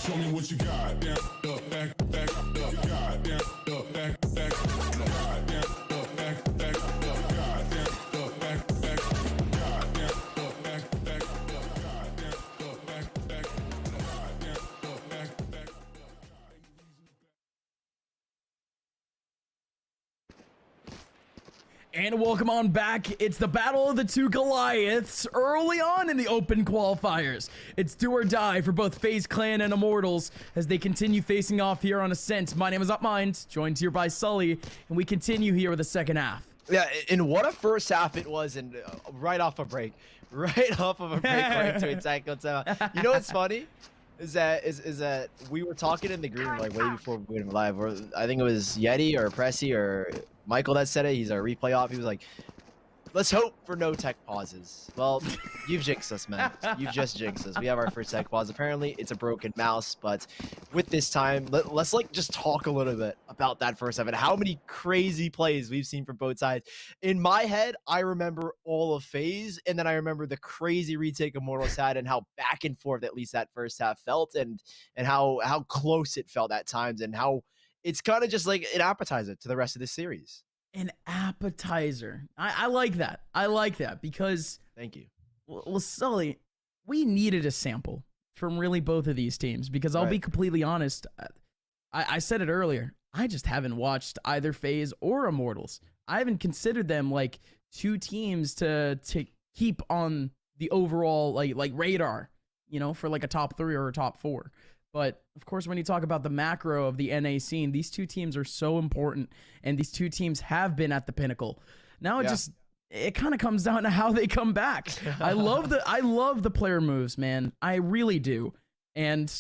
Show me what you got. Down, up, back, back, up, God, down, up, back, back, God, down, up, back, back, up, God, down, up, back, back, God, down, up, back, back, up, God, down, up, back, back, God, down, up, back, back. And welcome on back. It's the battle of the two Goliaths early on in the open qualifiers. It's do or die for both FaZe Clan and Immortals as they continue facing off here on Ascent. My name is Upmind, joined here by Sully, and we continue here with the second half. Yeah, and what a first half it was, and right off a break, right off of a break, right to attack on time. You know what's funny? Is that we were talking in the green room like way before we went live. Or I think it was Yeti or Pressy or Michael that said it. He's our replay off. He was like, "Let's hope for no tech pauses." Well, you've jinxed us, man. You've just jinxed us. We have our first tech pause. Apparently, it's a broken mouse, but with this time, let's like just talk a little bit about that first half and how many crazy plays we've seen from both sides. In my head, I remember all of FaZe, and then I remember the crazy retake Immortals had and how back and forth at least that first half felt, and how close it felt at times, and how it's kind of just like an appetizer to the rest of this series. An appetizer. I like that. I like that because Thank you. well, Sully, we needed a sample from really both of these teams because I'll be completely honest. I said it earlier. I just haven't watched either FaZe or Immortals. I haven't considered them like two teams to keep on the overall like radar, you know, for like a top 3 or a top 4. But of course, when you talk about the macro of the NA scene, these two teams are so important, and these two teams have been at the pinnacle. Now it kind of comes down to how they come back. I love the player moves, man. I really do. And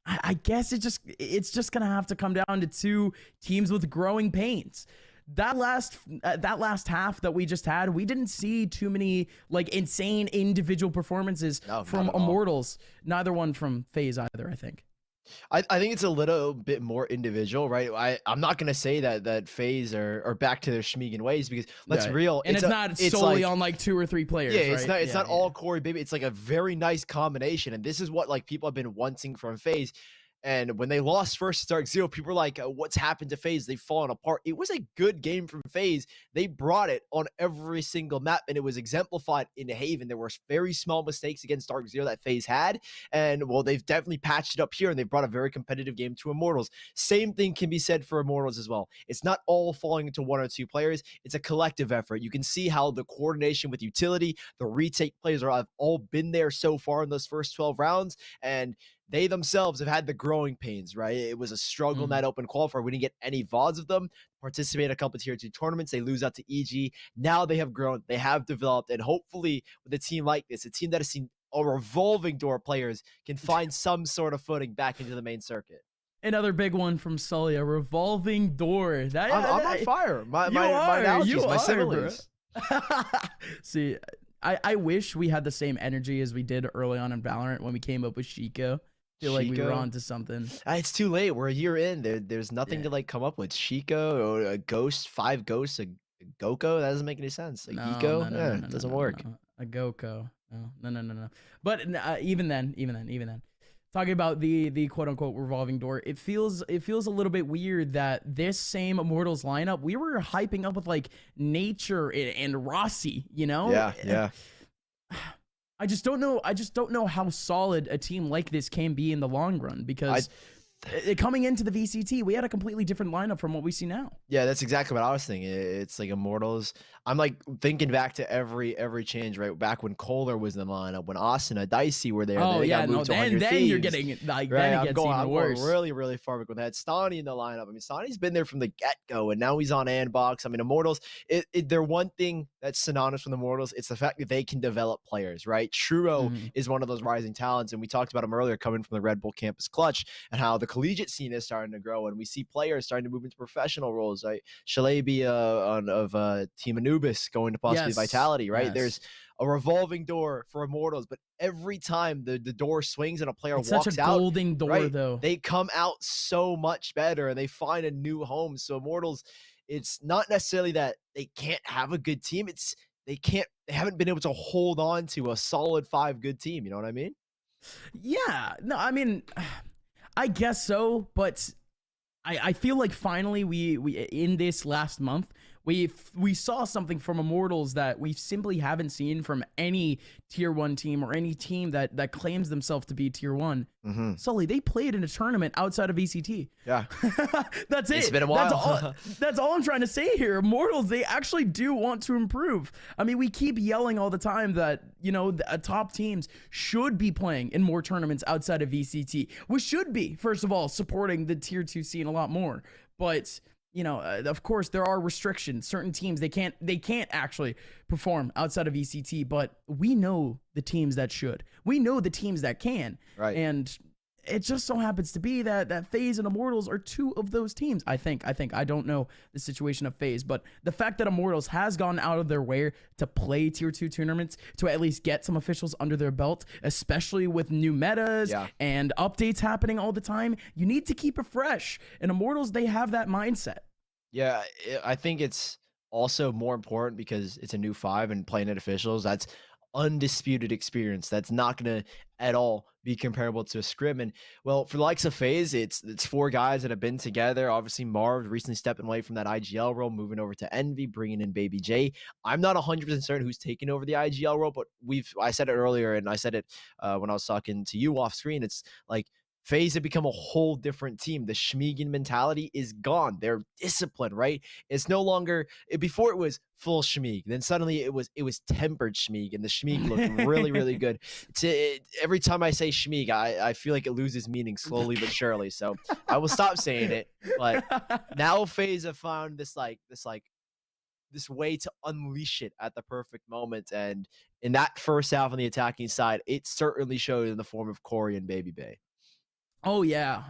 I guess it's just gonna have to come down to two teams with growing pains. That last half that we just had, we didn't see too many like insane individual performances from Immortals. Neither one from FaZe either, I think. I think it's a little bit more individual, right? I'm not gonna say that FaZe are back to their Schmegan ways, because let's real, and it's not solely on like 2 or 3 players. Yeah, right? it's not all Corey baby. It's like a very nice combination, and this is what like people have been wanting from FaZe. And when they lost first to Dark Zero, people were like, what's happened to FaZe? They've fallen apart. It was a good game from FaZe. They brought it on every single map, and it was exemplified in Haven. There were very small mistakes against Dark Zero that FaZe had. And, well, they've definitely patched it up here, and they've brought a very competitive game to Immortals. Same thing can be said for Immortals as well. It's not all falling into 1 or 2 players. It's a collective effort. You can see how the coordination with utility, the retake players have all been there so far in those first 12 rounds, and they themselves have had the growing pains, right? It was a struggle in that open qualifier. We didn't get any VODs of them. Participate in a couple of tier 2 tournaments. They lose out to EG. Now they have grown. They have developed. And hopefully with a team like this, a team that has seen a revolving door players, can find some sort of footing back into the main circuit. Another big one from Sully, a revolving door. I'm on fire. My analogies, my similes. See, I wish we had the same energy as we did early on in Valorant when we came up with Chico. Feel like we were onto something. It's too late. We're a year in. There's nothing to like come up with. Chico or a ghost, 5 ghosts, a Goko. That doesn't make any sense. A Giko, it doesn't work. A Goko. No. But even then. Talking about the quote unquote revolving door, it feels a little bit weird that this same Immortals lineup, we were hyping up with like Nature and Rossi, you know? Yeah. I just don't know how solid a team like this can be in the long run, because coming into the VCT, we had a completely different lineup from what we see now. Yeah, that's exactly what I was thinking. It's like Immortals. I'm like thinking back to every change, right? Back when Kohler was in the lineup, when Austin and Dicey were there. Oh yeah, then you're getting like right? Then it gets even worse. Going really far back when they had Stani in the lineup. I mean, Stani's been there from the get-go, and now he's on Andbox. I mean, Immortals. They're one thing that's synonymous with Immortals. It's the fact that they can develop players, right? SHROUD is one of those rising talents, and we talked about him earlier, coming from the Red Bull campus clutch, and how the collegiate scene is starting to grow, and we see players starting to move into professional roles, right? Shalabi of Team Anubis going to possibly Vitality, right? There's a revolving door for Immortals, but every time the door swings and a player walks out, such a golden door, though, they come out so much better and they find a new home. So Immortals, it's not necessarily that they can't have a good team. They haven't been able to hold on to a solid 5 good team. You know what I mean? Yeah. No, I mean, I guess so, but I feel like finally we in this last month we saw something from Immortals that we simply haven't seen from any tier 1 team or any team that claims themselves to be tier 1. Sully, they played in a tournament outside of VCT. Yeah. That's it. It's been a while. That's all I'm trying to say here. Immortals, they actually do want to improve. I mean, we keep yelling all the time that, you know, the top teams should be playing in more tournaments outside of VCT. We should be, first of all, supporting the tier 2 scene a lot more. But you know, of course there are restrictions. Certain teams they can't actually perform outside of VCT, but we know the teams that should. We know the teams that can. Right. And it just so happens to be that FaZe and Immortals are two of those teams. I think I don't know the situation of FaZe, but the fact that Immortals has gone out of their way to play tier 2 tournaments, to at least get some officials under their belt, especially with new metas and updates happening all the time, you need to keep it fresh. And Immortals, they have that mindset. Yeah, I think it's also more important because it's a new 5 and playing at officials. That's undisputed experience. That's not going to at all be comparable to a scrim. And well, for the likes of FaZe, it's 4 guys that have been together. Obviously, Marv recently stepping away from that IGL role, moving over to Envy, bringing in Baby J. I'm not 100% certain who's taking over the IGL role, but I said it earlier, and I said it when I was talking to you off screen. It's like FaZe have become a whole different team. The Schmeegan mentality is gone. They're disciplined, right? It's no longer, before it was full Schmeeg. Then suddenly it was tempered Schmeeg, and the Schmeeg looked really, really good. Every time I say Schmeeg, I feel like it loses meaning slowly but surely. So I will stop saying it. But now FaZe have found this way to unleash it at the perfect moment. And in that first half on the attacking side, it certainly showed in the form of Corey and Baby Bay. Oh yeah,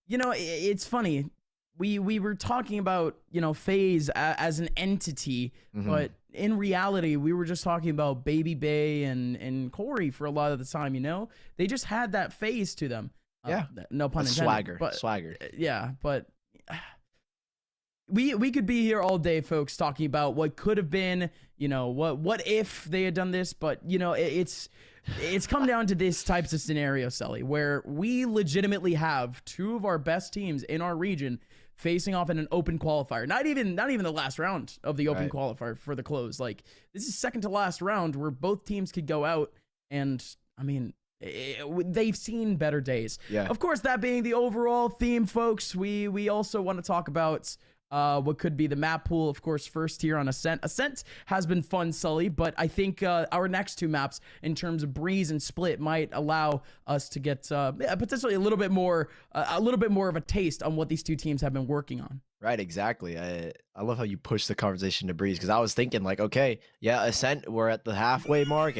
you know, it's funny. We were talking about, you know, FaZe as an entity, but in reality, we were just talking about Baby Bay and Corey for a lot of the time. You know, they just had that phase to them. Yeah, no pun intended. Swagger. Yeah, but we could be here all day, folks, talking about what could have been. You know, what if they had done this? But you know, it's come down to this types of scenario, Sully, where we legitimately have 2 of our best teams in our region facing off in an open qualifier. Not even the last round of the open qualifier for the close. Like, this is second to last round where both teams could go out, and I mean, they've seen better days. Yeah. Of course, that being the overall theme, folks, we also want to talk about what could be the map pool. Of course, first here on Ascent. Ascent has been fun, Sully, but I think our next 2 maps in terms of Breeze and Split might allow us to get potentially a little bit more of a taste on what these 2 teams have been working on. Right, exactly. I love how you push the conversation to Breeze, because I was thinking like, okay, yeah, Ascent, we're at the halfway mark.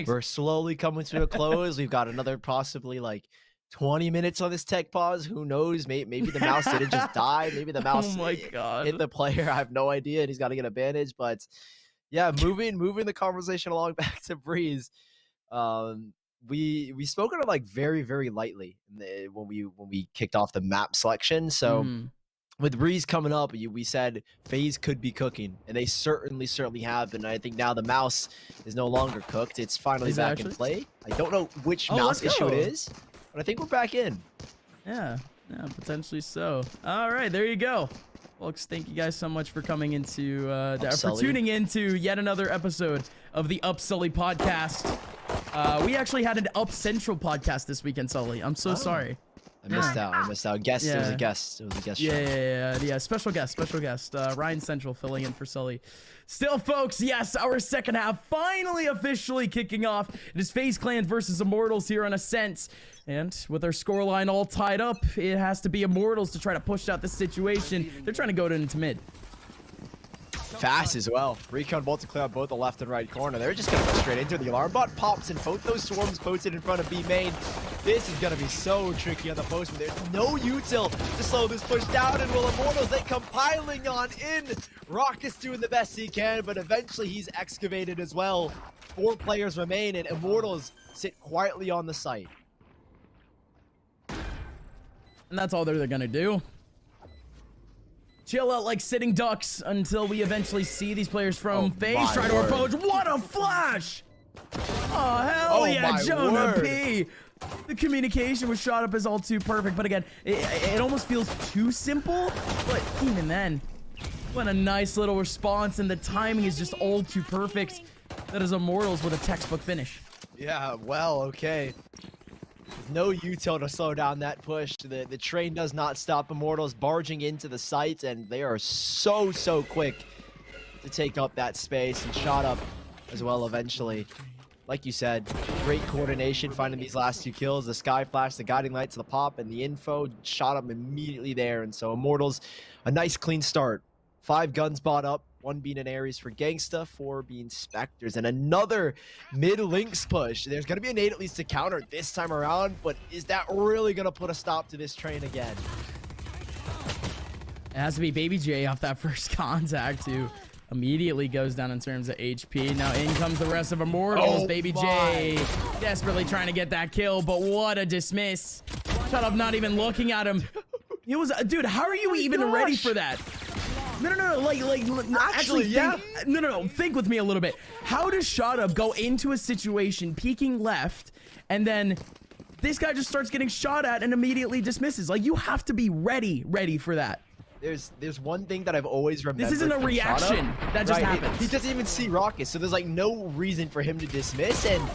We're slowly coming to a close. We've got another possibly like 20 minutes on this tech pause. Who knows? Maybe the mouse didn't just die. Maybe the mouse hit the player. I have no idea, and he's got to get a bandage. But yeah, moving the conversation along back to Breeze. We spoke on it like very, very lightly when we kicked off the map selection. So with Breeze coming up, we said FaZe could be cooking, and they certainly have. And I think now the mouse is no longer cooked. It's finally back in play. I don't know which mouse issue it is, but I think we're back in. Yeah, potentially so. All right, there you go. Folks, thank you guys so much for coming into, for tuning into yet another episode of the Up Sully podcast. We actually had an Up Central podcast this weekend, Sully. I'm so sorry. I missed out. It was a guest. It was a guest show. Yeah. Special guest. Ryan Central filling in for Sully. Still, folks, yes, our second half finally officially kicking off. It is FaZe Clan versus Immortals here on Ascent. And with our scoreline all tied up, it has to be Immortals to try to push out the situation. They're trying to go into mid. Fast as well. Recon bolts to clear out both the left and right corner. They're just going to go straight into the alarm bot. Pops and both those swarms posted in front of B main. This is going to be so tricky on the post, but there's no util to slow this push down. And will Immortals, they come piling on in. Rocket's doing the best he can, but eventually he's excavated as well. 4 players remain, and Immortals sit quietly on the site. And that's all they're going to do. Chill out like sitting ducks until we eventually see these players from FaZe try to approach. What a flash! Oh, hell yeah, Jonah P! The communication was shot up as all too perfect, but again, it almost feels too simple, but even then, what a nice little response, and the timing is just all too perfect. That is Immortals with a textbook finish. Yeah, well, okay. No util to slow down that push. The train does not stop Immortals barging into the site, and they are so quick to take up that space and shot up as well eventually. like you said, great coordination finding these last 2 kills. The Sky Flash, the Guiding Light to the pop, and the info shot up immediately there. And so Immortals, a nice clean start. 5 guns bought up, 1 being an Ares for Gangsta, 4 being Spectres, and another mid-links push. There's going to be a nade at least to counter this time around, but is that really going to put a stop to this train again? It has to be Baby J off that first contact who immediately goes down in terms of HP. Now in comes the rest of Immortals. Baby J desperately trying to get that kill, but what a dismiss. Shut up, not even looking at him. It was, dude, how are you even ready for that? No, like, actually, yeah. No, think with me a little bit. How does SHROUD go into a situation, peeking left, and then this guy just starts getting shot at and immediately dismisses? Like, you have to be ready for that. There's one thing that I've always remembered. This isn't a reaction that just happens. He doesn't even see rockets, so there's like no reason for him to dismiss. And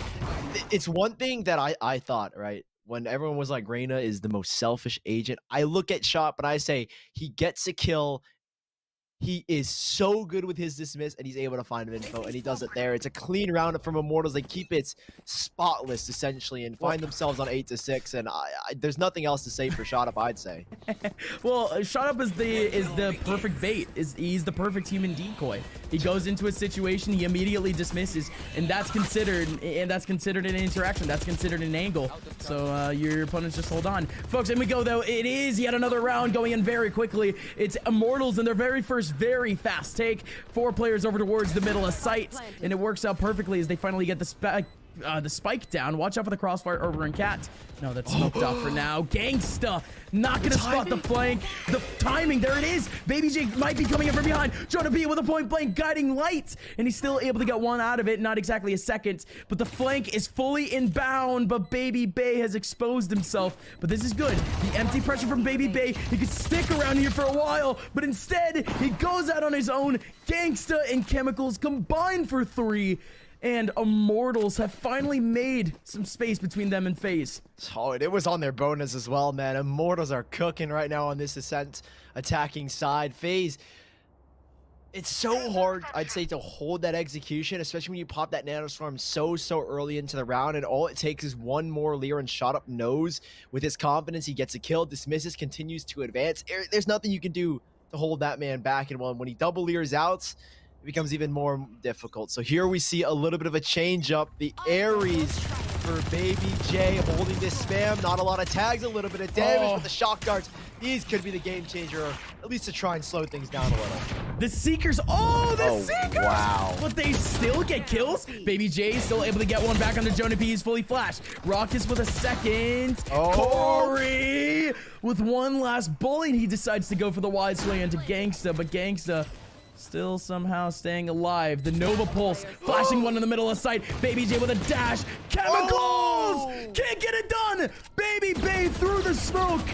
it's one thing that I thought, right? When everyone was like, Reyna is the most selfish agent, I look at Shot, but I say he gets a kill. He is so good with his dismiss, and he's able to find info, and he does it there. It's a clean roundup from Immortals. They keep it spotless, essentially, and find themselves on 8-6, and there's nothing else to say for Shot Up, I'd say. Well, Shot Up is the perfect bait. He's the perfect human decoy. He goes into a situation, he immediately dismisses, and that's considered an interaction. That's considered an angle. So your opponents just hold on. Folks, and we go, though. It is yet another round going in very quickly. It's Immortals in their very first very fast take. 4 players over towards the middle of sight, and it works out perfectly as they finally get the spike down. Watch out for the crossfire over in Cat. No, that's smoked off for now. Gangsta not gonna spot the flank. The timing, there it is. Baby J might be coming in from behind. Jonah B with a point blank guiding light, and he's still able to get 1 out of it. Not exactly a second, but the flank is fully inbound. But Baby Bay has exposed himself. But this is good. The empty pressure from Baby Bay. He could stick around here for a while, but instead he goes out on his own. Gangsta and Chemicals combined for 3. And Immortals have finally made some space between them and FaZe. Oh, it was on their bonus as well, man. Immortals are cooking right now on this Ascent attacking side. FaZe, it's so hard, I'd say, to hold that execution, especially when you pop that Nanostorm so early into the round, and all it takes is 1 more Lear, and Shot Up knows with his confidence he gets a kill, dismisses, continues to advance. There's nothing you can do to hold that man back, and when he double Lears out, it becomes even more difficult. So here we see a little bit of a change up. The Ares for Baby J holding this spam. Not a lot of tags, a little bit of damage, but the shock darts, these could be the game changer, or at least to try and slow things down a little. The Seekers, Seekers! Wow. But they still get kills. Baby J is still able to get 1 back on the Jonah P. He's fully flashed. Raucus with a second. Corey with 1 last bullet. He decides to go for the wide swing into Gangsta, but Gangsta still somehow staying alive. The Nova Pulse flashing 1 in the middle of sight. Baby J with a dash. Chemicals! Can't get it done! Baby Bay through the smoke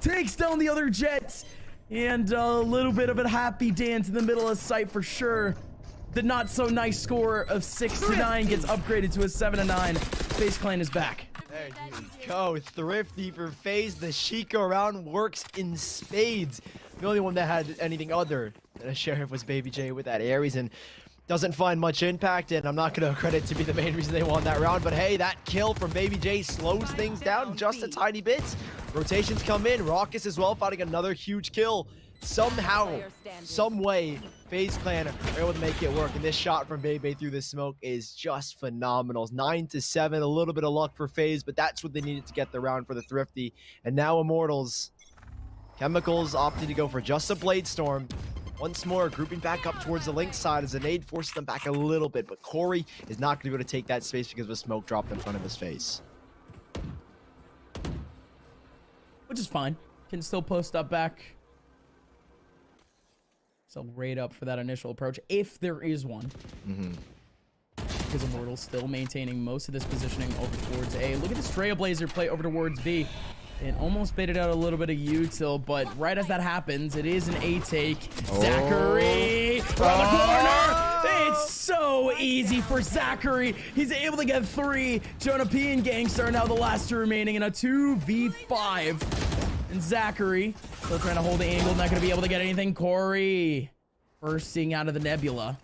takes down the other Jets. And a little bit of a happy dance in the middle of sight for sure. The not so nice score of 6-9 gets upgraded to a 7-9. FaZe Clan is back. There you go. Thrifty for FaZe. The Sheikah round works in spades. The only one that had anything other than a Sheriff was Baby J with that Ares, and doesn't find much impact, and I'm not going to credit to be the main reason they won that round, but hey, that kill from Baby J slows things down just a tiny bit. Rotations come in. Raucus as well, finding another huge kill. Somehow, some way, FaZe Clan are able to make it work, and this shot from Baby through the smoke is just phenomenal. 9-7, a little bit of luck for FaZe, but that's what they needed to get the round for the Thrifty. And now Immortals, Chemicals opting to go for just a Blade Storm. Once more, grouping back up towards the Link side as a nade forces them back a little bit, but Corey is not going to be able to take that space because of a smoke drop in front of his face. Which is fine. Can still post up back. So right up for that initial approach, if there is one. Because Immortals still maintaining most of this positioning over towards A. Look at this Trailblazer play over towards B. It almost baited out a little bit of util, but right as that happens, it is an A take. Zachary around the corner. It's so easy for Zachary. He's able to get 3. Jonah P and Gangster are now the last 2 remaining in a 2v5. And Zachary still trying to hold the angle, not going to be able to get anything. Corey bursting out of the nebula.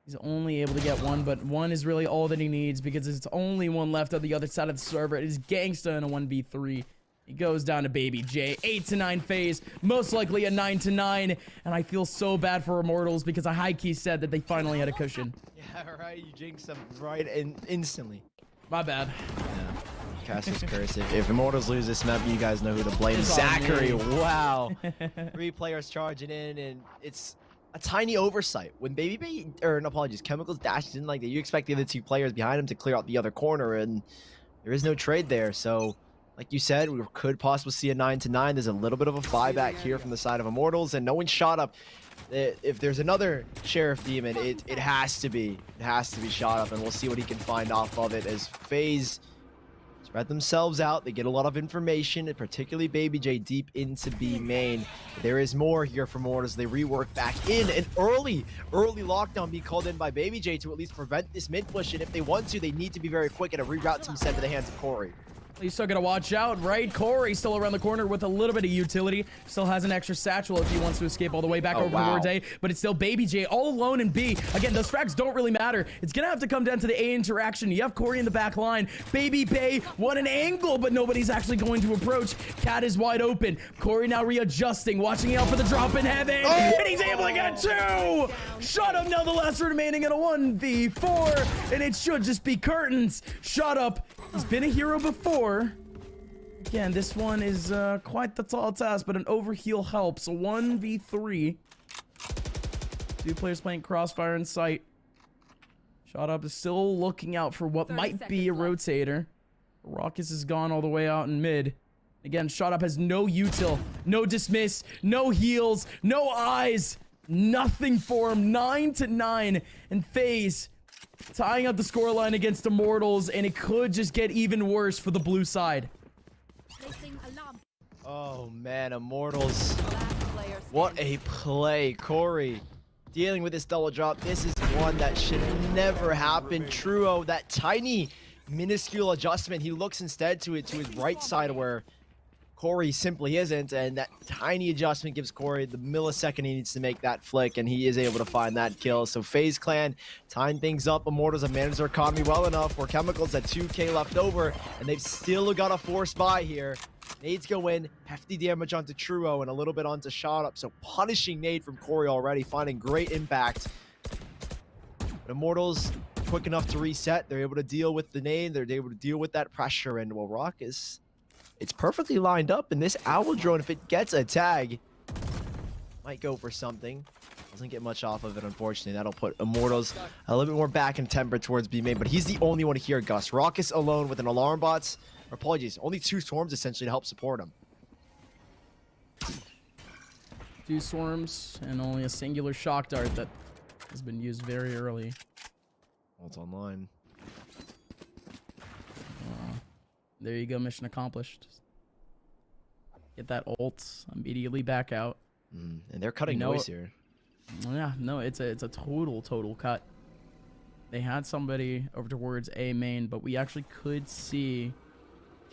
He's only able to get one, but one is really all that he needs because it's only one left on the other side of the server. It is Gangsta in a 1v3. He goes down to Baby J. 8-9 phase, most likely a 9-9. And I feel so bad for Immortals because I high-key said that they finally had a cushion. Yeah, right. You jinxed them right instantly. My bad. Yeah. Caster's curse. If Immortals lose this map, you guys know who to blame. It's on Zachary. me. Wow. 3 players charging in, and it's a tiny oversight. When Chemicals dashes in like that, you expect the other 2 players behind him to clear out the other corner, and there is no trade there. So, like you said, we could possibly see a 9-9. There's a little bit of a buyback here from the side of Immortals, and no one shot up. If there's another Sheriff Demon, it has to be shot up, and we'll see what he can find off of it as FaZe spread themselves out. They get a lot of information, and particularly Baby J deep into B main. There is more here for Immortals. They rework back in an early lockdown being called in by Baby J to at least prevent this mid push, and if they want to, they need to be very quick and reroute to send to the hands of Corey. You still gotta watch out, right? Corey still around the corner with a little bit of utility. Still has an extra satchel if he wants to escape all the way back over towards A. But it's still Baby J all alone in B. Again, those frags don't really matter. It's gonna have to come down to the A interaction. You have Corey in the back line. Baby Bay, what an angle, but nobody's actually going to approach. Cat is wide open. Corey now readjusting, watching out for the drop in heaven. And he's able to get 2! Shut up nonetheless, remaining in a 1v4. And it should just be curtains. Shut up. He's been a hero before. Again, this one is quite the tall task, but an overheal helps. A 1v3. 2 players playing Crossfire in sight. Shot Up is still looking out for what might be a rotator. Raucus is gone all the way out in mid. Again, Shot Up has no util, no dismiss, no heals, no eyes, nothing for him. 9-9, and FaZe tying up the scoreline against Immortals, and it could just get even worse for the blue side. Oh man, Immortals. What a play. Corey dealing with this double drop. This is one that should never happen. Truo, that tiny minuscule adjustment, he looks instead to his right side where Corey simply isn't, and that tiny adjustment gives Corey the millisecond he needs to make that flick, and he is able to find that kill. So FaZe Clan tying things up. Immortals have managed their economy well enough where Chemicals at 2k left over, and they've still got a force buy here. Nades go in, hefty damage onto Truo and a little bit onto Shot Up, so punishing nade from Corey already, finding great impact. But Immortals quick enough to reset. They're able to deal with the nade, they're able to deal with that pressure, and well, Raucus, it's perfectly lined up, and this Owl Drone, if it gets a tag, might go for something. Doesn't get much off of it, unfortunately. That'll put Immortals a little bit more back in temper towards B main, but he's the only one here, Gus. Raucus alone with an alarm bots. Apologies, only 2 swarms essentially to help support him. 2 swarms and only a singular shock dart that has been used very early. Ult online. There you go, mission accomplished. Get that ult, immediately back out. And they're cutting noise here. Yeah, no, it's a total cut. They had somebody over towards A main, but we actually could see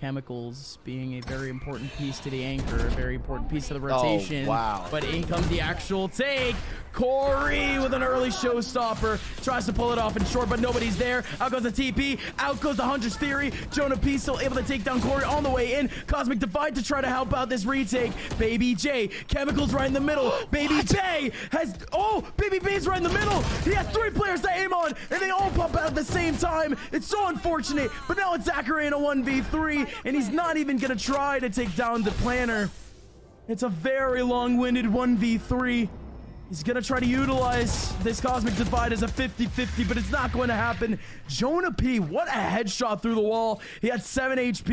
Chemicals being a very important piece to the anchor, a very important piece of the rotation. Oh, wow. But in comes the actual take. Corey with an early showstopper. Tries to pull it off in short, but nobody's there. Out goes the TP. Out goes the Hunter's Theory. Jonah P still able to take down Corey on the way in. Cosmic Divide to try to help out this retake. Baby J. Chemicals right in the middle. Baby Bay has... Oh, Baby Bay's right in the middle. He has 3 players to aim on, and they all pop out at the same time. It's so unfortunate, but now it's Zachary in a 1v3, and he's not even going to try to take down the planner. It's a very long-winded 1v3. He's going to try to utilize this Cosmic Divide as a 50-50, but it's not going to happen. Jonah P, what a headshot through the wall. He had 7 HP.